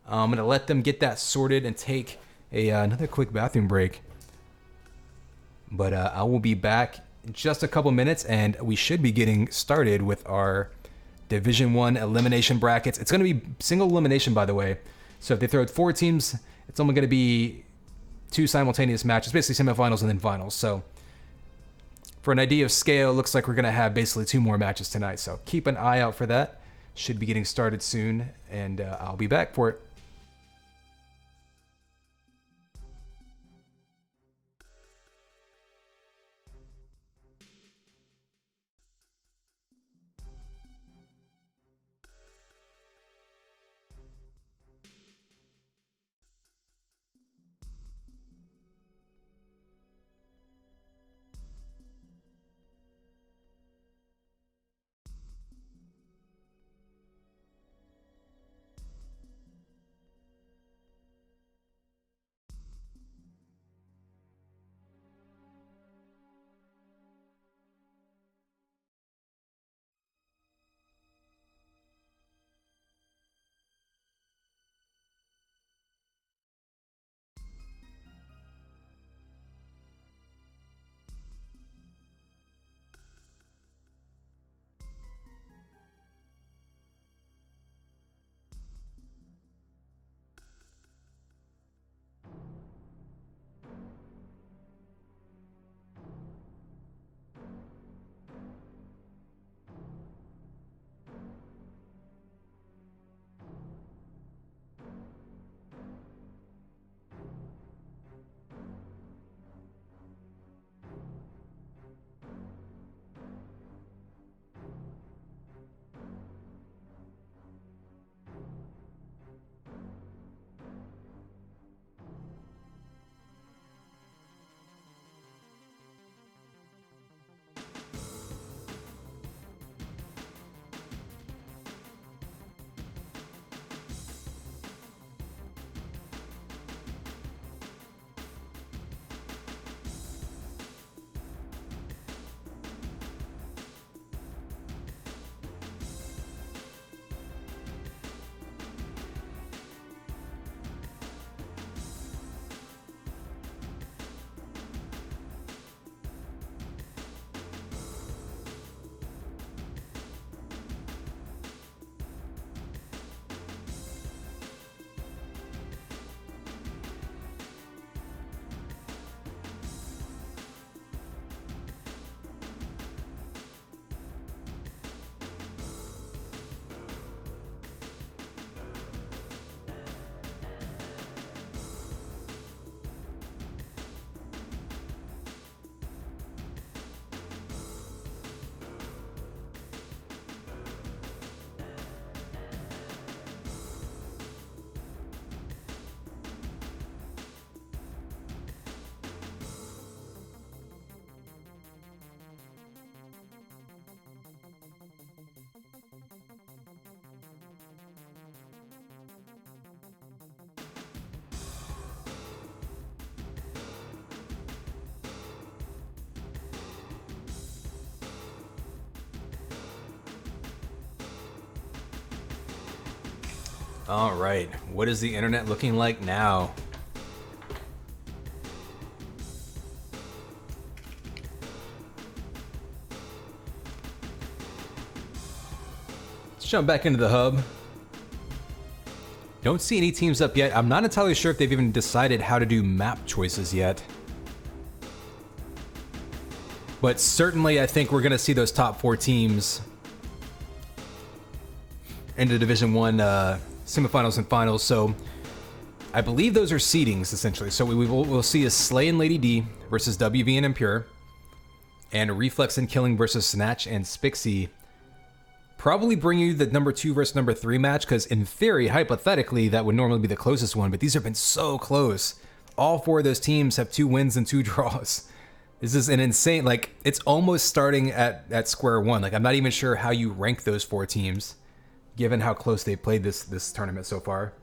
[SPEAKER 1] I'm going to let them get that sorted and take another quick bathroom break. But I will be back in just a couple minutes, and we should be getting started with our Division 1 elimination brackets. It's going to be single elimination, by the way. So if they throw 4 teams, it's only going to be 2 simultaneous matches, basically semifinals and then finals. So for an idea of scale, it looks like we're going to have basically 2 more matches tonight. So keep an eye out for that. Should be getting started soon, and I'll be back for it. All right, what is the internet looking like now? Let's jump back into the hub. Don't see any teams up yet. I'm not entirely sure if they've even decided how to do map choices yet. But certainly I think we're going to see those top 4 teams into Division 1 semifinals and finals. So I believe those are seedings, essentially. So we'll see a Slay and Lady D versus WV and Impure, and Reflex and Killing versus Snatch and Spixie. Probably bring you the number 2 versus number 3 match, because in theory, hypothetically, that would normally be the closest one, but these have been so close. All 4 of those teams have 2 wins and 2 draws. This is an insane, like, it's almost starting at square one. Like, I'm not even sure how you rank those 4 teams, given how close they played this tournament so far.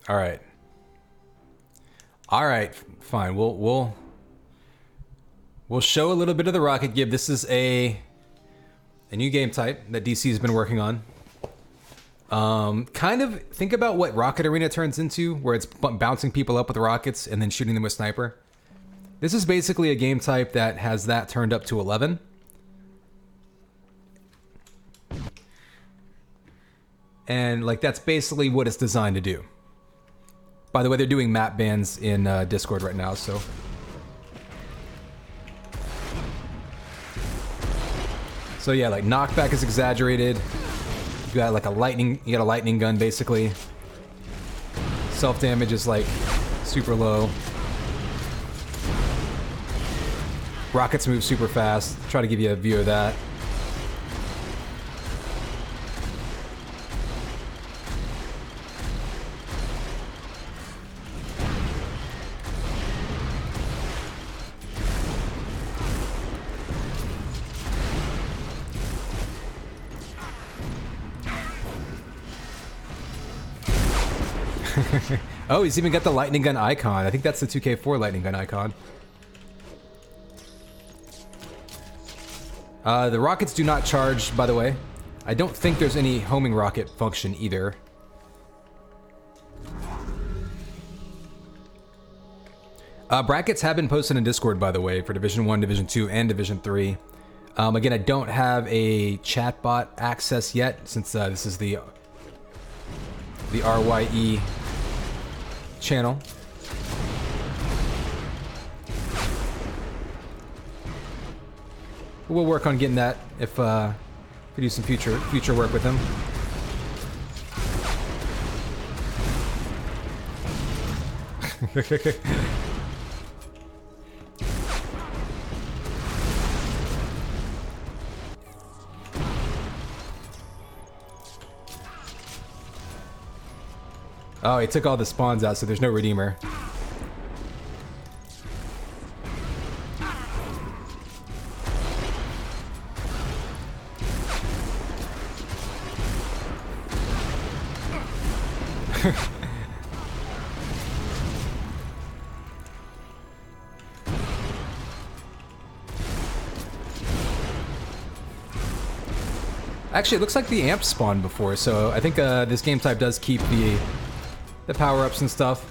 [SPEAKER 1] All right. All right, fine. We'll show a little bit of the rocket give. This is a new game type that DC has been working on. Kind of think about what Rocket Arena turns into, where it's bouncing people up with rockets and then shooting them with sniper. This is basically a game type that has that turned up to 11. And like that's basically what it's designed to do. By the way, they're doing map bans in Discord right now, so. So yeah, like knockback is exaggerated. You got like a lightning gun basically. Self damage is like super low. Rockets move super fast. Try to give you a view of that. Oh, he's even got the lightning gun icon. I think that's the 2K4 lightning gun icon. The rockets do not charge, by the way. I don't think there's any homing rocket function either. Brackets have been posted in Discord, by the way, for Division 1, Division 2, and Division 3. Again, I don't have a chatbot access yet, since this is the RYE channel. We'll work on getting that if we do some future work with him. Oh, he took all the spawns out, so there's no Redeemer. Actually, it looks like the amp spawned before, so I think this game type does keep the power-ups and stuff.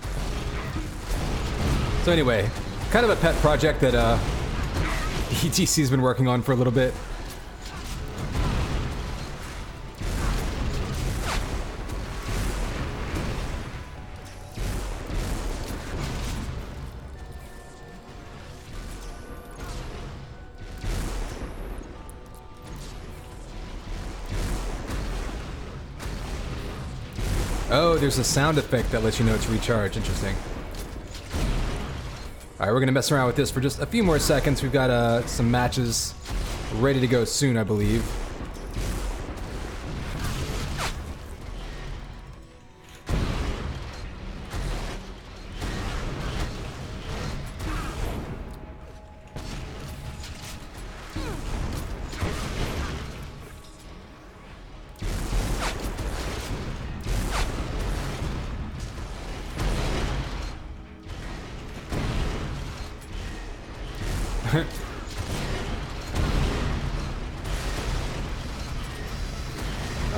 [SPEAKER 1] So anyway, kind of a pet project that ETC's been working on for a little bit. Oh, there's a sound effect that lets you know it's recharged. Interesting. All right, we're gonna mess around with this for just a few more seconds. We've got some matches ready to go soon, I believe. Oh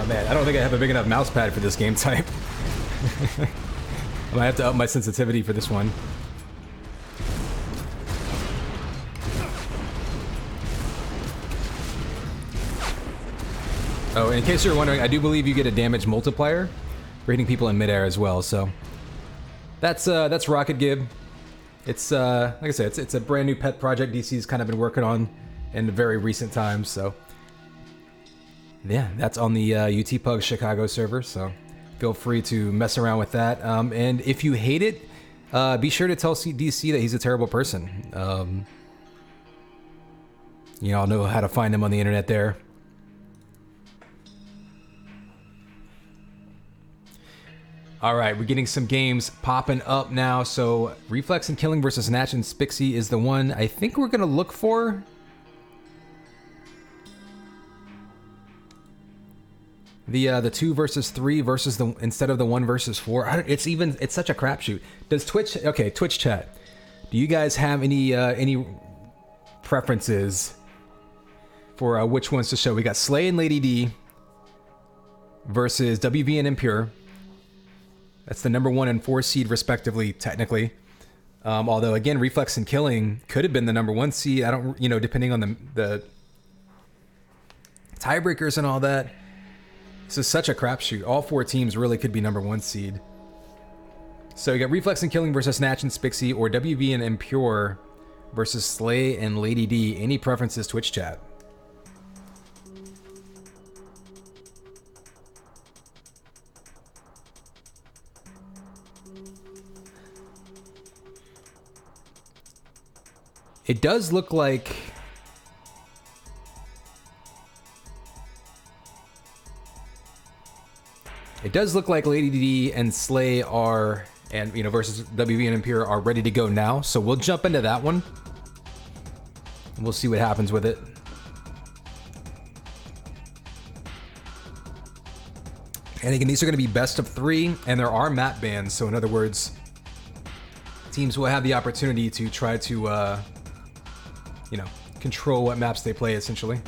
[SPEAKER 1] man, I don't think I have a big enough mouse pad for this game type. I might have to up my sensitivity for this one. Oh, in case you're wondering, I do believe you get a damage multiplier for hitting people in midair as well. So that's Rocket Gib. It's like I said, it's a brand new pet project DC's kind of been working on in very recent times. So yeah, that's on the UTPUGs Chicago server. So feel free to mess around with that. And if you hate it, be sure to tell DC that he's a terrible person. You all know how to find him on the internet there. All right, we're getting some games popping up now. So Reflex and Killing versus Natch and Spixie is the one I think we're gonna look for. The 2 versus 3 versus the instead of the 1 versus 4. It's such a crapshoot. Does Twitch Twitch chat? Do you guys have any preferences for which ones to show? We got Slay and Lady D versus WV and Impure. That's the number 1 and 4 seed respectively, technically. Although again, Reflex and Killing could have been the number 1 seed. I don't, depending on the tiebreakers and all that. This is such a crapshoot. All 4 teams really could be number 1 seed. So you got Reflex and Killing versus Natch and Spixie, or WV and Impure versus Slay and Lady D. Any preferences, Twitch chat? It does look like Lady D and Slay are, and versus WV and Impure are ready to go now. So we'll jump into that one. We'll see what happens with it. And again, these are going to be best of 3, and there are map bans. So in other words, teams will have the opportunity to try to control what maps they play, essentially.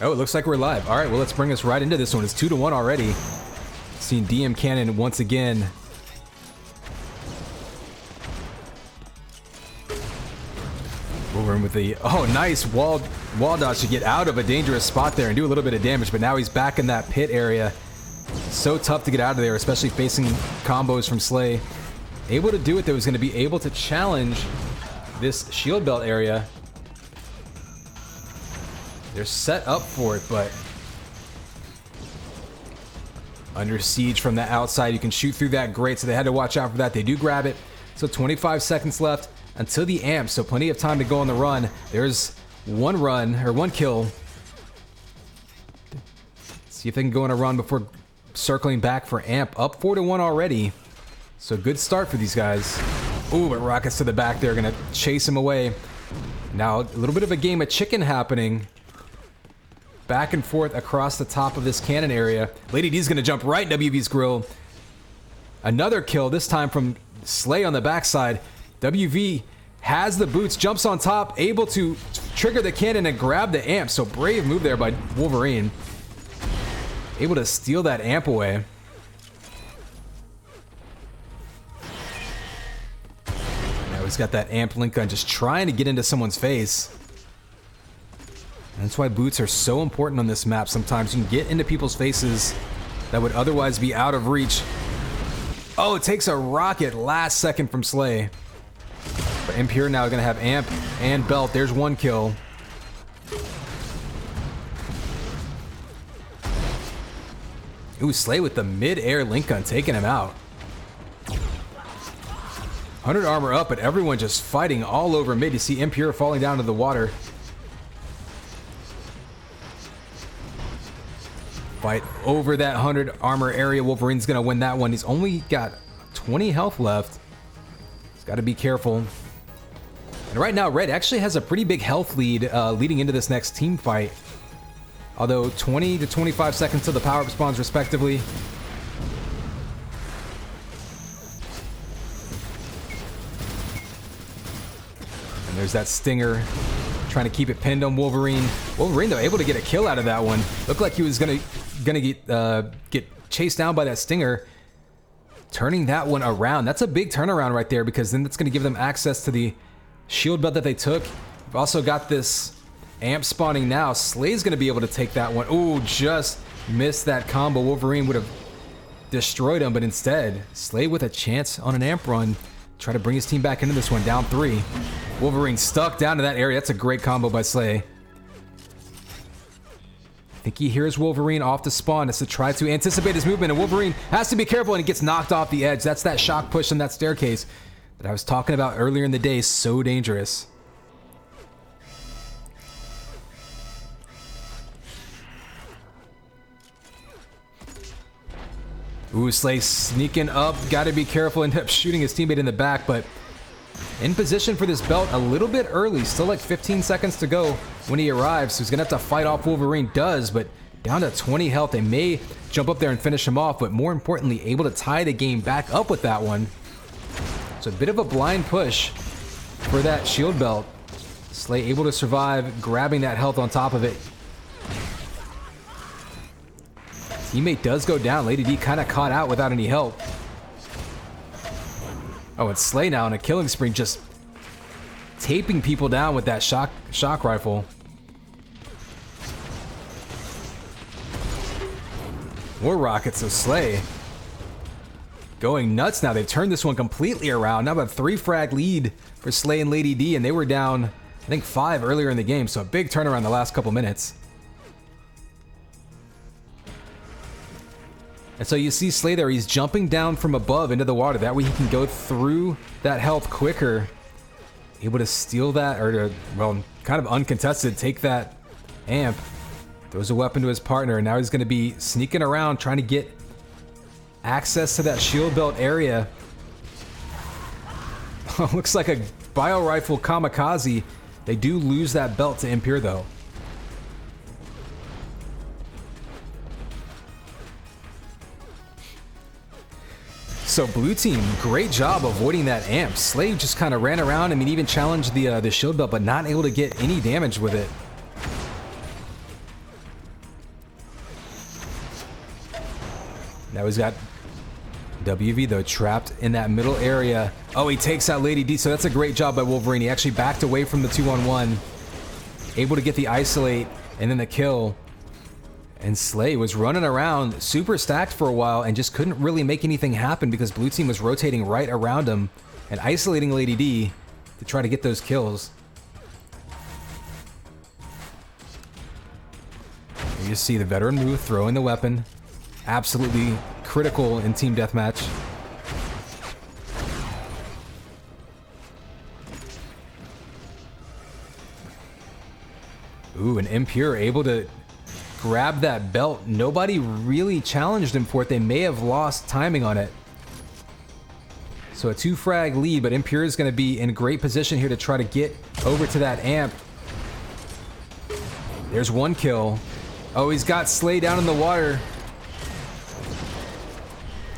[SPEAKER 1] Oh, it looks like we're live. All right, well, let's bring us right into this one. It's 2-1 already. Seeing DM Cannon once again. Wolverine with the, oh, nice wall dodge to get out of a dangerous spot there and do a little bit of damage, but now he's back in that pit area. So tough to get out of there, especially facing combos from Slay. Able to do it, though, is going to be able to challenge this shield belt area. They're set up for it, but under siege from the outside. You can shoot through that grate, so they had to watch out for that. They do grab it. So 25 seconds left until the amp, so plenty of time to go on the run. There's one run, or one kill. See if they can go on a run before circling back for amp. Up 4-1 already. So good start for these guys. Ooh, but rockets to the back there, gonna chase him away. Now, a little bit of a game of chicken happening. Back and forth across the top of this cannon area. Lady D's gonna jump right in WV's grill. Another kill, this time from Slay on the backside. WV has the boots, jumps on top, able to trigger the cannon and grab the amp. So brave move there by Wolverine. Able to steal that amp away. Now he's got that amp link gun just trying to get into someone's face. That's why boots are so important on this map. Sometimes you can get into people's faces that would otherwise be out of reach. Oh, it takes a rocket last second from Slay. But Impure now going to have amp and belt. There's one kill. Ooh, Slay with the mid-air link gun taking him out. 100 armor up, but everyone just fighting all over mid. You see Impure falling down to the water. Fight over that 100 armor area. Wolverine's gonna win that one. He's only got 20 health left. He's got to be careful. And right now, Red actually has a pretty big health lead leading into this next team fight. Although 20 to 25 seconds till the power-up spawns respectively. And there's that stinger trying to keep it pinned on Wolverine. Wolverine, though, able to get a kill out of that one. Looked like he was gonna get chased down by that stinger. Turning that one around. That's a big turnaround right there, because then that's going to give them access to the shield belt that they took. We've also got this amp spawning now. Slay's going to be able to take that one. Ooh, just missed that combo. Wolverine would have destroyed him, but instead, Slay with a chance on an amp run. Try to bring his team back into this one, down 3. Wolverine stuck down to that area. That's a great combo by Slay. I think he hears Wolverine off the spawn as to try to anticipate his movement, and Wolverine has to be careful, and he gets knocked off the edge. That's that shock push on that staircase that I was talking about earlier in the day. So dangerous. Ooh, Slay sneaking up. Got to be careful. Ended up shooting his teammate in the back, but in position for this belt a little bit early. Still like 15 seconds to go when he arrives. So he's going to have to fight off Wolverine. Does, but down to 20 health. They may jump up there and finish him off, but more importantly, able to tie the game back up with that one. So a bit of a blind push for that shield belt. Slay able to survive, grabbing that health on top of it. Teammate does go down. Lady D kind of caught out without any help. Oh, it's Slay now in a killing spree, just taping people down with that shock rifle. More rockets of Slay. Going nuts now. They've turned this one completely around. Now about a 3-frag lead for Slay and Lady D, and they were down, I think, 5 earlier in the game, so a big turnaround the last couple minutes. And so you see Slay there, he's jumping down from above into the water. That way he can go through that health quicker. Able to steal that, or to, well, kind of uncontested, take that amp. Throws a weapon to his partner, and now he's going to be sneaking around trying to get access to that shield belt area. Looks like a bio rifle kamikaze. They do lose that belt to Impure, though. So blue team, great job avoiding that amp. Slay just kind of ran around. I mean, even challenged the shield belt, but not able to get any damage with it. Now he's got WV, though, trapped in that middle area. Oh, he takes out Lady D, so that's a great job by Wolverine. He actually backed away from the 2-on-1. Able to get the isolate and then the kill. And Slay was running around super stacked for a while and just couldn't really make anything happen because blue team was rotating right around him and isolating Lady D to try to get those kills. Here you see the veteran move, throwing the weapon. Absolutely critical in team deathmatch. Ooh, and Impure able to grab that belt. Nobody really challenged him for it. They may have lost timing on it. So a 2-frag lead, but Impure is going to be in great position here to try to get over to that amp. There's one kill. Oh, he's got Slay down in the water.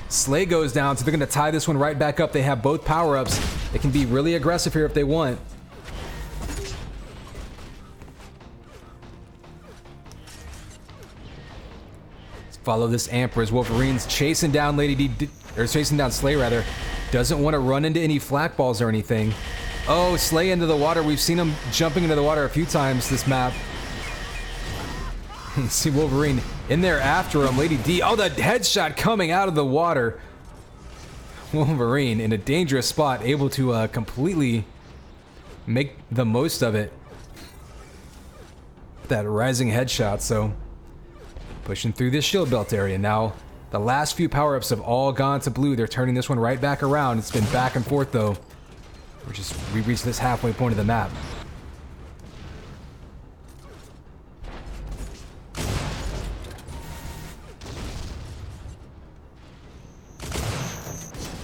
[SPEAKER 1] Slay goes down, so they're going to tie this one right back up. They have both power-ups. They can be really aggressive here if they want. Follow this amp as Wolverine's chasing down Lady D, or chasing down Slay rather. Doesn't want to run into any flak balls or anything. Oh, Slay into the water. We've seen him jumping into the water a few times this map. See Wolverine in there after him. Lady D, oh, the headshot coming out of the water. Wolverine in a dangerous spot, able to completely make the most of it. That rising headshot, so pushing through this shield belt area. Now, the last few power-ups have all gone to blue. They're turning this one right back around. It's been back and forth, though. We reached this halfway point of the map.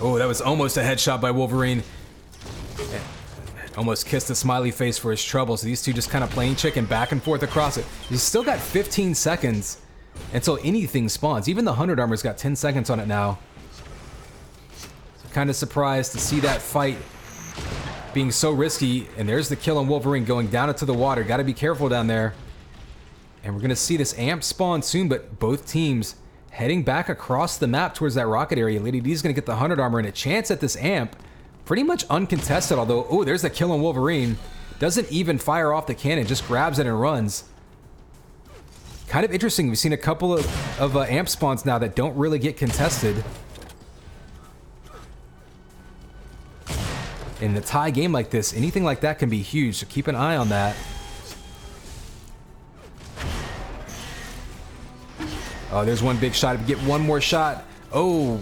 [SPEAKER 1] Oh, that was almost a headshot by Wolverine. Almost kissed a smiley face for his trouble. So these two just kind of playing chicken back and forth across it. He's still got 15 seconds until anything spawns. Even the 100 armor's got 10 seconds on it now. So kind of surprised to see that fight being so risky. And there's the kill on Wolverine going down into the water. Got to be careful down there. And we're going to see this amp spawn soon, but both teams heading back across the map towards that rocket area. Lady D is going to get the 100 armor and a chance at this amp. Pretty much uncontested, although, oh, there's the kill on Wolverine. Doesn't even fire off the cannon, just grabs it and runs. Kind of interesting. We've seen a couple of amp spawns now that don't really get contested. In a tie game like this, anything like that can be huge, so keep an eye on that. Oh, there's one big shot. If we get one more shot. Oh,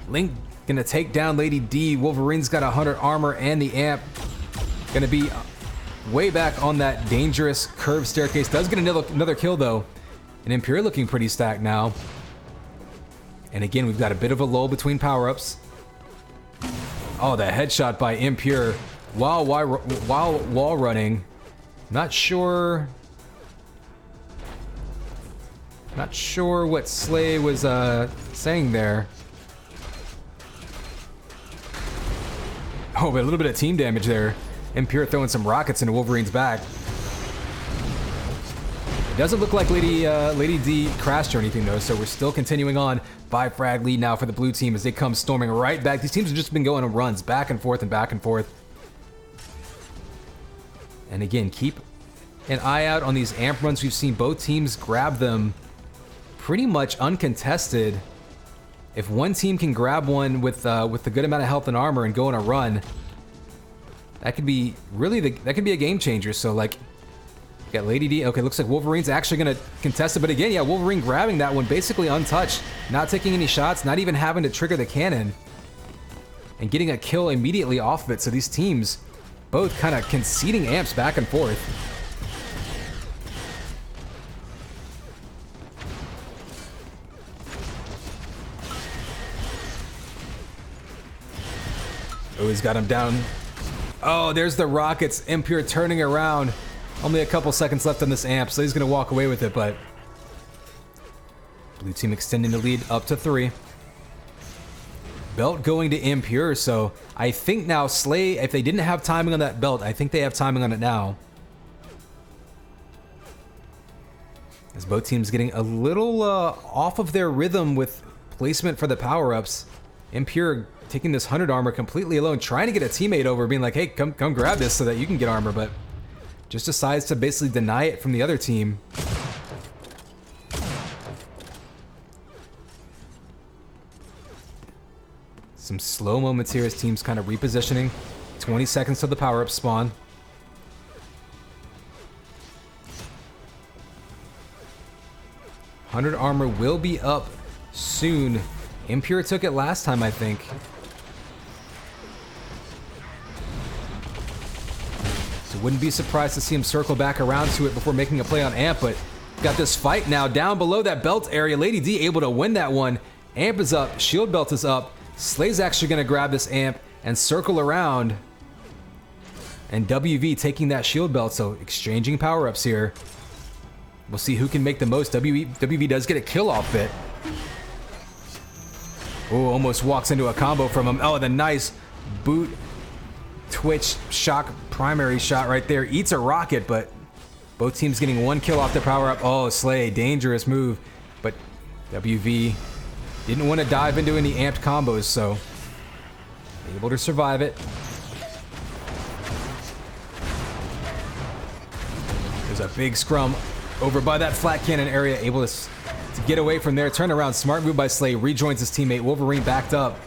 [SPEAKER 1] Link gonna take down Lady D. Wolverine's got 100 armor and the amp. Gonna be way back on that dangerous curved staircase. Does get another kill though. And Impure looking pretty stacked now. And again, we've got a bit of a lull between power-ups. Oh, the headshot by Impure while wall running. Not sure what Slay was saying there. Oh, but a little bit of team damage there. Impure throwing some rockets into Wolverine's back. It doesn't look like Lady D crashed or anything though, so we're still continuing on. 5-frag lead now for the blue team as they come storming right back. These teams have just been going on runs back and forth and back and forth. And again, keep an eye out on these amp runs. We've seen both teams grab them pretty much uncontested. If one team can grab one with a good amount of health and armor and go on a run, that could be really that could be a game changer. So like, got Lady D. Okay, looks like Wolverine's actually gonna contest it, but again, yeah, Wolverine grabbing that one basically untouched, not taking any shots, not even having to trigger the cannon, and getting a kill immediately off of it. So these teams both kind of conceding amps back and forth. Oh, he's got him down. Oh, there's the rockets. Impure turning around. Only a couple seconds left on this amp, so he's going to walk away with it, but blue team extending the lead up to 3. Belt going to Impure, so I think now Slay, if they didn't have timing on that belt, I think they have timing on it now. As both teams getting a little off of their rhythm with placement for the power-ups. Impure taking this 100 armor completely alone, trying to get a teammate over, being like, hey, come grab this so that you can get armor, but just decides to basically deny it from the other team. Some slow moments here as teams kind of repositioning. 20 seconds till the power-up spawn. $100 armor will be up soon. Impure took it last time, I think. So wouldn't be surprised to see him circle back around to it before making a play on Amp, but got this fight now down below that belt area. Lady D able to win that one. Amp is up, shield belt is up. Slay's actually gonna grab this Amp and circle around. And WV taking that shield belt, so exchanging power-ups here. We'll see who can make the most. WV does get a kill off it. Oh, almost walks into a combo from him. Oh, the nice boot twitch shock primary shot right there. Eats a rocket, but both teams getting one kill off the power-up. Oh, Slay, dangerous move. But WV didn't want to dive into any amped combos, so able to survive it. There's a big scrum over by that flat cannon area, able to get away from there. Turn around, smart move by Slay, rejoins his teammate. Wolverine backed up.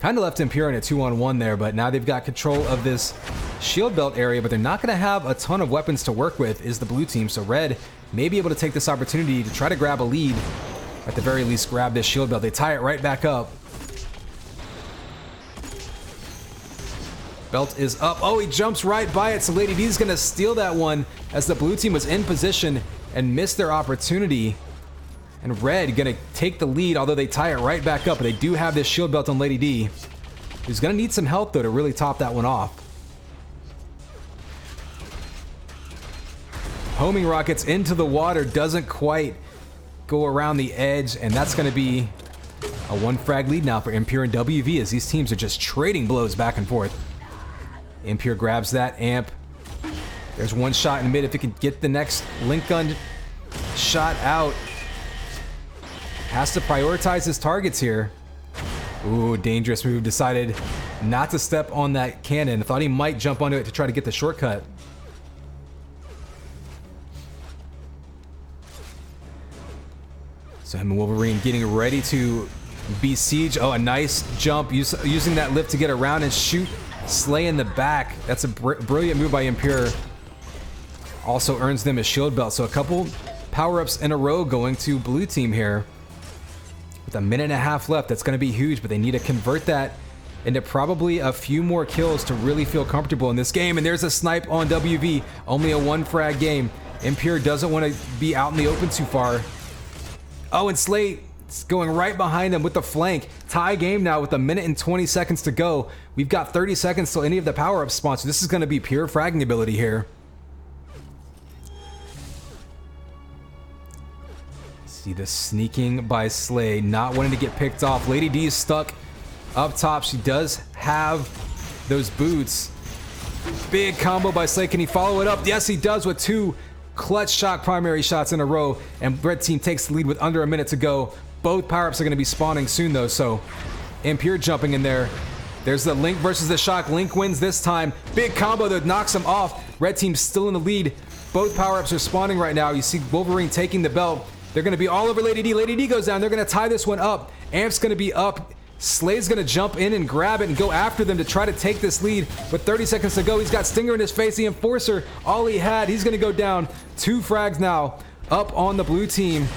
[SPEAKER 1] Kind of left Impure in a 2-on-1 there, but now they've got control of this shield belt area, but they're not going to have a ton of weapons to work with, is the blue team. So Red may be able to take this opportunity to try to grab a lead. At the very least, grab this shield belt. They tie it right back up. Belt is up. Oh, he jumps right by it, so Lady D's going to steal that one as the blue team was in position and missed their opportunity. And Red gonna take the lead, although they tie it right back up. But they do have this shield belt on Lady D, who's gonna need some help though to really top that one off. Homing rockets into the water, doesn't quite go around the edge, and that's gonna be a 1-frag lead now for Impure and WV as these teams are just trading blows back and forth. Impure grabs that amp. There's one shot in mid if he can get the next link gun shot out. Has to prioritize his targets here. Ooh, dangerous move. Decided not to step on that cannon. Thought he might jump onto it to try to get the shortcut. So him and Wolverine getting ready to besiege. Oh, a nice jump. Using that lift to get around and shoot Slay in the back. That's a brilliant move by Impure. Also earns them a shield belt. So a couple power-ups in a row going to blue team here. With a minute and a half left, that's going to be huge, but they need to convert that into probably a few more kills to really feel comfortable in this game. And there's a snipe on WV. Only a 1 frag game. Impure doesn't want to be out in the open too far. Oh, and Slay going right behind him with the flank. Tie game now with a minute and 20 seconds to go. We've got 30 seconds till any of the power-ups spawn, so this is going to be pure fragging ability here. See the sneaking by Slay, not wanting to get picked off. Lady D is stuck up top. She does have those boots. Big combo by Slay. Can he follow it up? Yes, he does with 2 clutch shock primary shots in a row. And red team takes the lead with under a minute to go. Both power-ups are going to be spawning soon, though, so Impure jumping in there. There's the Link versus the Shock. Link wins this time. Big combo that knocks him off. Red team's still in the lead. Both power-ups are spawning right now. You see Wolverine taking the belt. They're going to be all over Lady D. Lady D goes down. They're going to tie this one up. Amp's going to be up. Slay's going to jump in and grab it and go after them to try to take this lead. With 30 seconds to go, he's got Stinger in his face. The Enforcer, all he had. He's going to go down. 2 frags now up on the blue team.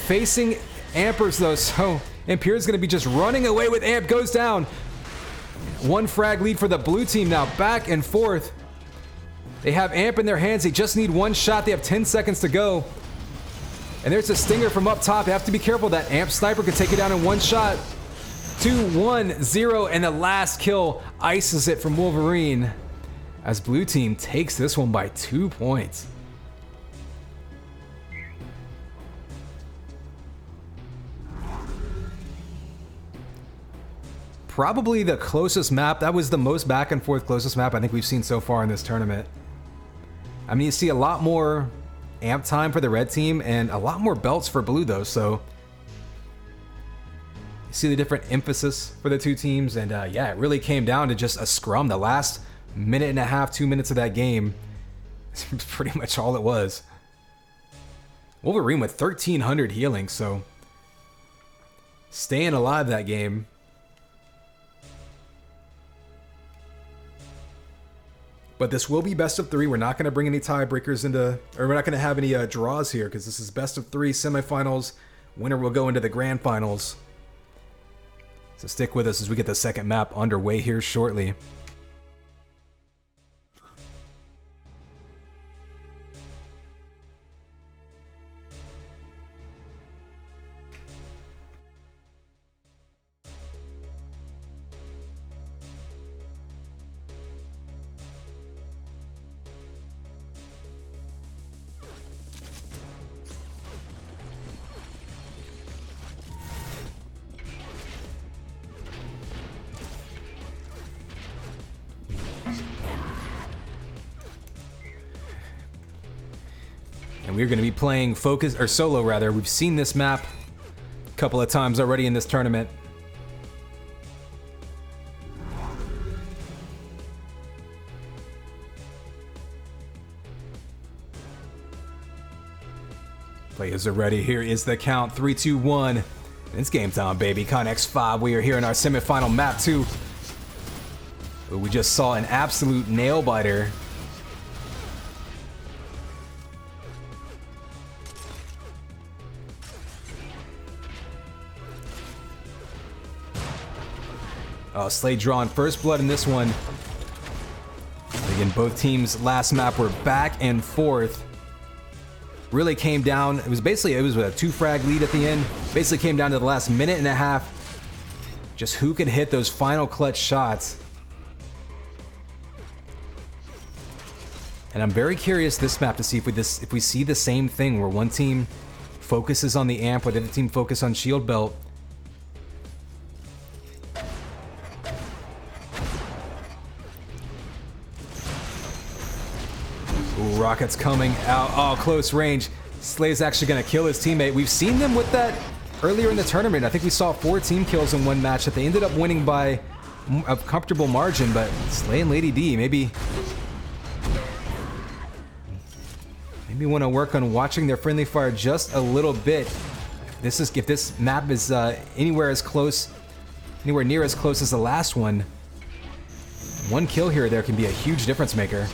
[SPEAKER 1] Facing Ampers, though, so Impure's going to be just running away with Amp. Goes down. 1 frag lead for the blue team now. Back and forth. They have Amp in their hands. They just need 1 shot. They have 10 seconds to go. And there's a Stinger from up top. You have to be careful. That Amp sniper could take it down in 1 shot. 2-1-0, and the last kill ices it from Wolverine as blue team takes this one by 2 points. Probably the closest map. That was the most back and forth closest map I think we've seen so far in this tournament. I mean, you see a lot more amp time for the red team and a lot more belts for blue, though, so you see the different emphasis for the 2 teams. And yeah, it really came down to just a scrum. The last minute and a half, 2 minutes of that game is pretty much all it was. Wolverine with 1,300 healing, so staying alive that game. But this will be best of 3. We're not going to bring any tiebreakers into, or we're not going to have any draws here, because this is best of 3 semifinals. Winner will go into the grand finals. So stick with us as we get the second map underway here shortly. And we're going to be playing focus, or solo rather. We've seen this map a couple of times already in this tournament. Players are ready. Here is the count. 3, 2, 1. It's game time, baby. Connex 5. We are here in our semifinal map 2. We just saw an absolute nail biter. Oh, Slay drawing first blood in this one. Again, both teams last map were back and forth. Really came down. It was a 2 frag lead at the end. Basically came down to the last minute and a half. Just who could hit those final clutch shots. And I'm very curious this map to see if we see the same thing where one team focuses on the amp, where the other team focus on shield belt. Rockets coming out. Oh, close range. Slay's actually going to kill his teammate. We've seen them with that earlier in the tournament. I think we saw 4 team kills in one match that they ended up winning by a comfortable margin, but Slay and Lady D maybe want to work on watching their friendly fire just a little bit. If this map is anywhere near as close as the last one, one kill here or there can be a huge difference maker.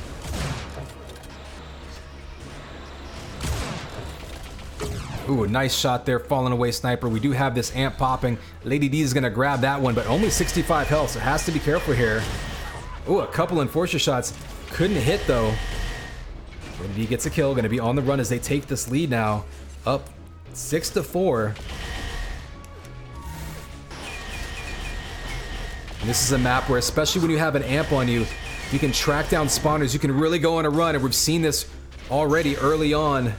[SPEAKER 1] Ooh, nice shot there, falling away sniper. We do have this amp popping. Lady D is gonna grab that one, but only 65 health, so has to be careful here. Ooh, a couple enforcer shots. Couldn't hit though. Lady D gets a kill, gonna be on the run as they take this lead now. Up 6-4. And this is a map where, especially when you have an amp on you, you can track down spawners, you can really go on a run, and we've seen this already early on.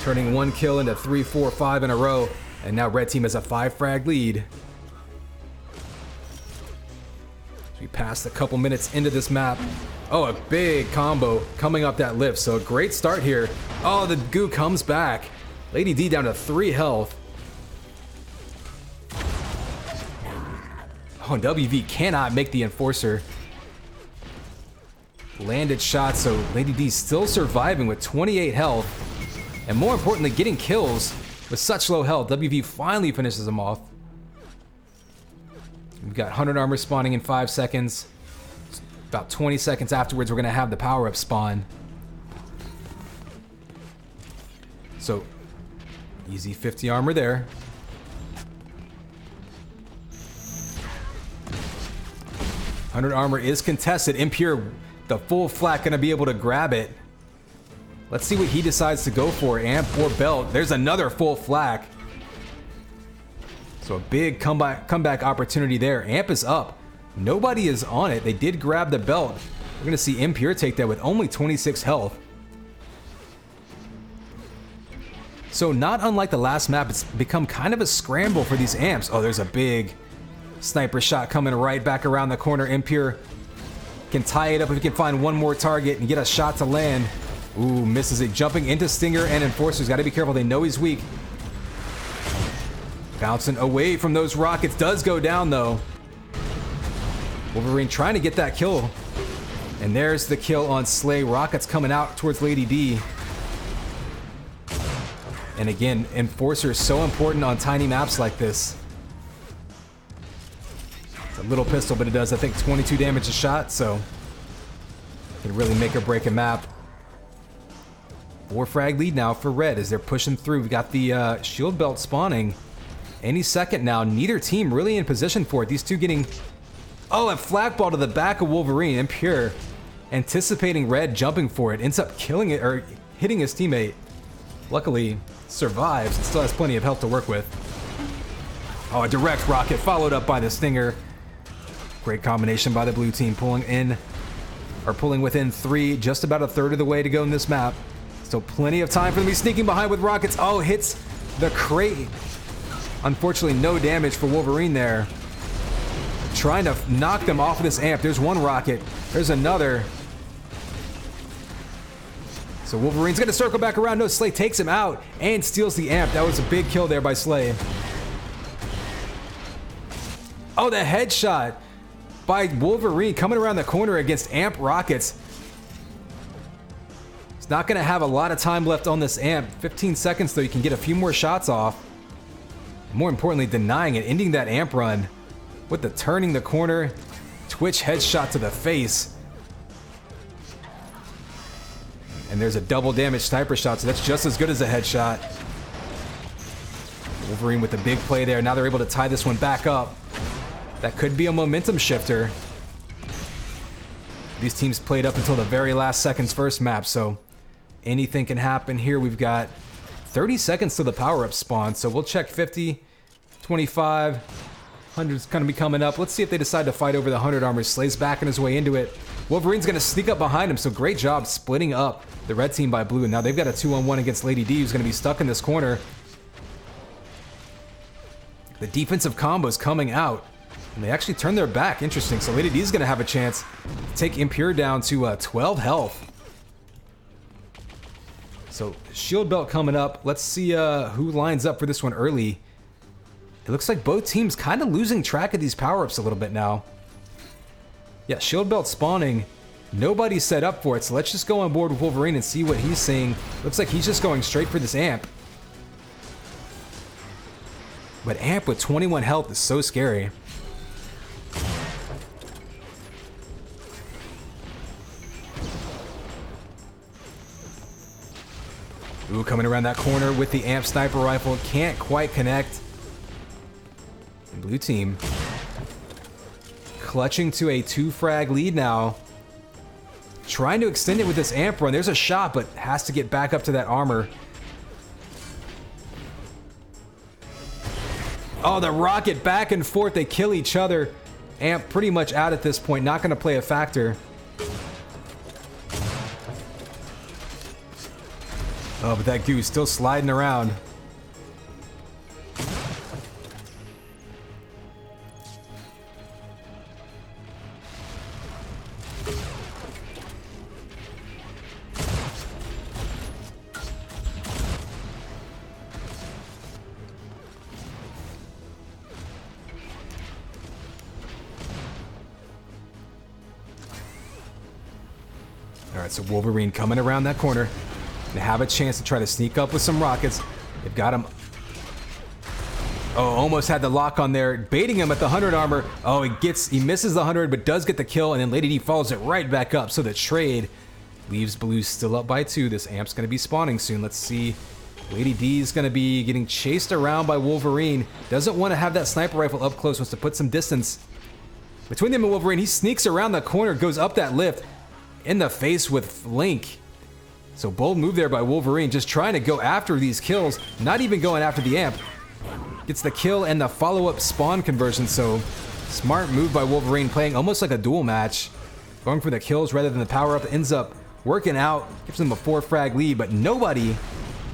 [SPEAKER 1] Turning 1 kill into 3, 4, 5 in a row. And now red team has a 5 frag lead. We passed a couple minutes into this map. Oh, a big combo coming up that lift. So a great start here. Oh, the goo comes back. Lady D down to 3 health. Oh, and WV cannot make the enforcer. Landed shot, so Lady D still surviving with 28 health. And more importantly, getting kills with such low health. WV finally finishes them off. We've got 100 armor spawning in 5 seconds. About 20 seconds afterwards, we're going to have the power-up spawn. So, easy 50 armor there. $100 armor is contested. Impure, the full flat, going to be able to grab it. Let's see what he decides to go for, amp or belt. There's another full flak. So a big comeback opportunity there. Amp is up. Nobody is on it. They did grab the belt. We're going to see Impure take that with only 26 health. So not unlike the last map, it's become kind of a scramble for these amps. Oh, there's a big sniper shot coming right back around the corner. Impure can tie it up if he can find one more target and get a shot to land. Ooh, misses it. Jumping into Stinger and Enforcers. Got to be careful. They know he's weak. Bouncing away from those rockets. Does go down, though. Wolverine trying to get that kill. And there's the kill on Slay. Rockets coming out towards Lady D. And again, Enforcer is so important on tiny maps like this. It's a little pistol, but it does, I think, 22 damage a shot, so it can really make or break a map. 4 frag lead now for red as they're pushing through. We've got the shield belt spawning any second now. Neither team really in position for it. These two getting... Oh, a flak ball to the back of Wolverine. Impure anticipating red, jumping for it. Ends up killing it, or hitting his teammate. Luckily, survives and still has plenty of health to work with. Oh, a direct rocket followed up by the Stinger. Great combination by the blue team, pulling within 3, just about a third of the way to go in this map. So plenty of time for them to be sneaking behind with rockets. Oh, hits the crate. Unfortunately, no damage for Wolverine there. Trying to knock them off of this amp. There's one rocket. There's another. So Wolverine's going to circle back around. No, Slay takes him out and steals the amp. That was a big kill there by Slay. Oh, the headshot by Wolverine coming around the corner against amp rockets. He's not going to have a lot of time left on this amp. 15 seconds, though. You can get a few more shots off. More importantly, denying it, ending that amp run with the turning the corner, Twitch headshot to the face. And there's a double damage sniper shot, so that's just as good as a headshot. Wolverine with the big play there. Now they're able to tie this one back up. That could be a momentum shifter. These teams played up until the very last seconds first map, so anything can happen here. We've got 30 seconds to the power-up spawn, so we'll check 50, 25, 100's gonna be coming up. Let's see if they decide to fight over the 100 armor. Slay's backing his way into it. Wolverine's gonna sneak up behind him, so great job splitting up the red team by blue. And now they've got a 2-on-1 against Lady D, who's gonna be stuck in this corner. The defensive combos coming out. And they actually turn their back. Interesting. So Lady D is going to have a chance to take Impure down to 12 health. So shield belt coming up. Let's see who lines up for this one early. It looks like both teams kind of losing track of these power-ups a little bit now. Yeah, shield belt spawning. Nobody's set up for it, so let's just go on board with Wolverine and see what he's saying. Looks like he's just going straight for this amp. But amp with 21 health is so scary. Ooh, coming around that corner with the amp sniper rifle. Can't quite connect. Blue team clutching to a 2-frag lead now. Trying to extend it with this amp run. There's a shot, but has to get back up to that armor. Oh, the rocket back and forth. They kill each other. Amp pretty much out at this point. Not going to play a factor. Oh, but that goose still sliding around. Alright, so Wolverine coming around that corner. They have a chance to try to sneak up with some rockets. They've got him. Oh, almost had the lock on there. Baiting him at the 100 armor. Oh, he misses the 100, but does get the kill, and then Lady D follows it right back up. So the trade leaves Blue still up by 2. This amp's going to be spawning soon. Let's see. Lady D is going to be getting chased around by Wolverine. Doesn't want to have that sniper rifle up close. Wants to put some distance between them and Wolverine. He sneaks around the corner, goes up that lift. In the face with Link. So bold move there by Wolverine, just trying to go after these kills, not even going after the amp. Gets the kill and the follow-up spawn conversion, so smart move by Wolverine, playing almost like a duel match. Going for the kills rather than the power-up, ends up working out, gives them a 4-frag lead, but nobody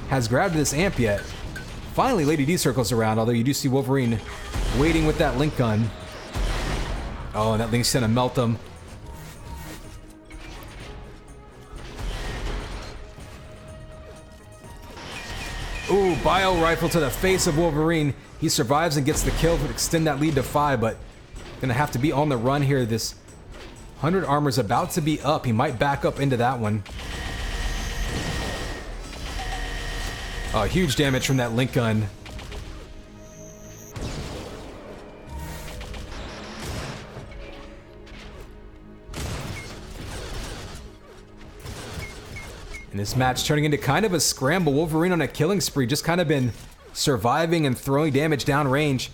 [SPEAKER 1] has grabbed this amp yet. Finally, Lady D circles around, although you do see Wolverine waiting with that Link gun. Oh, and that Link's gonna melt them. Ooh, bio rifle to the face of Wolverine. He survives and gets the kill to extend that lead to 5, but gonna have to be on the run here. This 100 armor's about to be up. He might back up into that one. Oh, huge damage from that Link gun. And this match turning into kind of a scramble. Wolverine on a killing spree, just kind of been surviving and throwing damage downrange.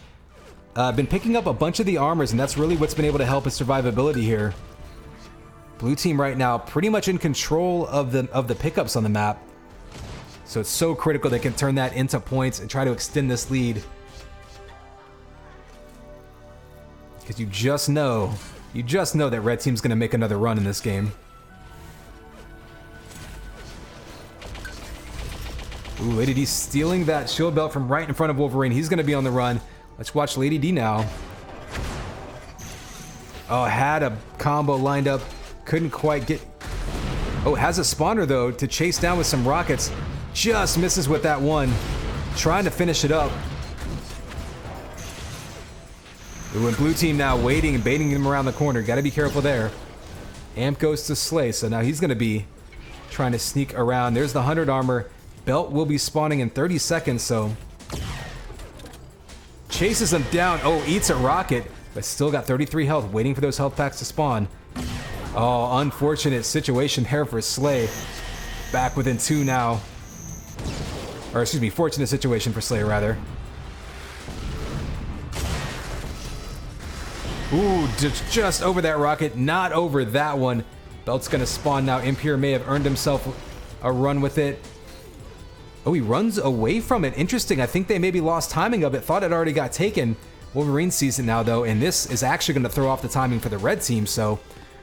[SPEAKER 1] Been picking up a bunch of the armors, and that's really what's been able to help his survivability here. Blue team right now pretty much in control of the pickups on the map. So it's so critical they can turn that into points and try to extend this lead. Because you just know that red team's going to make another run in this game. Ooh, Lady D stealing that shield belt from right in front of Wolverine. He's going to be on the run. Let's watch Lady D now. Oh, had a combo lined up. Couldn't quite get... Oh, has a spawner, though, to chase down with some rockets. Just misses with that one. Trying to finish it up. Ooh, and blue team now waiting and baiting him around the corner. Got to be careful there. Amp goes to Slay, so now he's going to be trying to sneak around. There's the 100 armor. Belt will be spawning in 30 seconds, so... Chases him down. Oh, eats a rocket, but still got 33 health, waiting for those health packs to spawn. Oh, unfortunate situation here for Slay. Back within 2 now. Or, excuse me, fortunate situation for Slay, rather. Ooh, just over that rocket, not over that one. Belt's gonna spawn now. Impure may have earned himself a run with it. Oh, he runs away from it. Interesting. I think they maybe lost timing of it. Thought it already got taken. Wolverine sees it now, though, and this is actually going to throw off the timing for the red team, so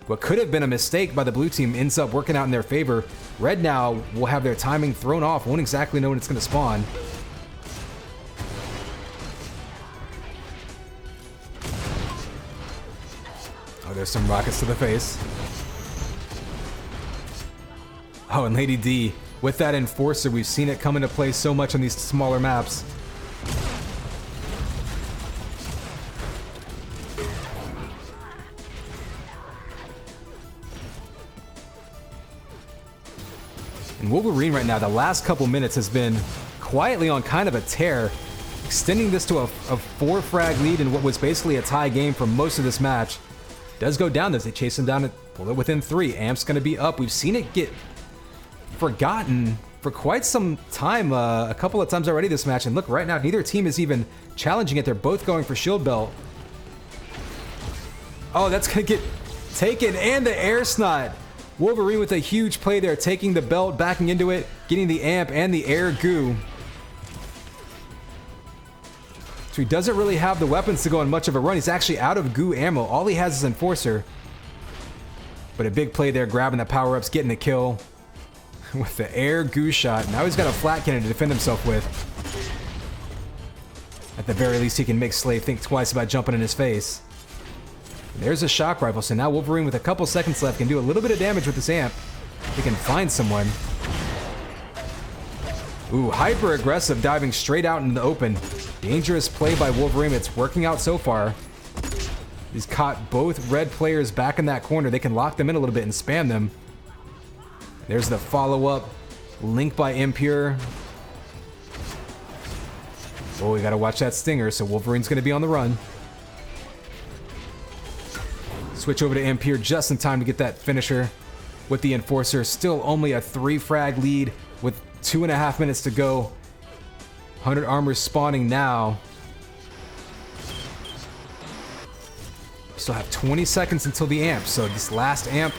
[SPEAKER 1] what could have been a mistake by the blue team ends up working out in their favor. Red now will have their timing thrown off. Won't exactly know when it's going to spawn. there's some rockets to the face. Oh, and Lady D, with that Enforcer, we've seen it come into play so much on these smaller maps. And Wolverine right now, the last couple minutes has been quietly on kind of a tear, extending this to a 4-frag lead in what was basically a tie game for most of this match. Does go down as they chase him down and pull it within 3. Amp's going to be up. We've seen it get forgotten for quite some time, a couple of times already this match. And look, right now, neither team is even challenging it. They're both going for shield belt. Oh, that's going to get taken, and the air snot. Wolverine with a huge play there, taking the belt, backing into it, getting the amp and the air goo. So he doesn't really have the weapons to go on much of a run. He's actually out of goo ammo. All he has is Enforcer. But a big play there, grabbing the power-ups, getting the kill with the air goo shot. Now he's got a flat cannon to defend himself with. At the very least, he can make Slave think twice about jumping in his face. There's a shock rifle, so now Wolverine with a couple seconds left can do a little bit of damage with this amp. He can find someone. Ooh, hyper aggressive, diving straight out into the open. Dangerous play by Wolverine. It's working out so far. He's caught both red players back in that corner. They can lock them in a little bit and spam them. There's the follow-up. Link by Impure. Oh, we gotta watch that stinger, so Wolverine's gonna be on the run. Switch over to Impure just in time to get that finisher with the Enforcer. Still only a 3-frag lead with 2.5 minutes to go. 100 armor spawning now. Still have 20 seconds until the amp, so this last amp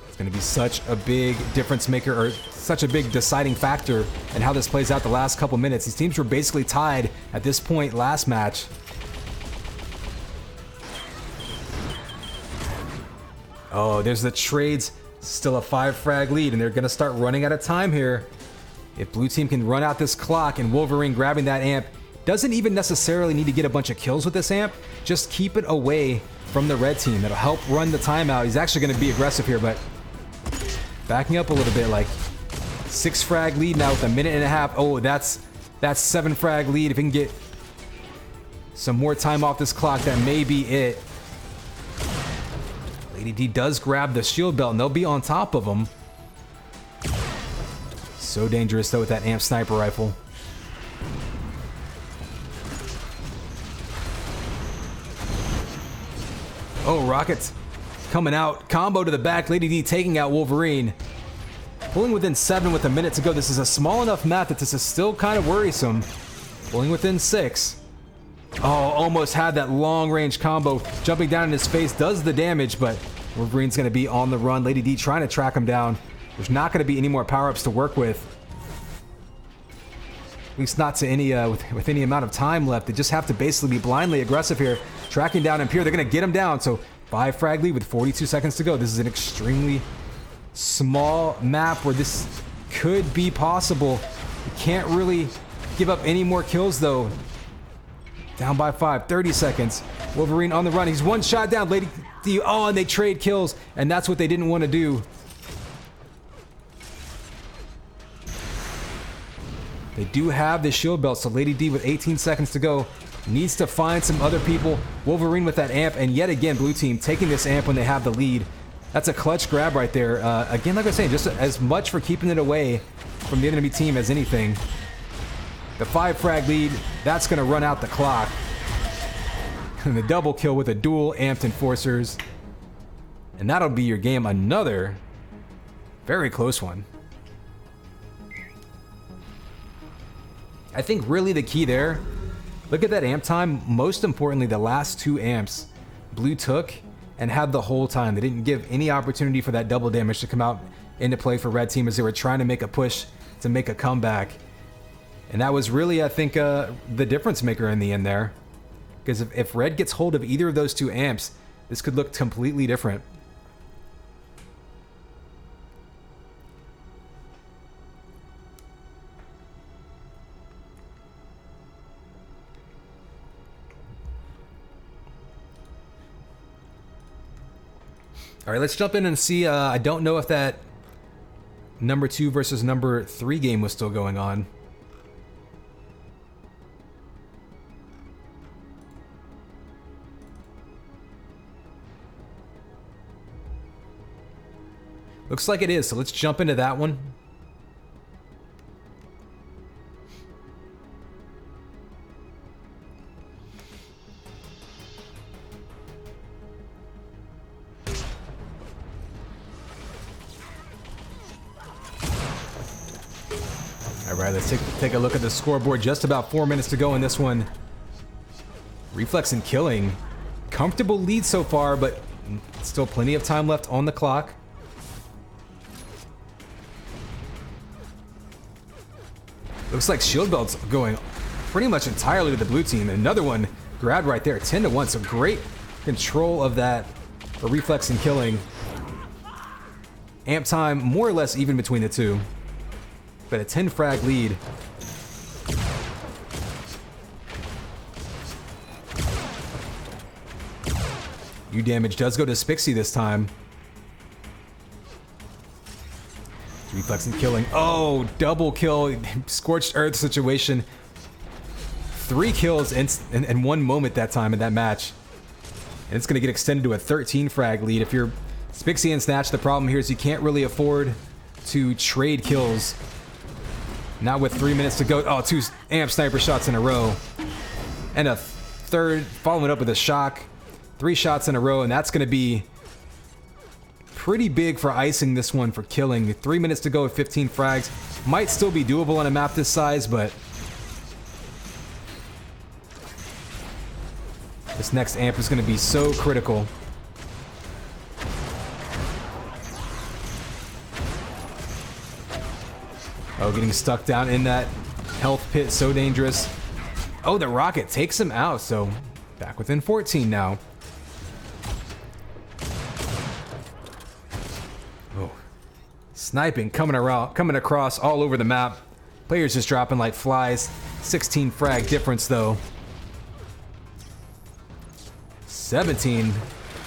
[SPEAKER 1] is going to be such a big difference maker, or such a big deciding factor in how this plays out the last couple minutes. These teams were basically tied at this point last match. Oh, there's the trades. Still a 5-frag lead, and they're going to start running out of time here. If blue team can run out this clock, and Wolverine grabbing that amp, doesn't even necessarily need to get a bunch of kills with this amp, just keep it away from the red team. That'll help run the timeout. He's actually going to be aggressive here, but backing up a little bit, like 6-frag lead now with a minute and a half. Oh, that's 7-frag lead. If he can get some more time off this clock, that may be it. Lady D does grab the shield belt, and they'll be on top of him. So dangerous, though, with that amp sniper rifle. Oh, rockets coming out. Combo to the back. Lady D taking out Wolverine. Pulling within 7 with a minute to go. This is a small enough map that this is still kind of worrisome. Pulling within 6. Oh, almost had that long-range combo. Jumping down in his face does the damage, but Wolverine's going to be on the run. Lady D trying to track him down. There's not going to be any more power-ups to work with. At least not to any with any amount of time left. They just have to basically be blindly aggressive here. Tracking down Impure. They're going to get him down. So 5-frag lead with 42 seconds to go. This is an extremely small map where this could be possible. You can't really give up any more kills, though. Down by 5, 30 seconds. Wolverine on the run. He's one shot down. Lady D, oh, and they trade kills, and that's what they didn't want to do. They do have the shield belt, so Lady D with 18 seconds to go needs to find some other people. Wolverine with that amp, and yet again, blue team taking this amp when they have the lead. That's a clutch grab right there. Again, like I was saying, just as much for keeping it away from the enemy team as anything. The 5-frag lead, that's going to run out the clock. And the double kill with a dual amped Enforcers. And that'll be your game. Another very close one. I think really the key there, look at that amp time. Most importantly, the last 2 amps blue took and had the whole time. They didn't give any opportunity for that double damage to come out into play for red team as they were trying to make a push to make a comeback. And that was really, I think, the difference maker in the end there. Because if red gets hold of either of those 2 amps, this could look completely different. All right, let's jump in and see. I don't know if that number 2 versus number 3 game was still going on. Looks like it is, so let's jump into that one. All right, let's take a look at the scoreboard. Just about 4 minutes to go in this one. Reflex and Killing. Comfortable lead so far, but still plenty of time left on the clock. Looks like shield belt's going pretty much entirely to the blue team. Another one grabbed right there, 10-1. So great control of that for Reflex and Killing. Amp time more or less even between the two, but a 10 frag lead. U damage does go to Spixie this time. Reflex and Killing. Oh, double kill. Scorched Earth situation. 3 kills in 1 moment that time in that match. And it's going to get extended to a 13 frag lead. If you're Spixie and Snatch, the problem here is you can't really afford to trade kills. Not with 3 minutes to go. Oh, 2 amp sniper shots in a row. And a third, following up with a shock. 3 shots in a row, and that's going to be pretty big for icing this one for Killing. 3 minutes to go with 15 frags. Might still be doable on a map this size, but this next amp is going to be so critical. Oh, getting stuck down in that health pit, so dangerous. Oh, the rocket takes him out, so back within 14 now. Oh, sniping coming across all over the map. Players just dropping like flies. 16 frag difference though. 17,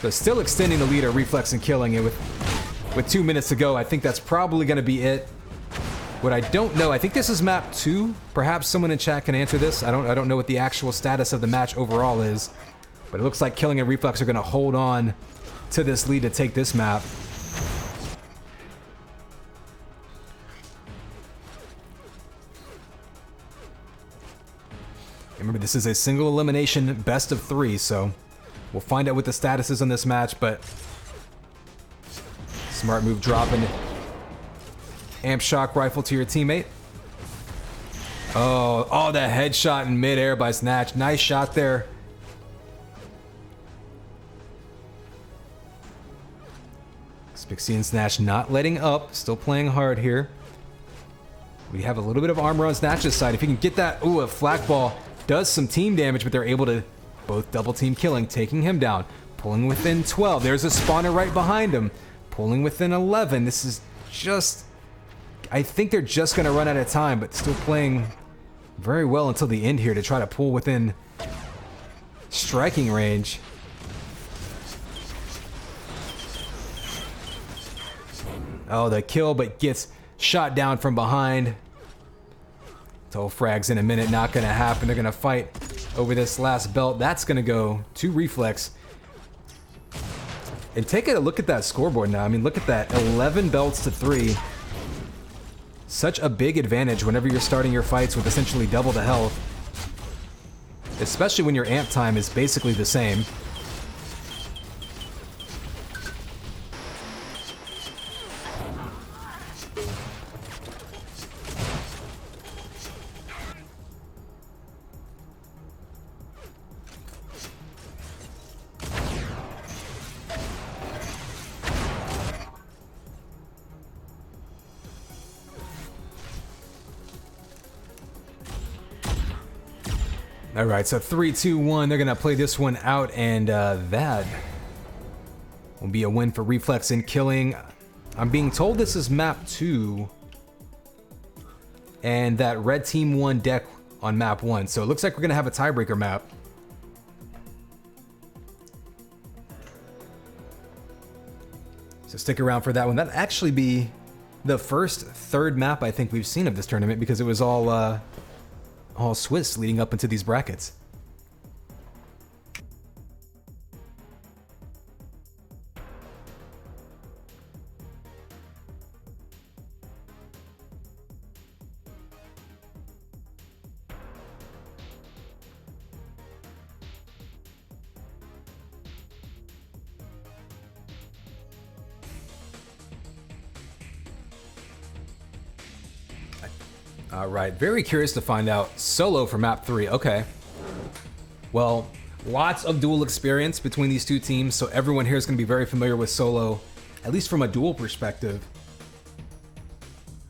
[SPEAKER 1] but still extending the lead of Reflex and Killing it with 2 minutes to go. I think that's probably going to be it. What I don't know, I think this is map 2. Perhaps someone in chat can answer this. I don't know what the actual status of the match overall is, but it looks like Killing and Reflex are going to hold on to this lead to take this map. Remember, this is a single elimination best of 3, so we'll find out what the status is on this match, but smart move dropping amp shock rifle to your teammate. Oh, that headshot in midair by Snatch. Nice shot there. Spixie and Snatch not letting up, still playing hard here. We have a little bit of armor on Snatch's side. If you can get that, ooh, a flak ball does some team damage, but they're able to both double team Killing, taking him down, pulling within 12. There's a spawner right behind him, pulling within 11. This is just, I think they're just going to run out of time, but still playing very well until the end here to try to pull within striking range. Oh, the kill, but gets shot down from behind. 12 frags in a minute, not going to happen. They're going to fight over this last belt. That's going to go to Reflex. And take a look at that scoreboard now. I mean, look at that. 11 belts to 3. Such a big advantage whenever you're starting your fights with essentially double the health. Especially when your amp time is basically the same. All right, so 3, 2, 1. They're gonna play this one out, and that will be a win for Reflex and Killing. I'm being told this is map 2, and that red team won deck on map 1. So it looks like we're gonna have a tiebreaker map. stick around for that one. That'd actually be the first third map I think we've seen of this tournament, because it was all Swiss leading up into these brackets. All right, very curious to find out solo for map 3. Okay. Well, lots of duel experience between these two teams, so everyone here is going to be very familiar with solo, at least from a duel perspective.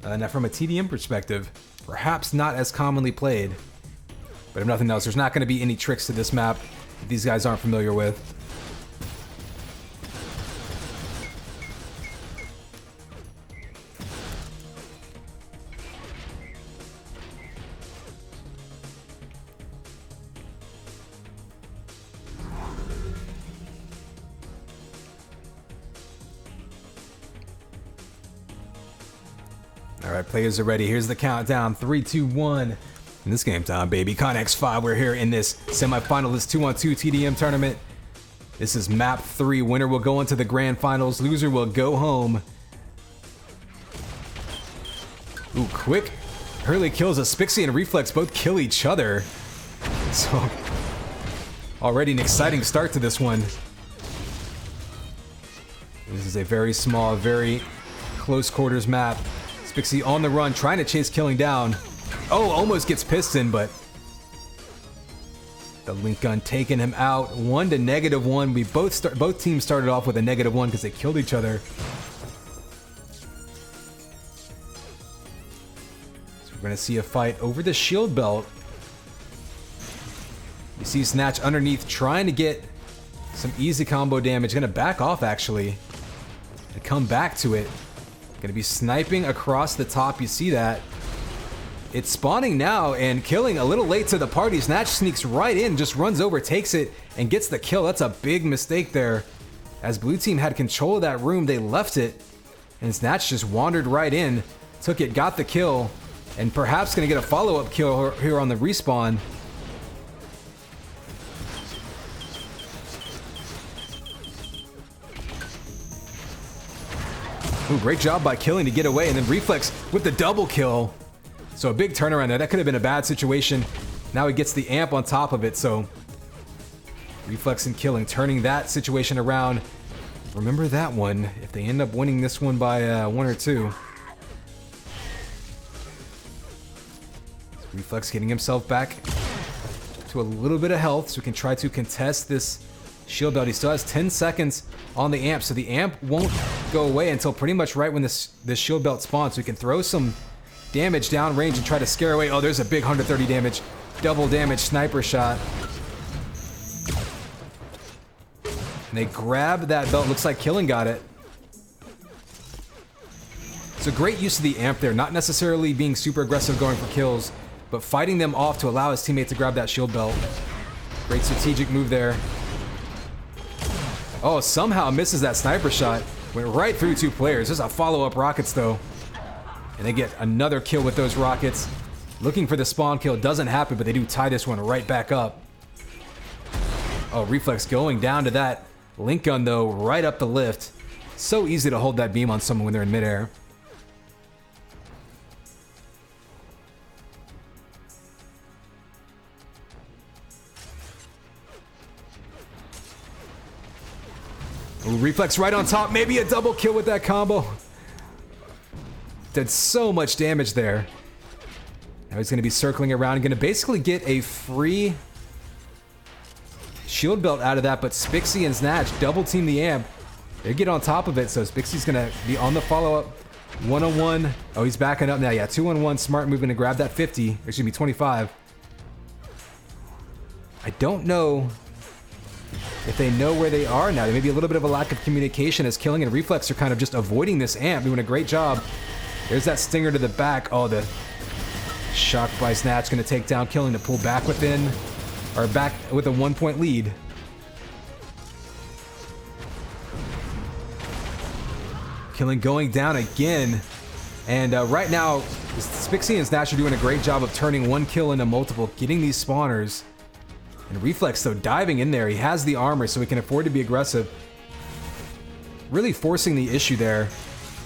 [SPEAKER 1] Now, from a TDM perspective, perhaps not as commonly played. But if nothing else, there's not going to be any tricks to this map that these guys aren't familiar with. All right, players are ready. Here's the countdown. 3, 2, 1. In this game time, baby. Connex 5, we're here in this semifinalist 2-on-2 TDM tournament. This is map 3. Winner will go into the grand finals. Loser will go home. Ooh, quick. Early kills. Asphyxia and Reflex both kill each other. So, already an exciting start to this one. This is a very small, very close quarters map. Asphyxia on the run, trying to chase Killing down. Oh, almost gets Piston, but the link gun taking him out. 1 to -1. We both teams started off with a -1 because they killed each other. So we're gonna see a fight over the shield belt. You see Snatch underneath trying to get some easy combo damage. Gonna back off actually and come back to it. Gonna be sniping across the top, you see that. It's spawning now and Killing a little late to the party. Snatch sneaks right in, just runs over, takes it, and gets the kill. That's a big mistake there. As blue team had control of that room, they left it, and Snatch just wandered right in, took it, got the kill, and perhaps gonna get a follow-up kill here on the respawn. Ooh, great job by Killing to get away, and then Reflex with the double kill. So a big turnaround there. That could have been a bad situation. Now he gets the amp on top of it, so Reflex and Killing turning that situation around. Remember that one, if they end up winning this one by 1 or 2. Reflex getting himself back to a little bit of health so he can try to contest this shield belt. He still has 10 seconds on the amp, so the amp won't go away until pretty much right when this shield belt spawns, so he can throw some damage down range and try to scare away. Oh, there's a big 130 damage, double damage sniper shot. And they grab that belt. Looks like Killing got it. It's a great use of the amp there, not necessarily being super aggressive going for kills, but fighting them off to allow his teammate to grab that shield belt. Great strategic move there. Oh, somehow misses that sniper shot. Went right through 2 players. There's a follow-up rockets though. And they get another kill with those rockets. Looking for the spawn kill. Doesn't happen, but they do tie this one right back up. Oh, Reflex going down to that link gun though, right up the lift. So easy to hold that beam on someone when they're in midair. Ooh, Reflex right on top. Maybe a double kill with that combo. Did so much damage there. Now he's going to be circling around and going to basically get a free shield belt out of that, but Spixie and Snatch double team the amp. They get on top of it, so Spixie's going to be on the follow-up. 1-on-1. Oh, he's backing up now. Yeah, 2-on-1. Smart moving to grab that 50. There should be 25. I don't know if they know where they are now. There may be a little bit of a lack of communication as Killing and Reflex are kind of just avoiding this amp, doing a great job. There's that stinger to the back. Oh, the shock by Snatch going to take down Killing to pull back within, or back with a 1-point lead. Killing going down again. And right now, Spixie and Snatch are doing a great job of turning one kill into multiple, getting these spawners. And Reflex, though, diving in there. He has the armor, so he can afford to be aggressive. Really forcing the issue there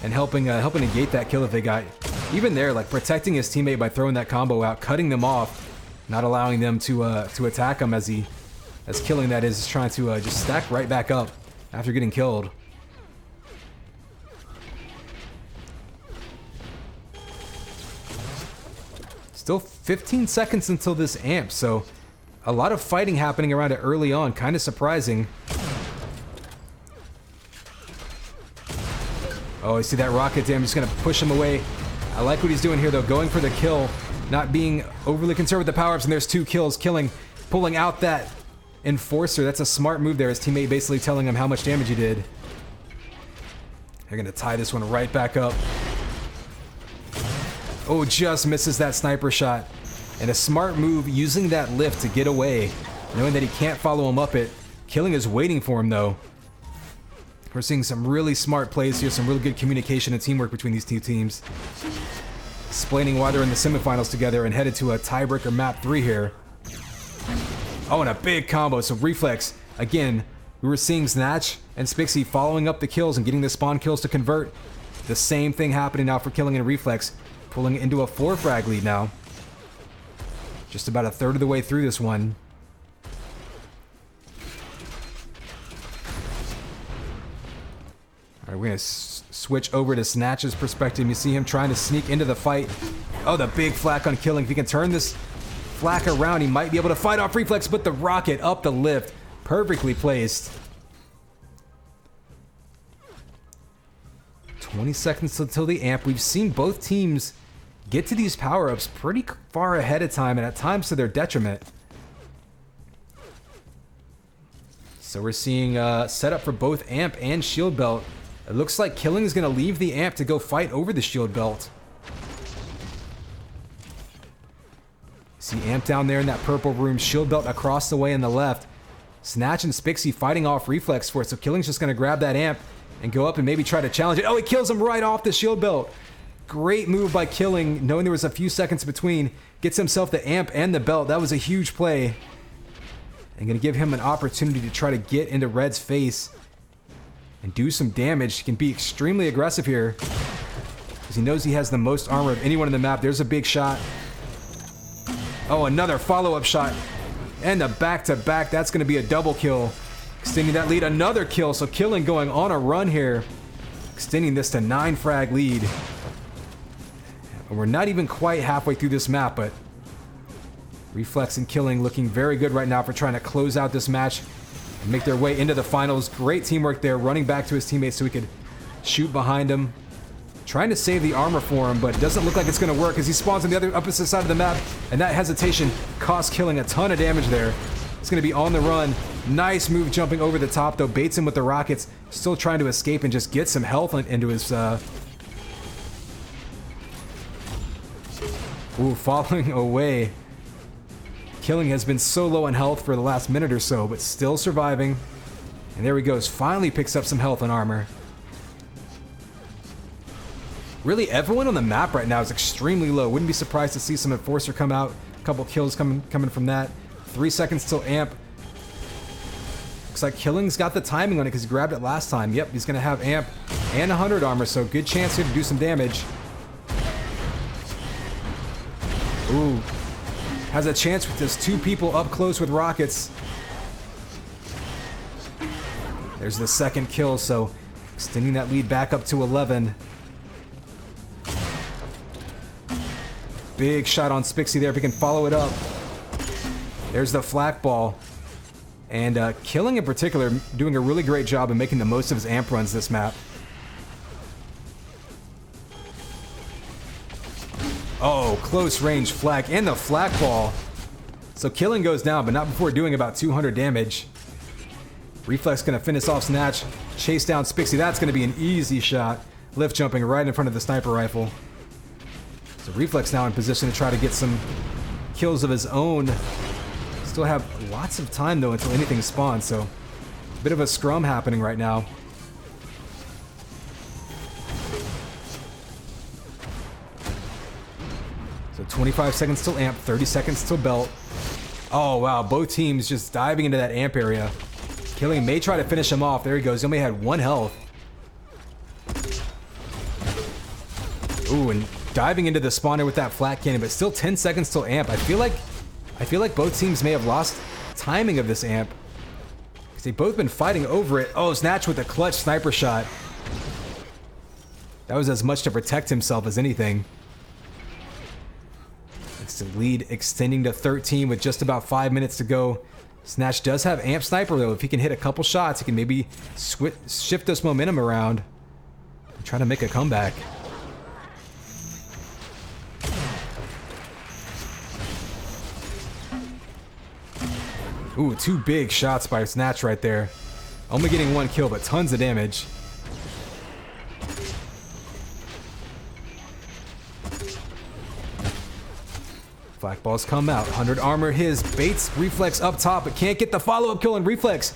[SPEAKER 1] and helping negate that kill if they got. Even there, like protecting his teammate by throwing that combo out, cutting them off, not allowing them to attack him as Killing that is trying to just stack right back up after getting killed. Still 15 seconds until this amp, so a lot of fighting happening around it early on, kind of surprising. Oh, I see that rocket damage, just gonna push him away. I like what he's doing here though, going for the kill, not being overly concerned with the power-ups, and there's 2 kills. Killing, pulling out that Enforcer. That's a smart move there, his teammate basically telling him how much damage he did. They're gonna tie this one right back up. Oh, just misses that sniper shot. And a smart move using that lift to get away, knowing that he can't follow him up it. Killing is waiting for him though. We're seeing some really smart plays here, some really good communication and teamwork between these two teams. Explaining why they're in the semifinals together and headed to a tiebreaker map 3 here. Oh, and a big combo. So Reflex, again, we were seeing Snatch and Spixie following up the kills and getting the spawn kills to convert. The same thing happening now for Killing and Reflex, pulling into a 4 frag lead now. Just about a third of the way through this one. Alright, we're gonna switch over to Snatch's perspective. You see him trying to sneak into the fight. Oh, the big flak on Killing. If he can turn this flak around, he might be able to fight off Reflex, but the rocket up the lift. Perfectly placed. 20 seconds until the amp. We've seen both teams get to these power-ups pretty far ahead of time, and at times to their detriment. So we're seeing setup for both amp and shield belt. It looks like Killing is going to leave the amp to go fight over the shield belt. See amp down there in that purple room, shield belt across the way in the left. Snatch and Spixie fighting off Reflex for it, so Killing's just going to grab that amp and go up and maybe try to challenge it. Oh, he kills him right off the shield belt. Great move by Killing, knowing there was a few seconds between. Gets himself the amp and the belt. That was a huge play. And going to give him an opportunity to try to get into Red's face and do some damage. He can be extremely aggressive here because he knows he has the most armor of anyone in the map. There's a big shot. Oh, another follow-up shot. And the back-to-back. That's going to be a double kill. Extending that lead. Another kill. So Killing going on a run here. Extending this to 9 frag lead. And we're not even quite halfway through this map, but Reflex and Killing looking very good right now for trying to close out this match and make their way into the finals. Great teamwork there, running back to his teammates so he could shoot behind him. Trying to save the armor for him, but it doesn't look like it's going to work as he spawns on the other opposite side of the map, and that hesitation costs Killing a ton of damage there. It's going to be on the run. Nice move jumping over the top, though. Baits him with the rockets. Still trying to escape and just get some health into his... Ooh, falling away. Killing has been so low on health for the last minute or so, but still surviving. And there he goes. Finally picks up some health and armor. Really, everyone on the map right now is extremely low. Wouldn't be surprised to see some Enforcer come out. A couple kills coming from that. 3 seconds till amp. Looks like Killing's got the timing on it because he grabbed it last time. Yep, he's going to have amp and 100 armor, so good chance here to do some damage. Ooh. Has a chance with just 2 people up close with rockets. There's the second kill, so extending that lead back up to 11. Big shot on Spixie there if he can follow it up. There's the flak ball. And Killing in particular doing a really great job of making the most of his amp runs this map. Oh, close range flak and the flak ball. So Killing goes down, but not before doing about 200 damage. Reflex gonna finish off Snatch, chase down Spixie. That's gonna be an easy shot. Lift jumping right in front of the sniper rifle. So Reflex now in position to try to get some kills of his own. Still have lots of time though until anything spawns, so a bit of a scrum happening right now. So 25 seconds till amp, 30 seconds till belt. Oh, wow. Both teams just diving into that amp area. Killing may try to finish him off. There he goes. He only had 1 health. Ooh, and diving into the spawner with that flat cannon, but still 10 seconds till amp. I feel like both teams may have lost timing of this amp, because they've both been fighting over it. Oh, Snatch with a clutch sniper shot. That was as much to protect himself as anything. It's the lead extending to 13 with just about 5 minutes to go. Snatch does have amp sniper though. If he can hit a couple shots, he can maybe shift this momentum around and try to make a comeback. Ooh, 2 big shots by Snatch right there. Only getting 1 kill, but tons of damage. Flak balls come out. 100 armor his. Baits Reflex up top, but can't get the follow-up kill, and Reflex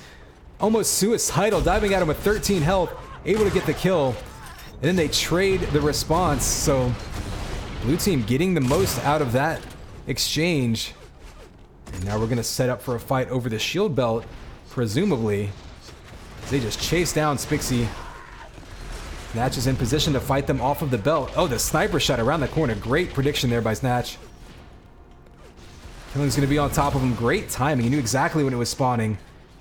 [SPEAKER 1] almost suicidal, diving at him with 13 health, able to get the kill. And then they trade the response, so blue team getting the most out of that exchange. And now we're going to set up for a fight over the shield belt, presumably. They just chase down Spixie. Snatch is in position to fight them off of the belt. Oh, the sniper shot around the corner. Great prediction there by Snatch. Killing's going to be on top of him. Great timing. He knew exactly when it was spawning.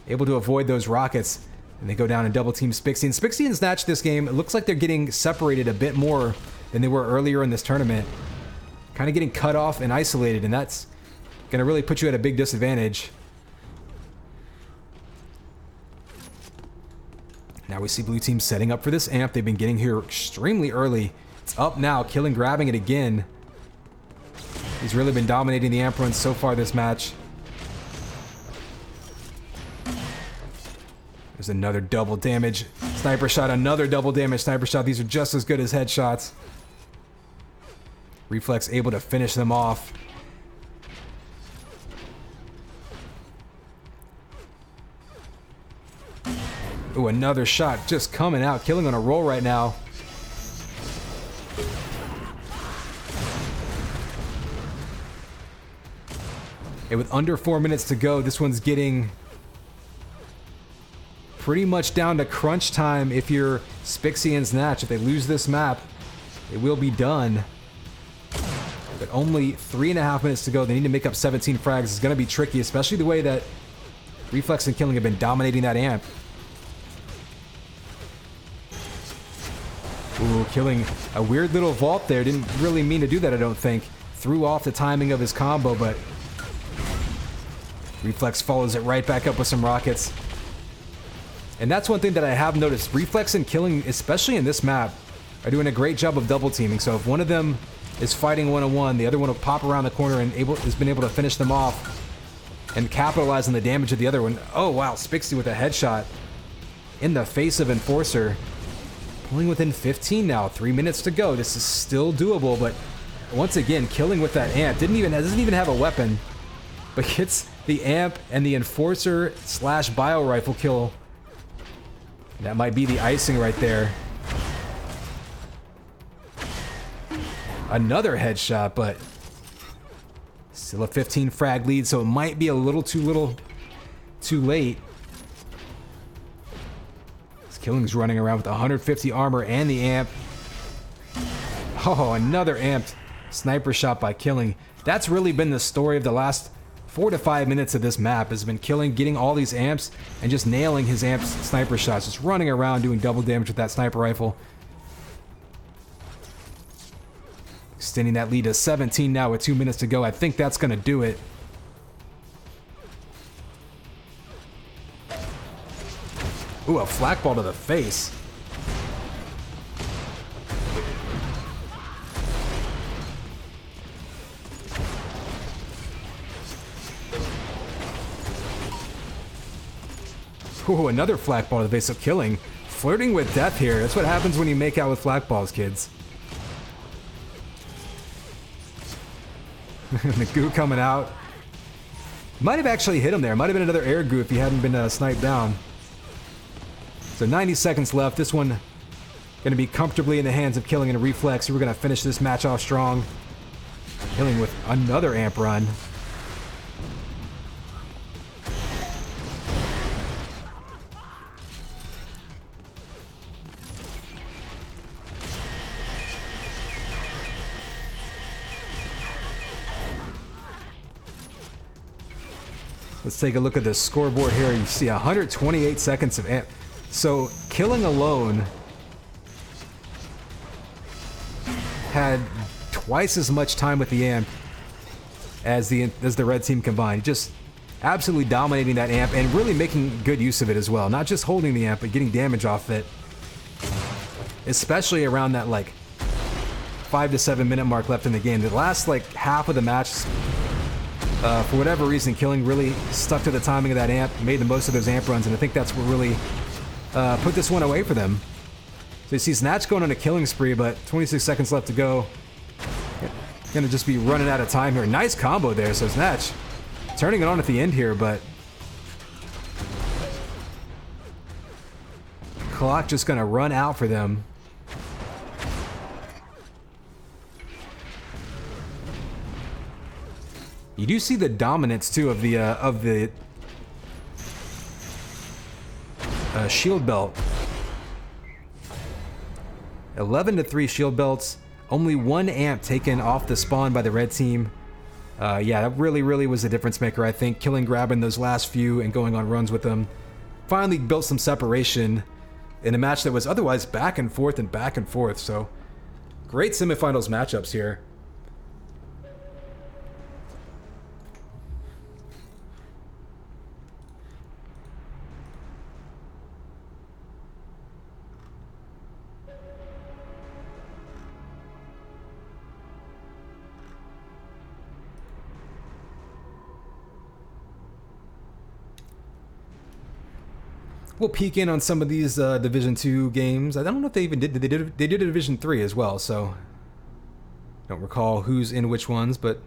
[SPEAKER 1] Able to avoid those rockets. And they go down and double team Spixie. And Spixie and Snatch this game, it looks like they're getting separated a bit more than they were earlier in this tournament. Kind of getting cut off and isolated, and that's going to really put you at a big disadvantage. Now we see blue team setting up for this amp. They've been getting here extremely early. It's up now. Killing grabbing it again. He's really been dominating the amp runs so far this match. There's another double damage sniper shot. Another double damage sniper shot. These are just as good as headshots. Reflex able to finish them off. Ooh, another shot just coming out. Killing on a roll right now. And with under 4 minutes to go, this one's getting pretty much down to crunch time if you're Spixie and Snatch. If they lose this map, it will be done. But only 3.5 minutes to go. They need to make up 17 frags. It's going to be tricky, especially the way that Reflex and Killing have been dominating that amp. Ooh, Killing a weird little vault there. Didn't really mean to do that, I don't think. Threw off the timing of his combo, but Reflex follows it right back up with some rockets. And that's one thing that I have noticed. Reflex and Killing, especially in this map, are doing a great job of double teaming. So if one of them is fighting one-on-one, the other one will pop around the corner and has been able to finish them off and capitalize on the damage of the other one. Oh wow, Spixie with a headshot in the face of Enforcer. Pulling within 15 now, 3 minutes to go. This is still doable, but once again, Killing with that amp. Doesn't even have a weapon, but hits the amp and the Enforcer / bio rifle kill. That might be the icing right there. Another headshot, but still a 15 frag lead, so it might be a little too late. Killing's running around with 150 armor and the amp. Oh, another amped sniper shot by Killing. That's really been the story of the last 4 to 5 minutes of this map, has been Killing getting all these amps and just nailing his amp sniper shots, just running around doing double damage with that sniper rifle. Extending that lead to 17 now with 2 minutes to go. I think that's going to do it. Ooh, a flak ball to the face. Ooh, another flak ball to the face of Killing. Flirting with death here. That's what happens when you make out with flak balls, kids. The goo coming out. Might have actually hit him there. Might have been another air goo if he hadn't been sniped down. So 90 seconds left. This one going to be comfortably in the hands of Killing and Reflex. We're going to finish this match off strong. Killing with another amp run. Let's take a look at the scoreboard here. You see 128 seconds of amp. So Killing alone had twice as much time with the amp as the red team combined. Just absolutely dominating that amp and really making good use of it as well. Not just holding the amp, but getting damage off it. Especially around that like 5 to 7 minute mark left in the game. The last like half of the match, for whatever reason, Killing really stuck to the timing of that amp, made the most of those amp runs, and I think that's what really put this one away for them. So you see Snatch going on a killing spree, but 26 seconds left to go. Gonna just be running out of time here. Nice combo there, so Snatch turning it on at the end here, but clock just gonna run out for them. You do see the dominance too of the shield belt. 11 to 3 shield belts. Only 1 amp taken off the spawn by the red team. Yeah, that really was a difference maker, I think. Killing, grabbing those last few and going on runs with them. Finally built some separation in a match that was otherwise back and forth. So great semifinals matchups here. We'll peek in on some of these Division 2 games. I don't know if they even did. They did a Division 3 as well, so don't recall who's in which ones, but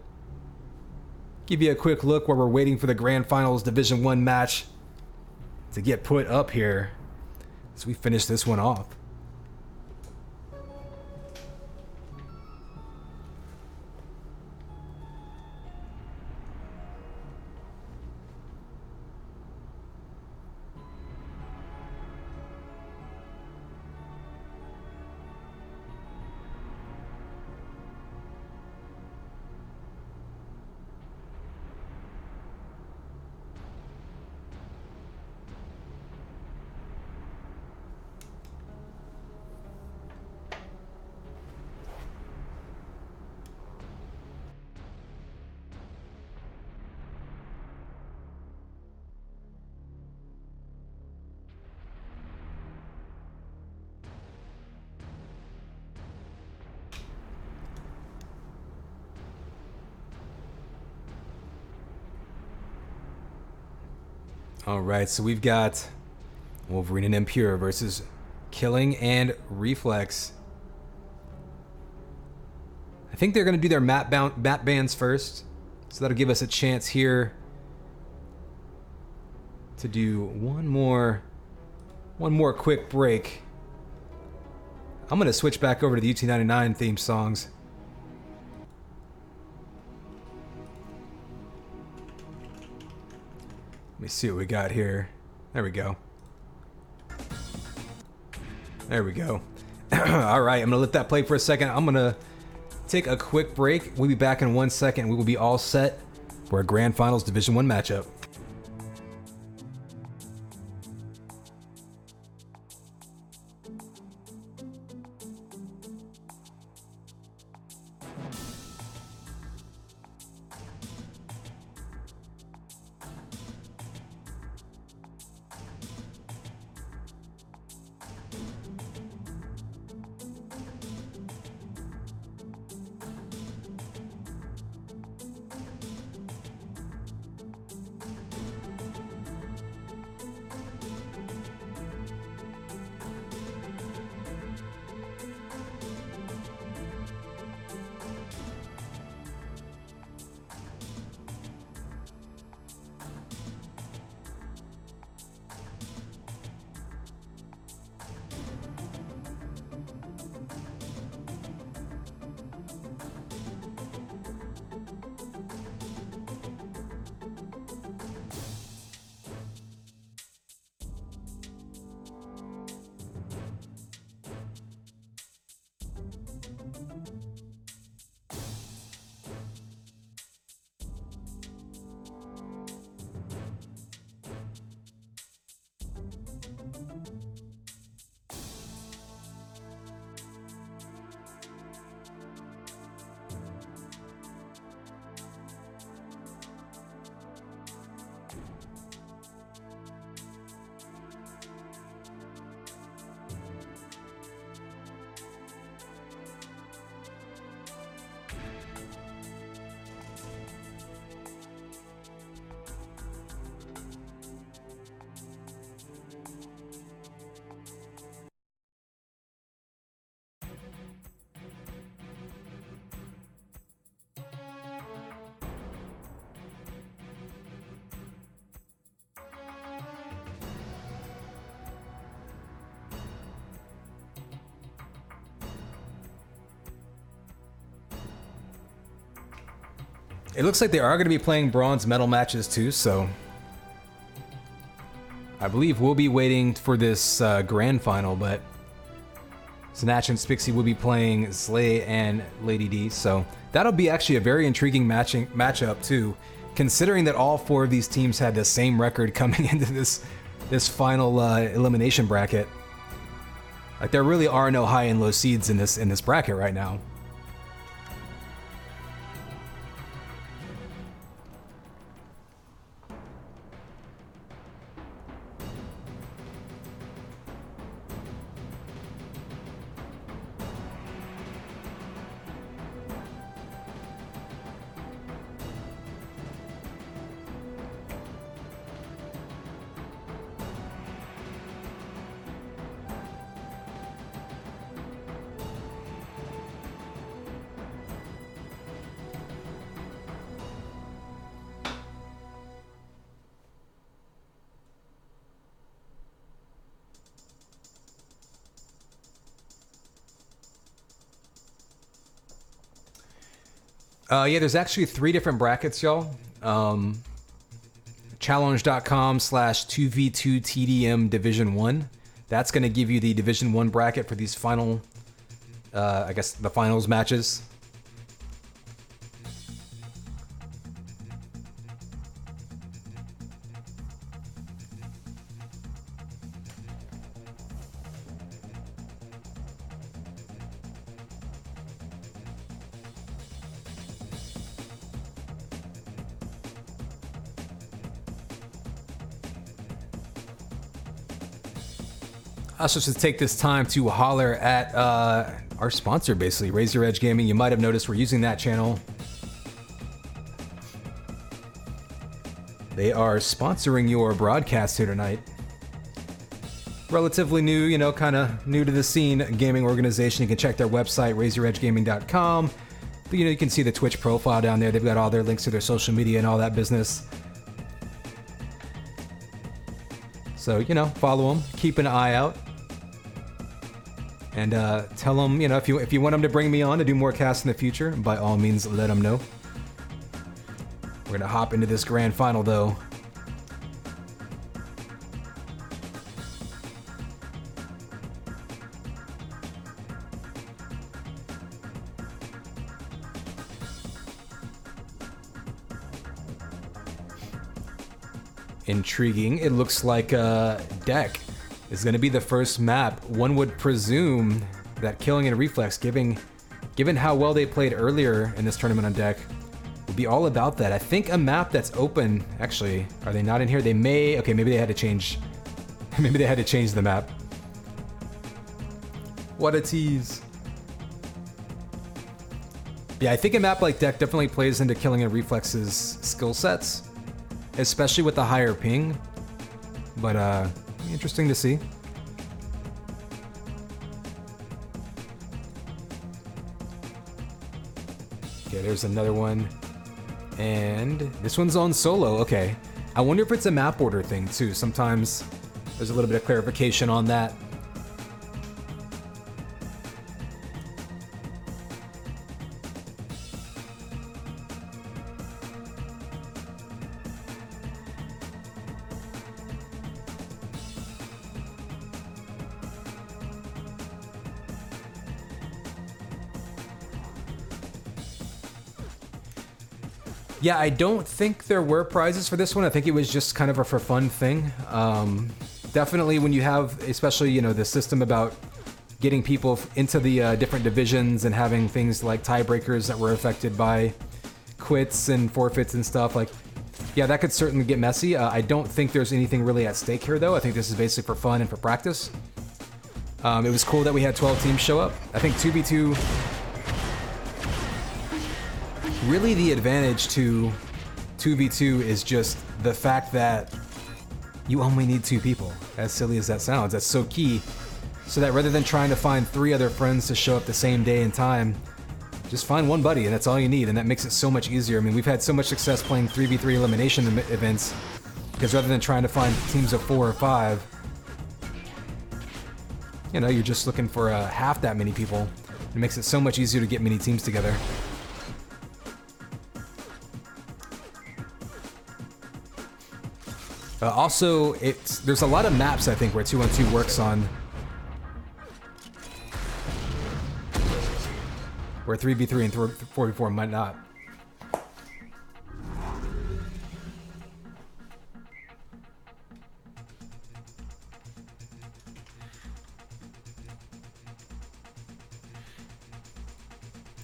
[SPEAKER 1] give you a quick look while we're waiting for the Grand Finals Division 1 match to get put up here as we finish this one off. Alright, so we've got Wolverine and Impure versus Killing and Reflex. I think they're going to do their map bans first, so that'll give us a chance here to do one more quick break. I'm going to switch back over to the UT99 theme songs. Let me see what we got here. There we go. There we go. All right, I'm gonna let that play for a second. I'm gonna take a quick break. We'll be back in 1 second. We will be all set for a Grand Finals Division 1 matchup. It looks like they are going to be playing bronze medal matches too, so I believe we'll be waiting for this grand final, but Snatch and Spixie will be playing Slay and Lady D, so that'll be actually a very intriguing matchup too, considering that all 4 of these teams had the same record coming into this final elimination bracket. Like, there really are no high and low seeds in this bracket right now. Yeah, there's actually 3 different brackets, y'all. Challenge.com/2v2 TDM Division 1. That's going to give you the Division 1 bracket for these final, I guess, the finals matches. I also should take this time to holler at our sponsor, basically, Razor Edge Gaming. You might have noticed we're using that channel. They are sponsoring your broadcast here tonight. Relatively new, you know, kind of new to the scene gaming organization. You can check their website, razoredgegaming.com. But, you know, you can see the Twitch profile down there. They've got all their links to their social media and all that business. So, you know, follow them, keep an eye out. And tell them, you know, if you want them to bring me on to do more casts in the future, by all means, let them know. We're gonna hop into this grand final, though. Intriguing. It looks like Deck is going to be the first map. One would presume that Killing and Reflex, given how well they played earlier in this tournament on Deck, would be all about that. I think a map that's open, actually, are they not in here? They may, okay, maybe they had to change, maybe they had to change the map. What a tease. Yeah, I think a map like Deck definitely plays into Killing and Reflex's skill sets, especially with the higher ping, but interesting to see. Okay, there's another one, and this one's on solo. Okay, I wonder if it's a map order thing too. Sometimes there's a little bit of clarification on that. Yeah, I don't think there were prizes for this one. I think it was just kind of a for fun thing. Definitely when you have, especially, you know, the system about getting people into the different divisions and having things like tiebreakers that were affected by quits and forfeits and stuff, like, yeah, that could certainly get messy. I don't think there's anything really at stake here, though. I think this is basically for fun and for practice. It was cool that we had 12 teams show up. I think 2v2... Really, the advantage to 2v2 is just the fact that you only need 2 people. As silly as that sounds, that's so key. So that rather than trying to find 3 other friends to show up the same day and time, just find one buddy and that's all you need, and that makes it so much easier. I mean, we've had so much success playing 3v3 elimination events because rather than trying to find teams of 4 or 5, you know, you're just looking for half that many people. It makes it so much easier to get many teams together. Also, there's a lot of maps, I think, where 2-on-2 works on. Where 3v3 and 4v4 might not.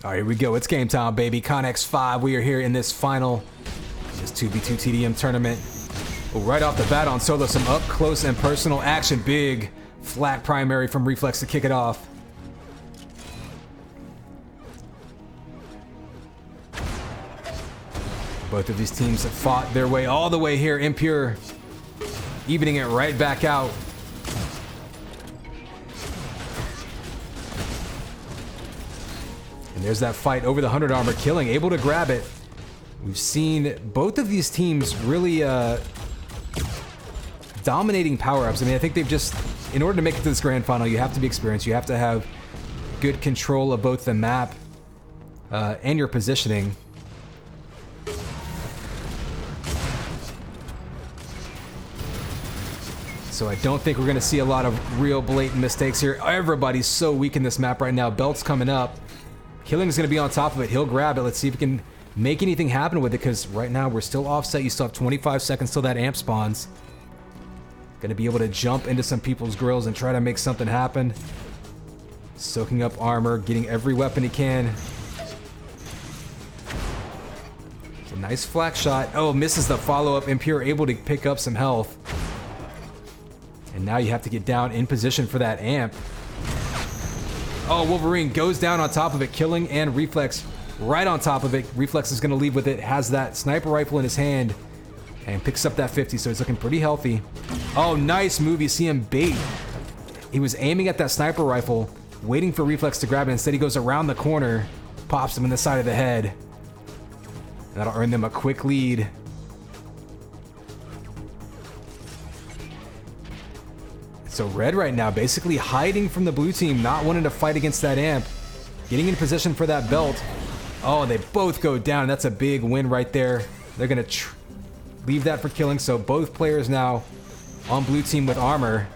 [SPEAKER 1] All right, here we go. It's game time, baby. Connex 5. We are here in this final, this 2v2 TDM tournament. Right off the bat on solo, some up close and personal action. Big flat primary from Reflex to kick it off. Both of these teams have fought their way all the way here. Impure evening it right back out. And there's that fight over the 100 armor. Killing, able to grab it. We've seen both of these teams really dominating power-ups. I mean, I think they've just, in order to make it to this grand final, you have to be experienced. You have to have good control of both the map and your positioning. So I don't think we're going to see a lot of real blatant mistakes here. Everybody's so weak in this map right now. Belt's coming up. Killing's going to be on top of it. He'll grab it. Let's see if we can make anything happen with it, because right now we're still offset. You still have 25 seconds till that amp spawns. Going to be able to jump into some people's grills and try to make something happen. Soaking up armor, getting every weapon he can. It's a nice flak shot. Oh, misses the follow-up. Impure able to pick up some health. And now you have to get down in position for that amp. Oh, Wolverine goes down on top of it. Killing and Reflex right on top of it. Reflex is going to leave with it. Has that sniper rifle in his hand. And picks up that 50, so he's looking pretty healthy. Oh, nice move. You see him bait. He was aiming at that sniper rifle, waiting for Reflex to grab it. Instead, he goes around the corner, pops him in the side of the head. That'll earn them a quick lead. So Red right now basically hiding from the blue team, not wanting to fight against that amp. Getting in position for that belt. Oh, they both go down. That's a big win right there. They're going to leave that for Killing. So both players now on blue team with armor.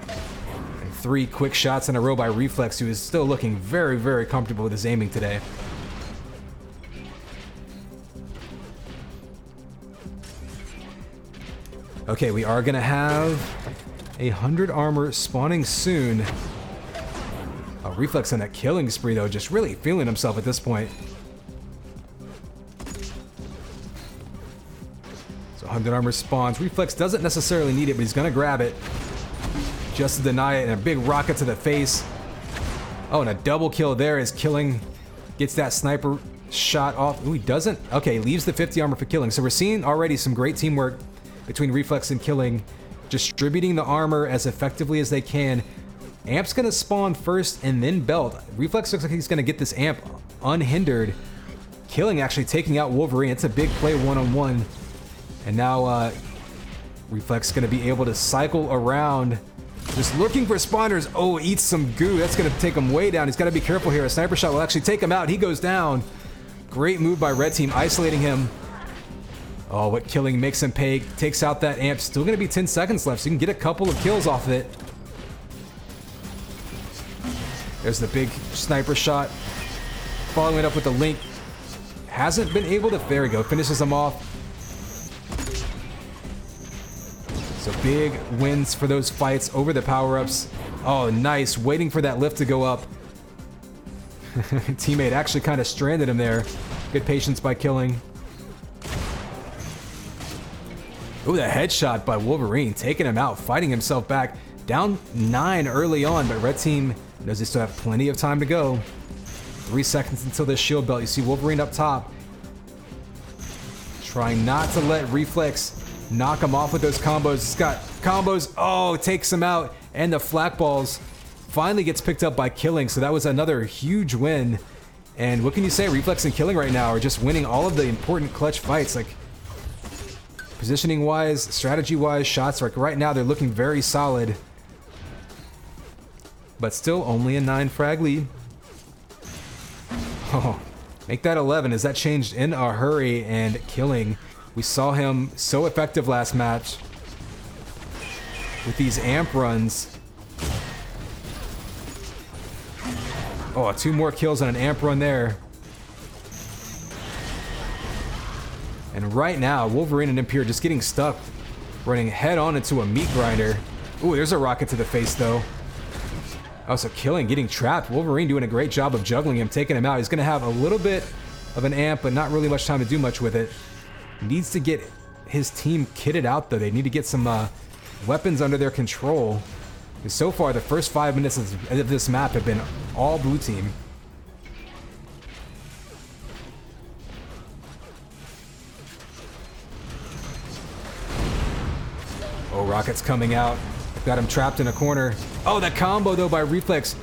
[SPEAKER 1] And 3 quick shots in a row by Reflex, who is still looking very, very comfortable with his aiming today. Okay, we are going to have 100 armor spawning soon. Oh, Reflex on that killing spree, though, just really feeling himself at this point. So 100 armor spawns. Reflex doesn't necessarily need it, but he's going to grab it. Just to deny it, and a big rocket to the face. Oh, and a double kill there as Killing gets that sniper shot off. Ooh, he doesn't. Okay, leaves the 50 armor for Killing. So we're seeing already some great teamwork between Reflex and Killing, distributing the armor as effectively as they can. Amp's gonna spawn first and then Belt. Reflex looks like he's gonna get this amp unhindered. Killing actually taking out Wolverine. It's a big play one-on-one. And now Reflex gonna be able to cycle around, just looking for spawners. Oh, eats some goo. That's gonna take him way down. He's gotta be careful here. A sniper shot will actually take him out. He goes down. Great move by Red Team, isolating him. Oh, what Killing makes him pay. Takes out that amp. Still going to be 10 seconds left, so you can get a couple of kills off of it. There's the big sniper shot. Following it up with the link. Hasn't been able to... There we go. Finishes him off. So big wins for those fights over the power-ups. Oh, nice. Waiting for that lift to go up. Teammate actually kind of stranded him there. Good patience by Killing. Ooh, the headshot by Wolverine, taking him out, fighting himself back. Down 9 early on, but Red Team knows they still have plenty of time to go. 3 seconds until this shield belt. You see Wolverine up top. Trying not to let Reflex knock him off with those combos. He's got combos. Oh, takes him out. And the flak balls finally gets picked up by Killing. So that was another huge win. And what can you say? Reflex and Killing right now are just winning all of the important clutch fights. Like, positioning wise, strategy wise, shots, like right now they're looking very solid. But still only a 9 frag lead. Oh, make that 11 as that changed in a hurry. And Killing, we saw him so effective last match. with these amp runs. Oh, 2 more kills on an amp run there. And right now, Wolverine and Impure just getting stuck, running head on into a meat grinder. Ooh, there's a rocket to the face though. Oh, so Killing getting trapped. Wolverine doing a great job of juggling him, taking him out. He's gonna have a little bit of an amp, but not really much time to do much with it. Needs to get his team kitted out though. They need to get some weapons under their control. And so far, the first 5 minutes of this map have been all blue team. Oh, rockets coming out. Got him trapped in a corner. Oh, that combo though by Reflex.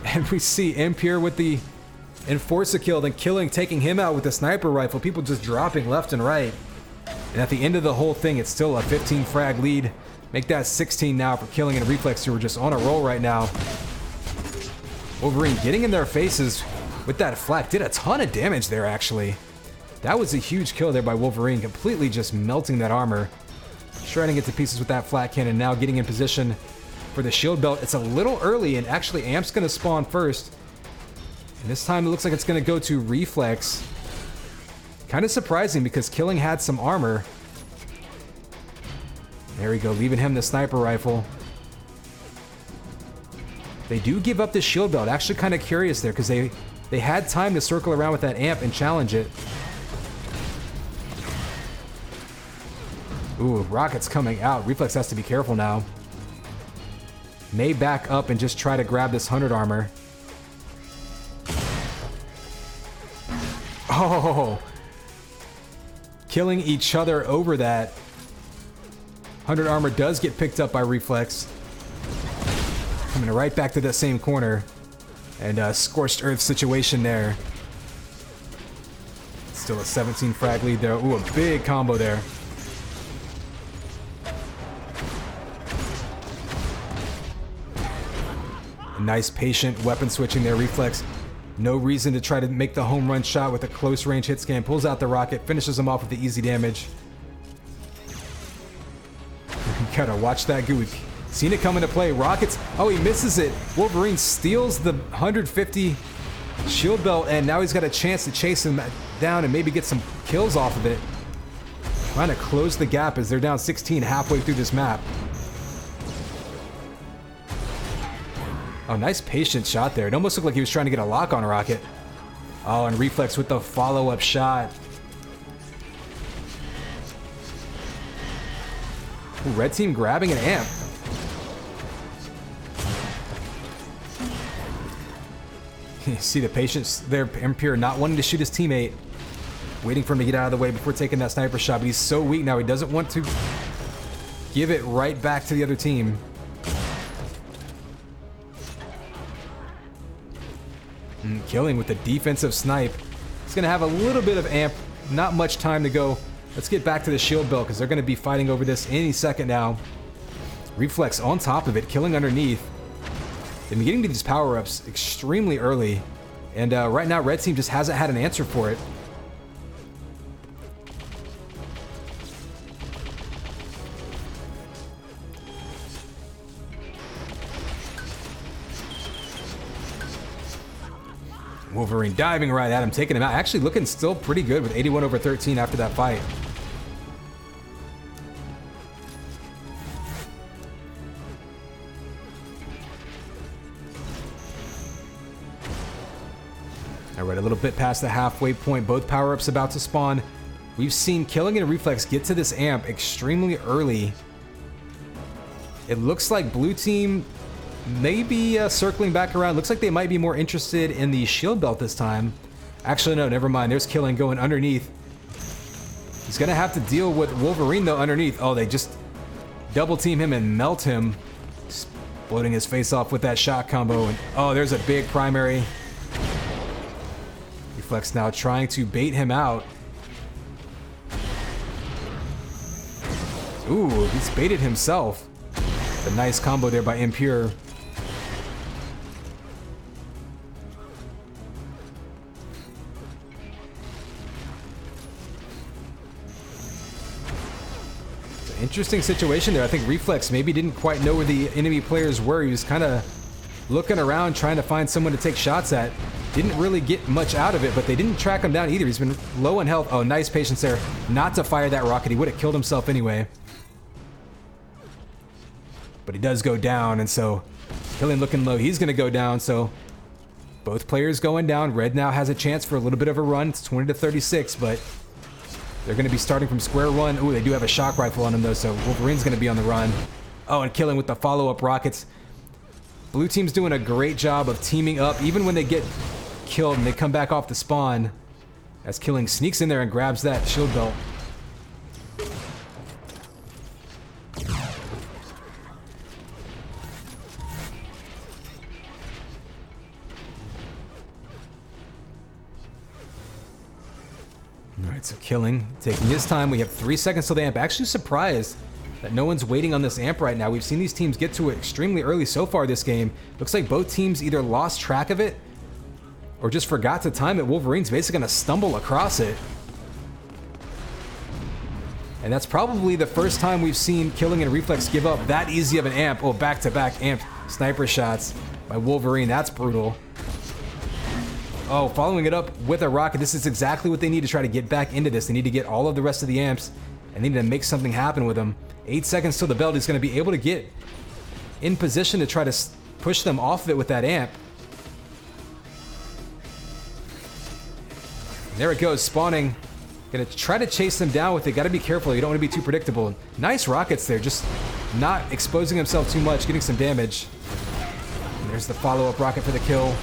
[SPEAKER 1] And we see Impure with the Enforcer kill, then Killing taking him out with the sniper rifle. People just dropping left and right. And at the end of the whole thing, it's still a 15 frag lead. Make that 16 now for Killing and Reflex, who are just on a roll right now. Wolverine getting in their faces with that flak. Did a ton of damage there, actually. That was a huge kill there by Wolverine, completely just melting that armor. Shredding it to pieces with that flat cannon, now getting in position for the shield belt. It's a little early, and actually Amp's going to spawn first. And this time it looks like it's going to go to Reflex. Kind of surprising because Killing had some armor. There we go, leaving him the sniper rifle. They do give up the shield belt. Actually kind of curious there because they had time to circle around with that Amp and challenge it. Ooh, rockets coming out. Reflex has to be careful now. May back up and just try to grab this 100 armor. Oh! Killing each other over that. 100 armor does get picked up by Reflex. Coming right back to that same corner. And Scorched Earth situation there. Still a 17 frag lead there. Ooh, a big combo there. Nice patient weapon switching there, Reflex. No reason to try to make the home run shot with a close range hit scan. Pulls out the rocket, finishes him off with the easy damage. You gotta watch that goo. Seen it come into play. Rockets. Oh, he misses it. Wolverine steals the 150 shield belt, and now he's got a chance to chase him down and maybe get some kills off of it. Trying to close the gap as they're down 16 halfway through this map. Oh, nice patient shot there. It almost looked like he was trying to get a lock on a rocket. Oh, and Reflex with the follow-up shot. Ooh, red team grabbing an amp. You see the patience there, Impure not wanting to shoot his teammate. Waiting for him to get out of the way before taking that sniper shot, but he's so weak now he doesn't want to give it right back to the other team. Killing with the defensive snipe. He's going to have a little bit of amp, not much time to go. Let's get back to the shield belt because they're going to be fighting over this any second now. Reflex on top of it, Killing underneath. They've been getting to these power-ups extremely early, and right now red team just hasn't had an answer for it. Wolverine diving right at him, taking him out. Actually looking still pretty good with 81 over 13 after that fight. All right, a little bit past the halfway point. Both power-ups about to spawn. We've seen Killing and Reflex get to this amp extremely early. It looks like blue team maybe circling back around. Looks like they might be more interested in the shield belt this time. Actually, no, never mind. There's Killing going underneath. He's going to have to deal with Wolverine, though, underneath. Oh, they just double team him and melt him. Exploding his face off with that shot combo. And oh, there's a big primary. Reflex now trying to bait him out. Ooh, he's baited himself. A nice combo there by Impure. Interesting situation there. I think Reflex maybe didn't quite know where the enemy players were. He was kind of looking around trying to find someone to take shots at. Didn't really get much out of it, but they didn't track him down either. He's been low on health. Oh, nice patience there. Not to fire that rocket. He would have killed himself anyway. But he does go down, and so Killing looking low. He's going to go down, so both players going down. Red now has a chance for a little bit of a run. It's 20 to 36, but they're going to be starting from square one. Ooh, they do have a shock rifle on them, though, so Wolverine's going to be on the run. Oh, and Killing with the follow-up rockets. Blue team's doing a great job of teaming up, even when they get killed and they come back off the spawn. As Killing sneaks in there and grabs that shield belt. Alright, so Killing taking his time. We have 3 seconds till the amp. Actually surprised that no one's waiting on this amp right now. We've seen these teams get to it extremely early so far this game. Looks like both teams either lost track of it or just forgot to time it. Wolverine's basically going to stumble across it. And that's probably the first time we've seen Killing and Reflex give up that easy of an amp. Oh, back-to-back amp sniper shots by Wolverine. That's brutal. Oh, following it up with a rocket. This is exactly what they need to try to get back into this. They need to get all of the rest of the amps and they need to make something happen with them. 8 seconds till the belt. Is going to be able to get in position to try to push them off of it with that amp. There it goes, spawning. Gonna try to chase them down with it. Gotta be careful, you don't want to be too predictable. Nice rockets there, just not exposing himself too much, getting some damage. And there's the follow-up rocket for the kill.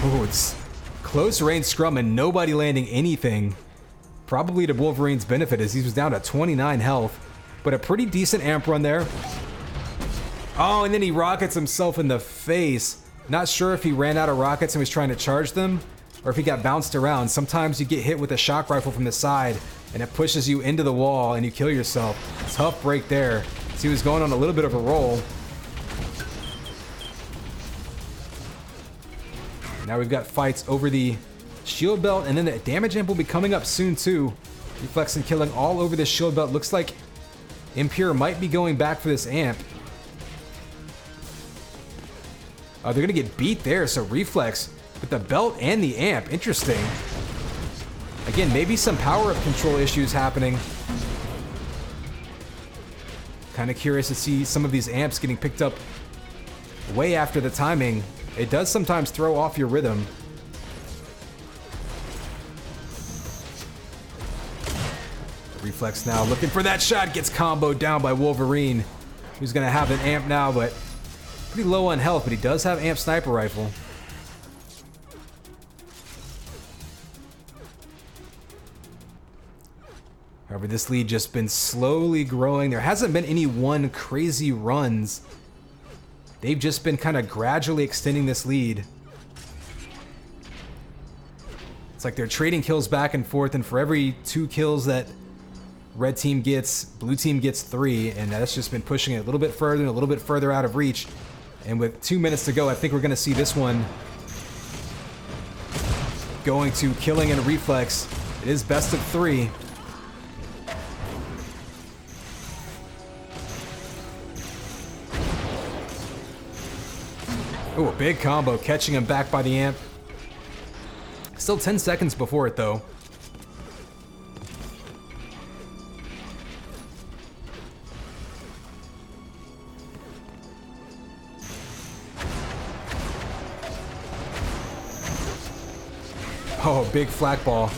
[SPEAKER 1] Oh, it's close range scrum and nobody landing anything. Probably to Wolverine's benefit as he was down to 29 health. But a pretty decent amp run there. Oh, and then he rockets himself in the face. Not sure if he ran out of rockets and was trying to charge them, or if he got bounced around. Sometimes you get hit with a shock rifle from the side, and it pushes you into the wall, and you kill yourself. Tough break there. So he was going on a little bit of a roll. Now we've got fights over the shield belt, and then the damage amp will be coming up soon, too. Reflex and Killing all over this shield belt. Looks like Impure might be going back for this amp. Oh, they're gonna get beat there, so Reflex with the belt and the amp. Interesting. Again, maybe some power-up control issues happening. Kind of curious to see some of these amps getting picked up way after the timing. It does sometimes throw off your rhythm. Reflex now looking for that shot, gets comboed down by Wolverine, who's gonna have an amp now, but pretty low on health, but he does have amp sniper rifle. However, this lead just been slowly growing. There hasn't been any one crazy runs. They've just been kind of gradually extending this lead. It's like they're trading kills back and forth, and for every 2 kills that red team gets, blue team gets 3, and that's just been pushing it a little bit further and a little bit further out of reach. And with 2 minutes to go, I think we're going to see this one going to Killing and Reflex. It is best of 3. Oh, a big combo, catching him back by the amp. Still 10 seconds before it, though. Oh, big flak ball.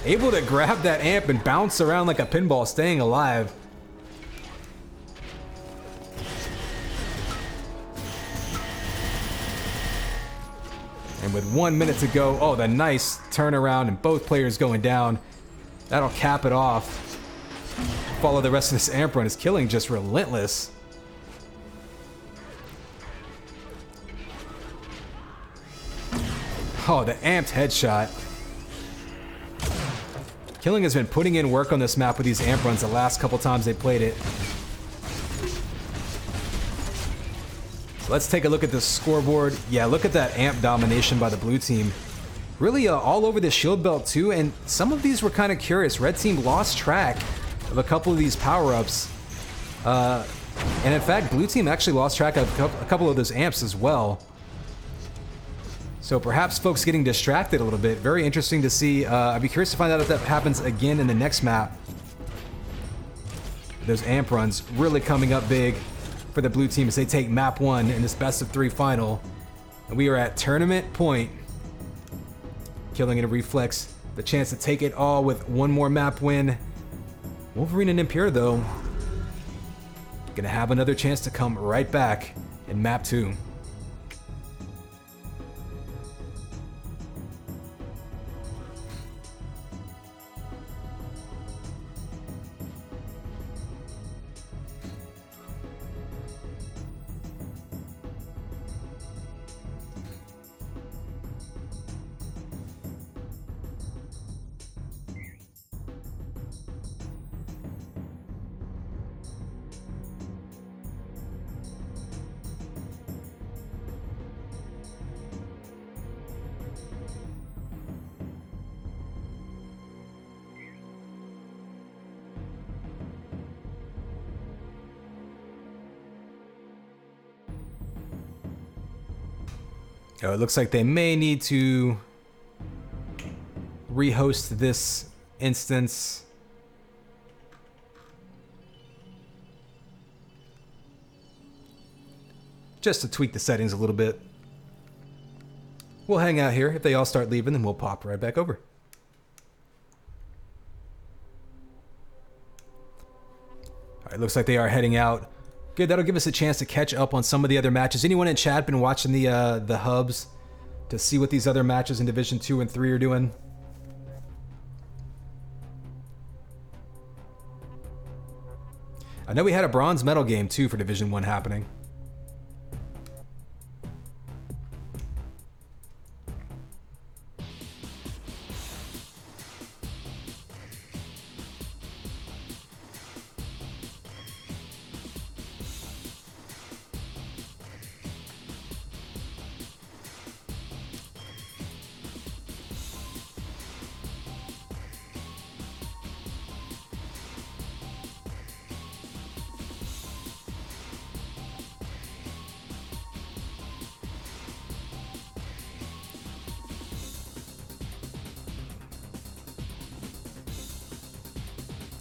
[SPEAKER 1] Able to grab that amp and bounce around like a pinball, staying alive. And with 1 minute to go, oh, the nice turnaround and both players going down. That'll cap it off. Follow the rest of this amp run. Is Killing just relentless. Oh, the amped headshot. Killing has been putting in work on this map with these amp runs the last couple times they played it. So let's take a look at the scoreboard. Yeah, look at that amp domination by the blue team. Really all over the shield belt too, and some of these were kind of curious. Red team lost track of a couple of these power-ups. And in fact, blue team actually lost track of a couple of those amps as well. So perhaps folks getting distracted a little bit. Very interesting to see. I'd be curious to find out if that happens again in the next map. Those amp runs really coming up big for the blue team as they take map 1 in this best of 3 final. And we are at tournament point. Killing and Reflex, the chance to take it all with one more map win. Wolverine and Impure though, gonna have another chance to come right back in map 2. Oh, it looks like they may need to rehost this instance. Just to tweak the settings a little bit. We'll hang out here. If they all start leaving, then we'll pop right back over. All right, looks like they are heading out. Good, that'll give us a chance to catch up on some of the other matches. Anyone in chat been watching the hubs to see what these other matches in Division 2 and 3 are doing? I know we had a bronze medal game too for Division 1 happening.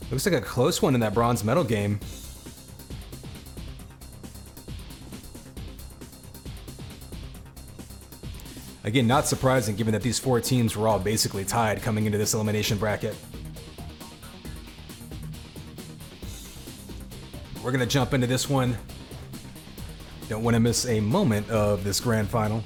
[SPEAKER 1] Looks like a close one in that bronze medal game. Again, not surprising given that these 4 teams were all basically tied coming into this elimination bracket. We're gonna jump into this one. Don't want to miss a moment of this grand final.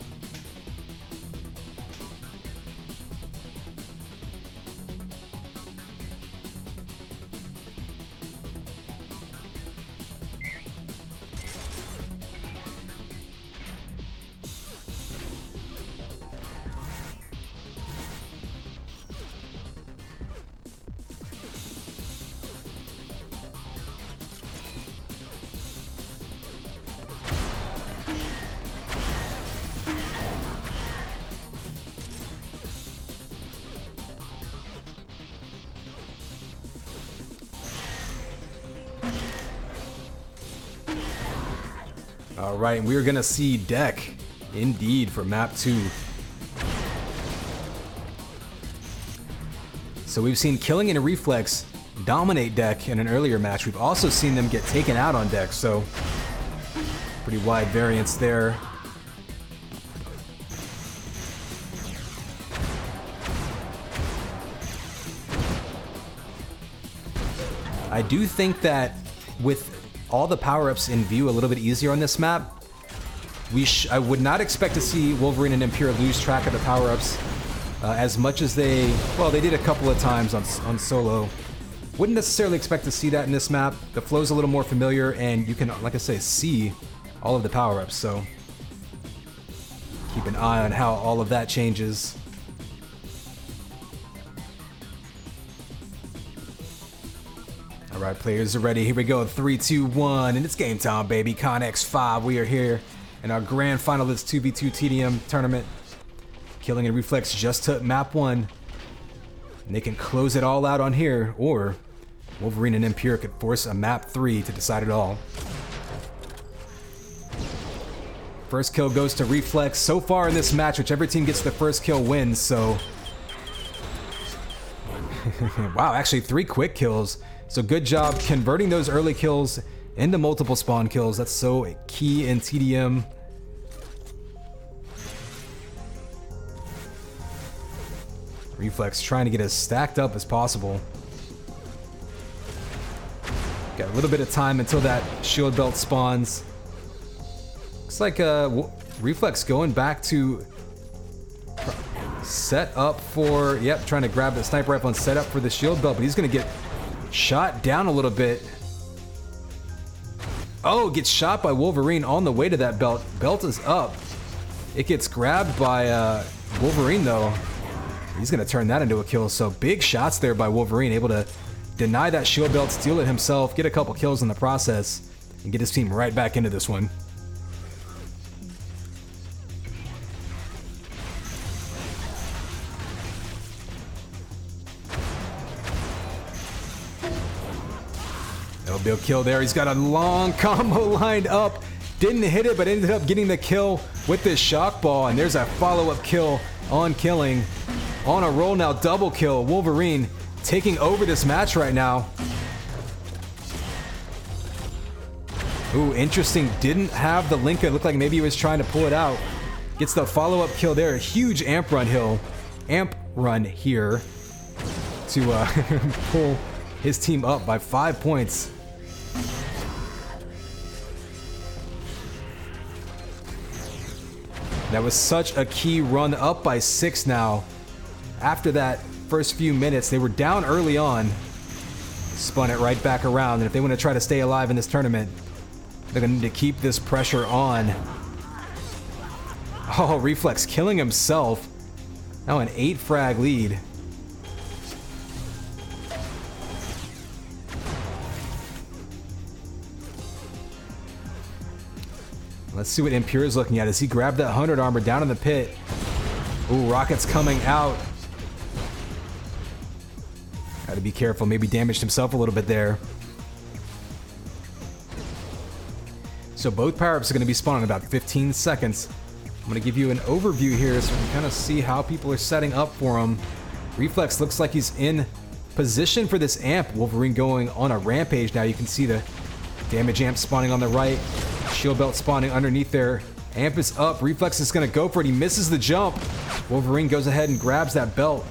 [SPEAKER 1] All right, we're gonna see deck indeed for map 2. So we've seen Killing and Reflex dominate deck in an earlier match. We've also seen them get taken out on deck, so pretty wide variance there. I do think that with all the power-ups in view a little bit easier on this map, I would not expect to see Wolverine and Impure lose track of the power-ups as much as they did a couple of times on solo. Wouldn't necessarily expect to see that in this map. The flow's a little more familiar, and you can, like I say, see all of the power-ups, so keep an eye on how all of that changes. All right, players are ready. Here we go. 3, 2, 1, and it's game time, baby. Connex 5. We are here in our grand final of this 2v2 TDM tournament. Killing and Reflex just took map 1. And they can close it all out on here, or Wolverine and Impure could force a map 3 to decide it all. First kill goes to Reflex. So far in this match, whichever team gets the first kill wins, so... Wow, actually 3 quick kills. So good job converting those early kills into multiple spawn kills. That's so key in TDM. Reflex trying to get as stacked up as possible. Got a little bit of time until that shield belt spawns. Looks like Reflex going back to set up for, yep, trying to grab the sniper rifle and set up for the shield belt, but he's going to get shot down a little bit. Oh, gets shot by Wolverine on the way to that belt. Belt is up. It gets grabbed by Wolverine though. He's going to turn that into a kill. So big shots there by Wolverine, able to deny that shield belt, steal it himself, get a couple kills in the process, and get his team right back into this one. That'll be a kill there. He's got a long combo lined up. Didn't hit it, but ended up getting the kill with this shock ball. And there's a follow-up kill on Killing. On a roll now, double kill. Wolverine taking over this match right now. Ooh, interesting. Didn't have the link. It looked like maybe he was trying to pull it out. Gets the follow-up kill there. A huge amp run here to pull his team up by 5 points. That was such a key run, up by 6 now. After that first few minutes, they were down early on. Spun it right back around, and if they want to try to stay alive in this tournament, they're going to need to keep this pressure on. Oh, Reflex killing himself. Now an 8 frag lead. Let's see what Impure is looking at as he grabbed that 100 armor down in the pit. Ooh, rockets coming out. Got to be careful, maybe damaged himself a little bit there. So both power-ups are going to be spawning in about 15 seconds. I'm going to give you an overview here so we can kind of see how people are setting up for him. Reflex looks like he's in position for this amp. Wolverine going on a rampage now. You can see the damage amp spawning on the right. Shield belt spawning underneath there. Amp is up. Reflex is going to go for it. He misses the jump. Wolverine goes ahead and grabs that belt.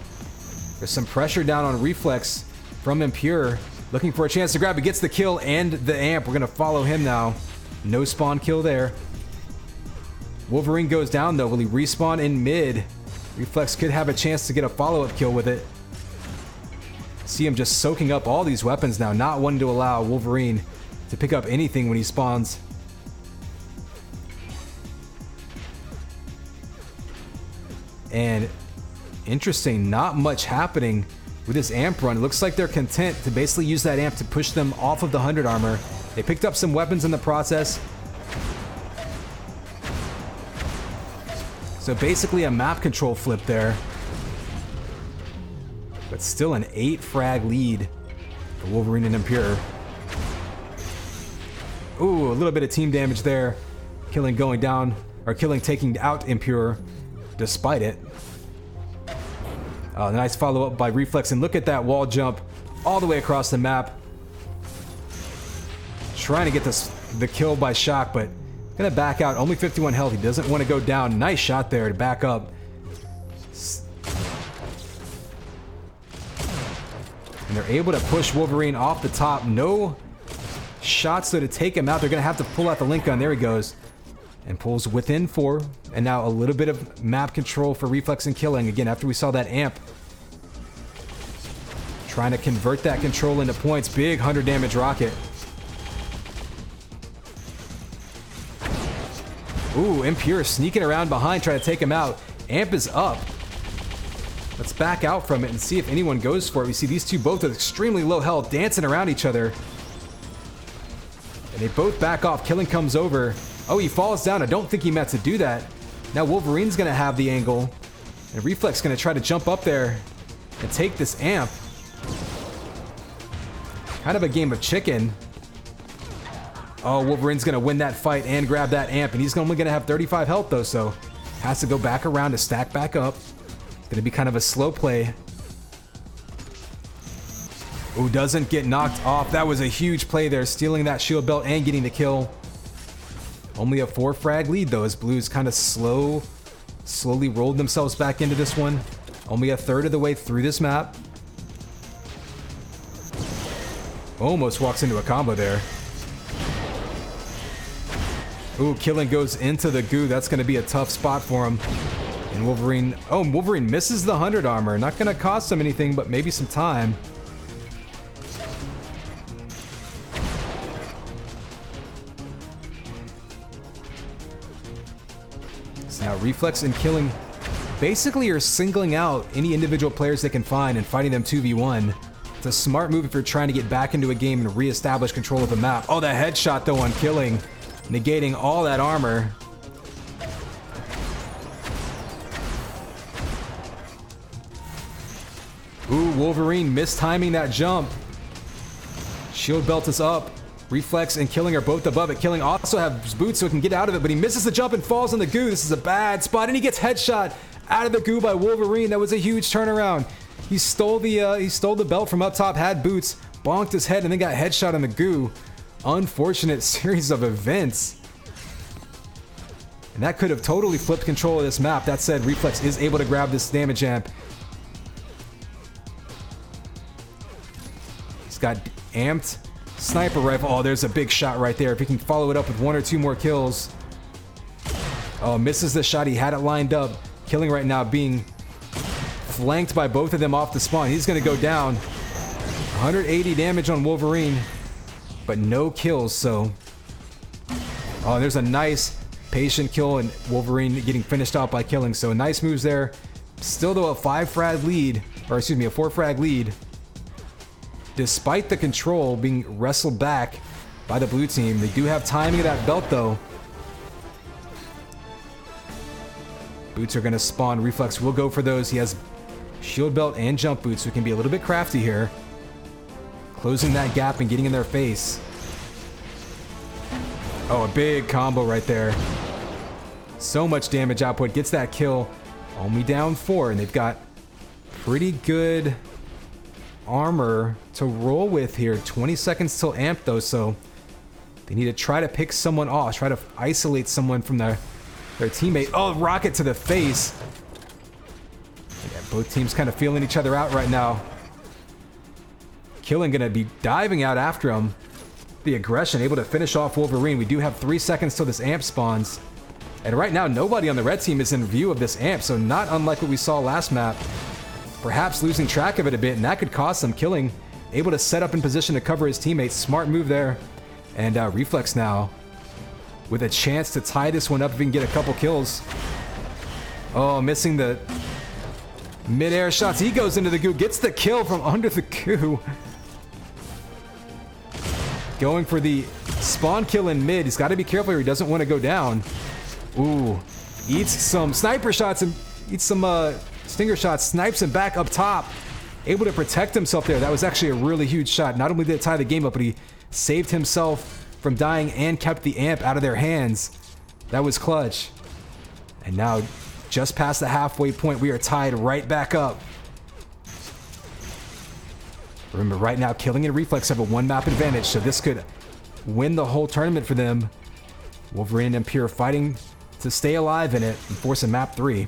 [SPEAKER 1] There's some pressure down on Reflex from Impure. Looking for a chance to grab it. Gets the kill and the amp. We're going to follow him now. No spawn kill there. Wolverine goes down though. Will he respawn in mid? Reflex could have a chance to get a follow-up kill with it. See him just soaking up all these weapons now. Not wanting to allow Wolverine to pick up anything when he spawns. And interesting, not much happening with this amp run. It looks like they're content to basically use that amp to push them off of the 100 armor. They picked up some weapons in the process. So basically a map control flip there. But still an 8 frag lead for Wolverine and Impure. Ooh, a little bit of team damage there. Killing going down, or Killing taking out Impure despite it. Nice follow-up by Reflex, and look at that wall jump all the way across the map. Trying to get the kill by Shock, but gonna back out. Only 51 health. He doesn't want to go down. Nice shot there to back up. And they're able to push Wolverine off the top. No shots though to take him out. They're gonna have to pull out the link gun. There he goes. And pulls within 4. And now a little bit of map control for Reflex and Killing. Again, after we saw that amp. Trying to convert that control into points. Big 100 damage rocket. Ooh, Impure sneaking around behind, trying to take him out. Amp is up. Let's back out from it and see if anyone goes for it. We see these two both with extremely low health dancing around each other. And they both back off. Killing comes over. Oh, he falls down. I don't think he meant to do that. Now Wolverine's going to have the angle. And Reflex going to try to jump up there and take this amp. Kind of a game of chicken. Oh, Wolverine's going to win that fight and grab that amp. And he's only going to have 35 health, though, so has to go back around to stack back up. Going to be kind of a slow play. Ooh, doesn't get knocked off. That was a huge play there, stealing that shield belt and getting the kill. Only a 4 frag lead, though, as Blues kind of slowly rolled themselves back into this one. Only a third of the way through this map. Almost walks into a combo there. Ooh, Killing goes into the goo. That's going to be a tough spot for him. And Wolverine... Oh, Wolverine misses the 100 armor. Not going to cost him anything, but maybe some time. So now Reflex and Killing basically are singling out any individual players they can find and fighting them 2v1. It's a smart move if you're trying to get back into a game and reestablish control of the map. Oh, that headshot, though, on Killing. Negating all that armor. Ooh, Wolverine mistiming that jump. Shield belt is up. Reflex and Killing are both above it. Killing also has boots so he can get out of it, but he misses the jump and falls in the goo. This is a bad spot, and he gets headshot out of the goo by Wolverine. That was a huge turnaround. He stole the belt from up top, had boots, bonked his head, and then got headshot in the goo. Unfortunate series of events. And that could have totally flipped control of this map. That said, Reflex is able to grab this damage amp. He's got amped sniper rifle. Oh, there's a big shot right there. If he can follow it up with 1 or 2 more kills. Oh, misses the shot. He had it lined up. Killing right now, being flanked by both of them off the spawn. He's going to go down. 180 damage on Wolverine, but no kills, so... Oh, there's a nice patient kill, and Wolverine getting finished off by Killing, so nice moves there. Still, though, a 5 frag lead, or excuse me, a 4 frag lead. Despite the control being wrestled back by the blue team, they do have timing of that belt, though. Boots are going to spawn. Reflex will go for those. He has shield belt and jump boots, so he can be a little bit crafty here. Closing that gap and getting in their face. Oh, a big combo right there. So much damage output. Gets that kill. Only down 4, and they've got pretty good armor to roll with here. 20 seconds till amp, though, so they need to try to pick someone off. Try to isolate someone from their teammate. Oh, rocket to the face. Yeah, both teams kind of feeling each other out right now. Killing gonna be diving out after him. The aggression, able to finish off Wolverine. We do have 3 seconds till this amp spawns. And right now, nobody on the red team is in view of this amp, so not unlike what we saw last map. Perhaps losing track of it a bit, and that could cost some. Killing, able to set up in position to cover his teammates. Smart move there. And Reflex now with a chance to tie this one up if he can get a couple kills. Oh, missing the mid-air shots. He goes into the goo, gets the kill from under the goo. Going for the spawn kill in mid. He's got to be careful here. He doesn't want to go down. Ooh. Eats some sniper shots and eats some stinger shots. Snipes him back up top. Able to protect himself there. That was actually a really huge shot. Not only did it tie the game up, but he saved himself from dying and kept the amp out of their hands. That was clutch. And now, just past the halfway point, we are tied right back up. Remember, right now, Killing and Reflex have a 1-map advantage, so this could win the whole tournament for them. Wolverine and Impure fighting to stay alive in it and force a map 3.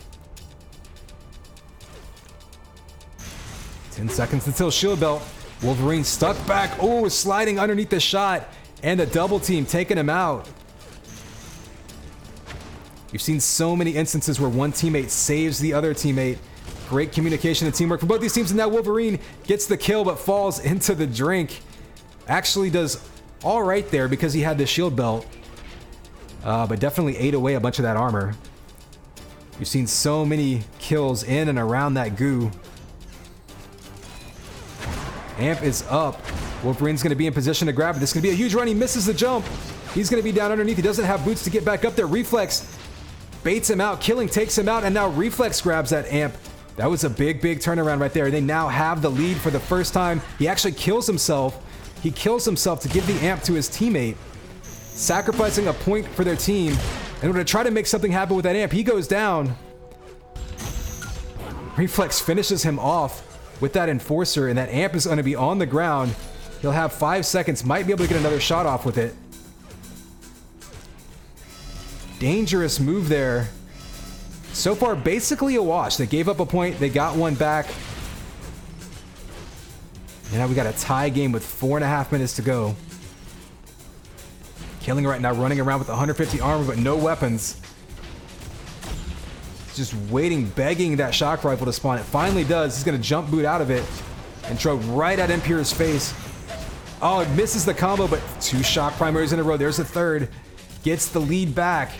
[SPEAKER 1] 10 seconds until shield belt. Wolverine stuck back. Oh, sliding underneath the shot. And the double team taking him out. You've seen so many instances where one teammate saves the other teammate. Great communication and teamwork from both these teams, and now Wolverine gets the kill but falls into the drink. Actually does all right there because he had the shield belt, but definitely ate away a bunch of that armor. You've seen so many kills in and around that goo. Amp is up. Wolverine's going to be in position to grab it. This is going to be a huge run. He misses the jump. He's going to be down underneath. He doesn't have boots to get back up there. Reflex baits him out. Killing takes him out, and now Reflex grabs that amp. That was a big turnaround right there. They now have the lead for the first time. He actually kills himself. He kills himself to give the amp to his teammate, sacrificing a point for their team in order to try to make something happen with that amp. He goes down. Reflex finishes him off with that enforcer, and that amp is going to be on the ground. He'll have 5 seconds, might be able to get another shot off with it. Dangerous move there. So far, basically a wash. They gave up a point, they got one back. And now we got a tie game with 4.5 minutes to go. Killing right now, running around with 150 armor, but no weapons. Just waiting, begging that shock rifle to spawn. It finally does. He's going to jump boot out of it and throw right at Imperial's face. Oh, it misses the combo, but 2 shock primaries in a row. There's a third. Gets the lead back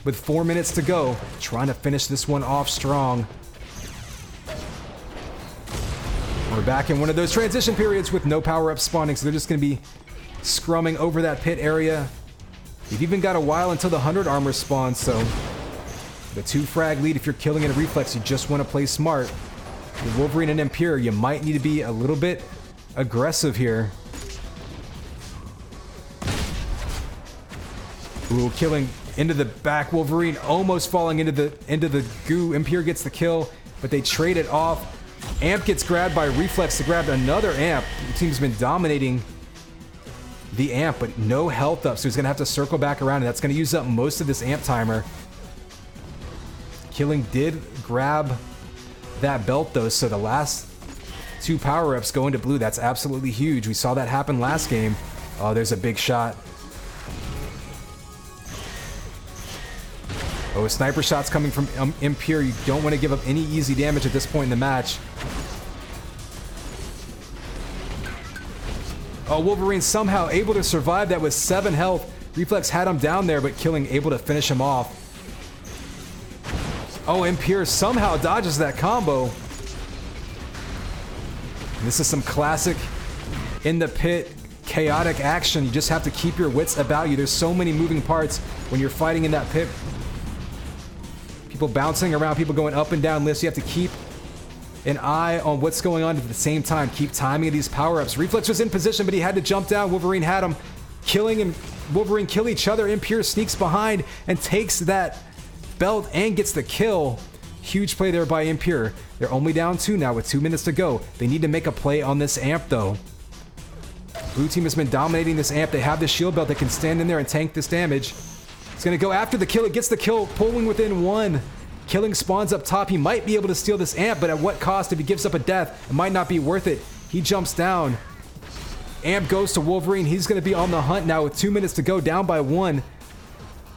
[SPEAKER 1] with 4 minutes to go. Trying to finish this one off strong. We're back in one of those transition periods with no power-up spawning, so they're just going to be scrumming over that pit area. You've even got a while until the 100 armor spawns, so the 2 frag lead. If you're killing in a reflex, you just want to play smart. With Wolverine and Impure, you might need to be a little bit aggressive here. Ooh, killing into the back. Wolverine almost falling into the goo. Impure gets the kill, but they trade it off. Amp gets grabbed by Reflex to grab another amp. The team's been dominating the amp, but no health up, so he's going to have to circle back around, and that's going to use up most of this amp timer. Killing did grab that belt, though, so the last 2 power-ups go into blue. That's absolutely huge. We saw that happen last game. Oh, there's a big shot. Oh, a sniper shot's coming from Impure. You don't want to give up any easy damage at this point in the match. Oh, Wolverine somehow able to survive that with 7 health. Reflex had him down there, but Killing able to finish him off. Oh, Impure somehow dodges that combo. And this is some classic in the pit chaotic action. You just have to keep your wits about you. There's so many moving parts when you're fighting in that pit. People bouncing around, people going up and down lists. You have to keep an eye on what's going on at the same time. Keep timing of these power-ups. Reflex was in position, but he had to jump down. Wolverine had him. Killing and Wolverine kill each other. Impure sneaks behind and takes that belt and gets the kill. Huge play there by Impure. They're only down 2 now with 2 minutes to go. They need to make a play on this amp, though. Blue team has been dominating this amp. They have the shield belt that can stand in there and tank this damage. He's going to go after the kill. It gets the kill, pulling within 1. Killing spawns up top. He might be able to steal this amp, but at what cost? If he gives up a death, it might not be worth it. He jumps down. Amp goes to Wolverine. He's going to be on the hunt now with 2 minutes to go, down by 1.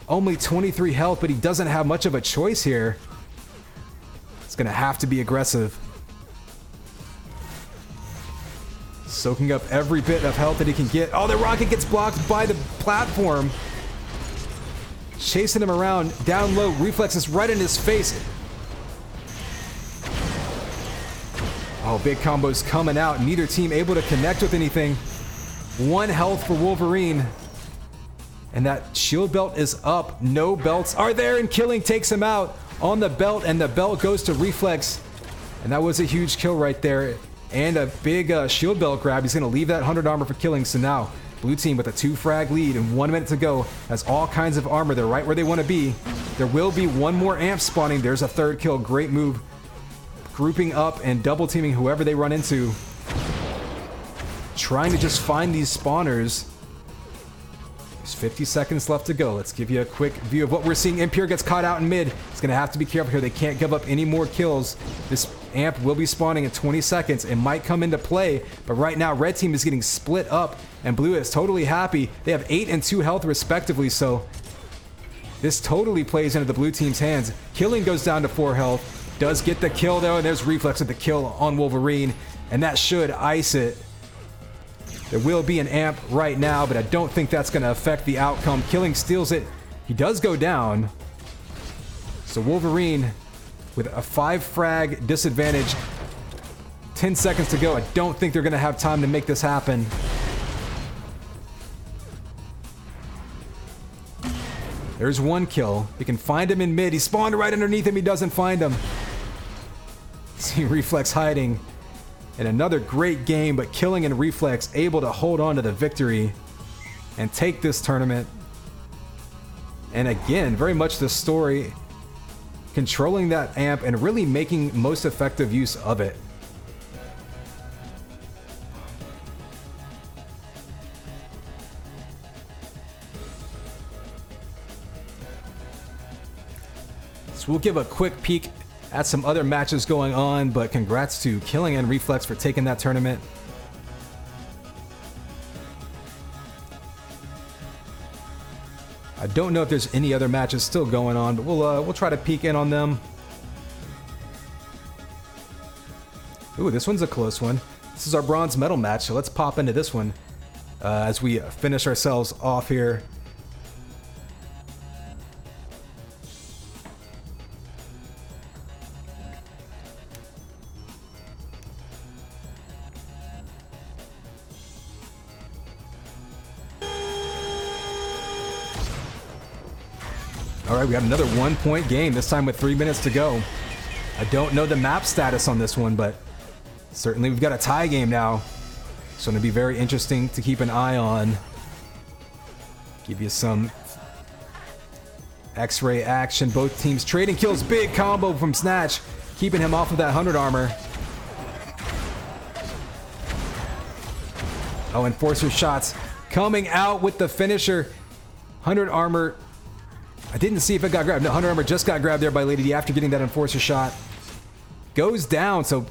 [SPEAKER 1] Only 23 health, but he doesn't have much of a choice here. It's going to have to be aggressive. Soaking up every bit of health that he can get. Oh, the rocket gets blocked by the platform. Chasing him around, down low. Reflex is right in his face. Oh, big combos coming out. Neither team able to connect with anything. 1 health for Wolverine. And that shield belt is up. No belts are there, and Killing takes him out on the belt, and the belt goes to Reflex. And that was a huge kill right there. And a big shield belt grab. He's going to leave that 100 armor for Killing. So now, blue team with a 2 frag lead and 1 minute to go. Has all kinds of armor. They're right where they want to be. There will be 1 more amp spawning. There's a 3rd kill. Great move. Grouping up and double teaming whoever they run into. Trying to just find these spawners. There's 50 seconds left to go. Let's give you a quick view of what we're seeing. Impure gets caught out in mid. He's going to have to be careful here. They can't give up any more kills. This amp will be spawning in 20 seconds. It might come into play, but right now red team is getting split up and blue is totally happy. They have 8 and 2 health respectively, so this totally plays into the blue team's hands. Killing goes down to 4 health. Does get the kill though, and there's Reflex with the kill on Wolverine, and that should ice it. There will be an amp right now, but I don't think that's going to affect the outcome. Killing steals it. He does go down. So Wolverine with a 5 frag disadvantage. 10 seconds to go. I don't think they're going to have time to make this happen. There's one kill. He can find him in mid. He spawned right underneath him. He doesn't find him. See Reflex hiding. And another great game, but Killing and Reflex able to hold on to the victory and take this tournament. And again, very much the story, controlling that amp and really making most effective use of it. So we'll give a quick peek at some other matches going on, but congrats to Killing and Reflex for taking that tournament. I don't know if there's any other matches still going on, but we'll try to peek in on them. Ooh, this one's a close one. This is our bronze medal match, so let's pop into this one as we finish ourselves off here. All right, we got another 1-point game, this time with 3 minutes to go. I don't know the map status on this one, but certainly we've got a tie game now. So it'll be very interesting to keep an eye on. Give you some X-ray action. Both teams trading kills. Big combo from Snatch, keeping him off of that 100 armor. Oh, Enforcer shots coming out with the finisher. 100 armor. I didn't see if it got grabbed. No, 100 armor just got grabbed there by Lady D after getting that Enforcer shot. Goes down, so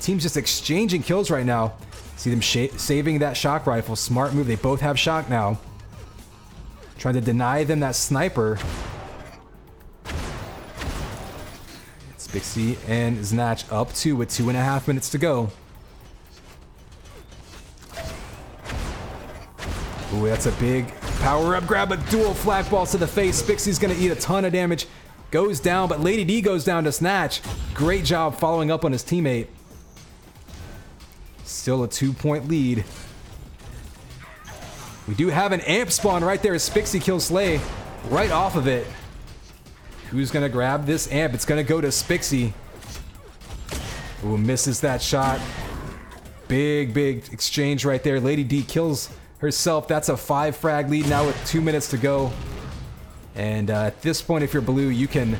[SPEAKER 1] teams just exchanging kills right now. See them saving that shock rifle. Smart move. They both have shock now. Trying to deny them that sniper. It's Bixie and Snatch up 2 with 2.5 minutes to go. Ooh, that's a big power up grab, a dual flak balls to the face. Bixie's gonna eat a ton of damage. Goes down, but Lady D goes down to Snatch. Great job following up on his teammate. Still a 2-point lead. We do have an amp spawn right there as Spixie kills Slay right off of it. Who's gonna grab this amp? It's gonna go to Spixie. Ooh, misses that shot. Big exchange right there. Lady D kills herself. That's a 5 frag lead now with 2 minutes to go. And at this point, if you're blue, you can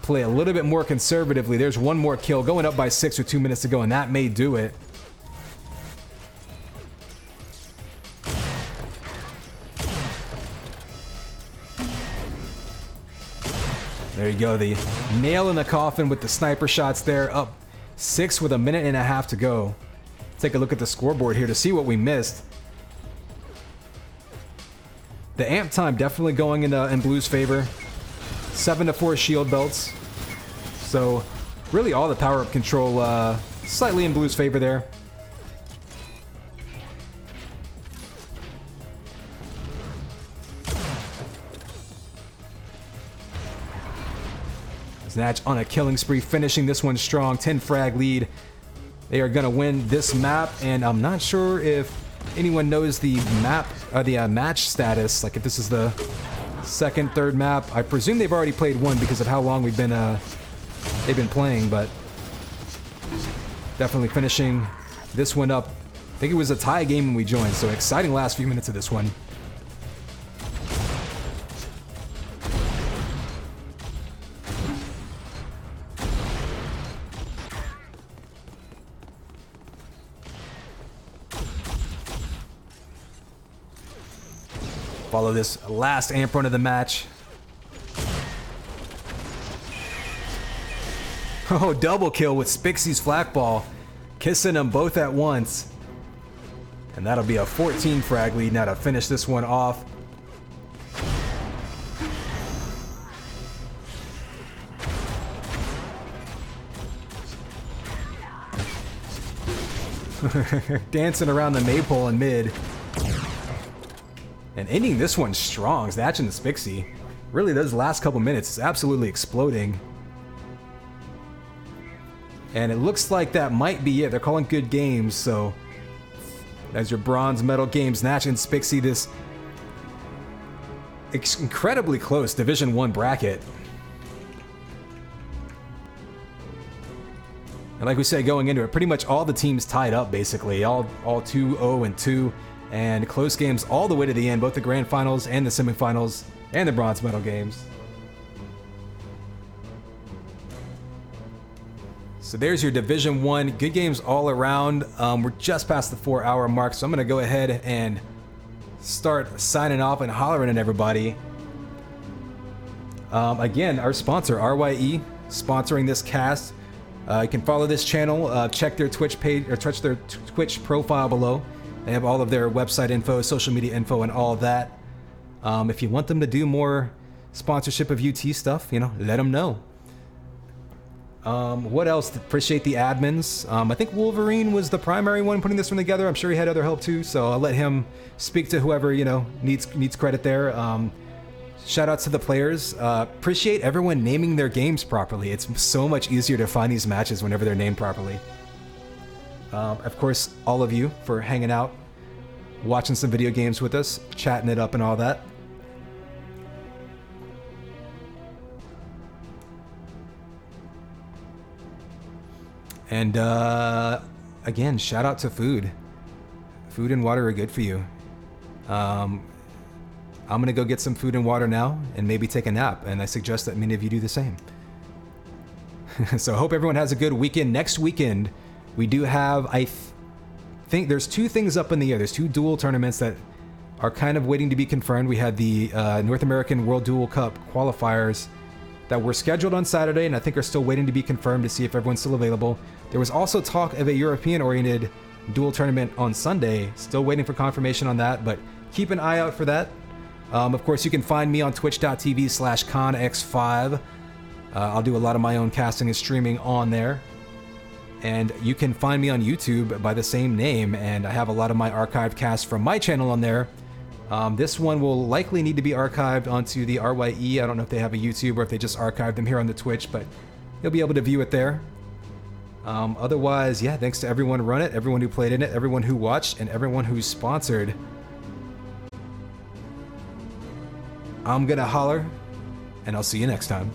[SPEAKER 1] play a little bit more conservatively. There's one more kill going up by 6 with 2 minutes to go, and that may do it. There you go, the nail in the coffin with the sniper shots there. Up 6 with 1.5 minutes to go. Take a look at the scoreboard here to see what we missed. The amp time definitely going in Blue's favor. 7 to 4 shield belts. So really all the power-up control slightly in Blue's favor there. Snatch on a killing spree, finishing this one strong. 10 frag lead. They are gonna win this map, and I'm not sure if anyone knows the map or the match status. Like if this is the second, third map. I presume they've already played one because of how long they've been playing, but definitely finishing this one up. I think it was a tie game when we joined, so exciting last few minutes of this one. Follow this last amp run of the match. Oh, double kill with Spixie's flak ball. Kissing them both at once. And that'll be a 14 frag lead now to finish this one off. Dancing around the maypole in mid. And ending this one strong, Snatch and Spixie. Really, those last couple minutes is absolutely exploding. And it looks like that might be it. They're calling good games, so as your bronze medal game, Snatch and Spixie, this incredibly close Division 1 bracket. And like we said going into it, pretty much all the teams tied up basically, all 2-0-2, and close games all the way to the end, both the grand finals and the semifinals and the bronze medal games. So there's your Division 1. Good games all around. We're just past the 4-hour mark, so I'm going to go ahead and start signing off and hollering at everybody. Again, our sponsor, RYE, sponsoring this cast. You can follow this channel, check their Twitch page, or check their Twitch profile below. They have all of their website info, social media info, and all of that. If you want them to do more sponsorship of UT stuff, you know, let them know. What else? Appreciate the admins. I think Wolverine was the primary one putting this one together. I'm sure he had other help too, so I'll let him speak to whoever, you know, needs credit there. Shout out to the players. Appreciate everyone naming their games properly. It's so much easier to find these matches whenever they're named properly. Of course, all of you for hanging out, watching some video games with us, chatting it up and all that. And again, shout out to food. Food and water are good for you. I'm gonna go get some food and water now and maybe take a nap, and I suggest that many of you do the same. So I hope everyone has a good weekend. Next weekend, we do have, I think there's 2 things up in the air. There's 2 dual tournaments that are kind of waiting to be confirmed. We had the North American World Dual Cup qualifiers that were scheduled on Saturday, and I think are still waiting to be confirmed to see if everyone's still available. There was also talk of a European-oriented dual tournament on Sunday. Still waiting for confirmation on that, but keep an eye out for that. Of course, you can find me on twitch.tv/conx5. I'll do a lot of my own casting and streaming on there. And you can find me on YouTube by the same name, and I have a lot of my archived casts from my channel on there. This one will likely need to be archived onto the RYE. I don't know if they have a YouTube or if they just archived them here on the Twitch, but you'll be able to view it there. Otherwise, yeah, thanks to everyone who run it, everyone who played in it, everyone who watched, and everyone who sponsored. I'm gonna holler, and I'll see you next time.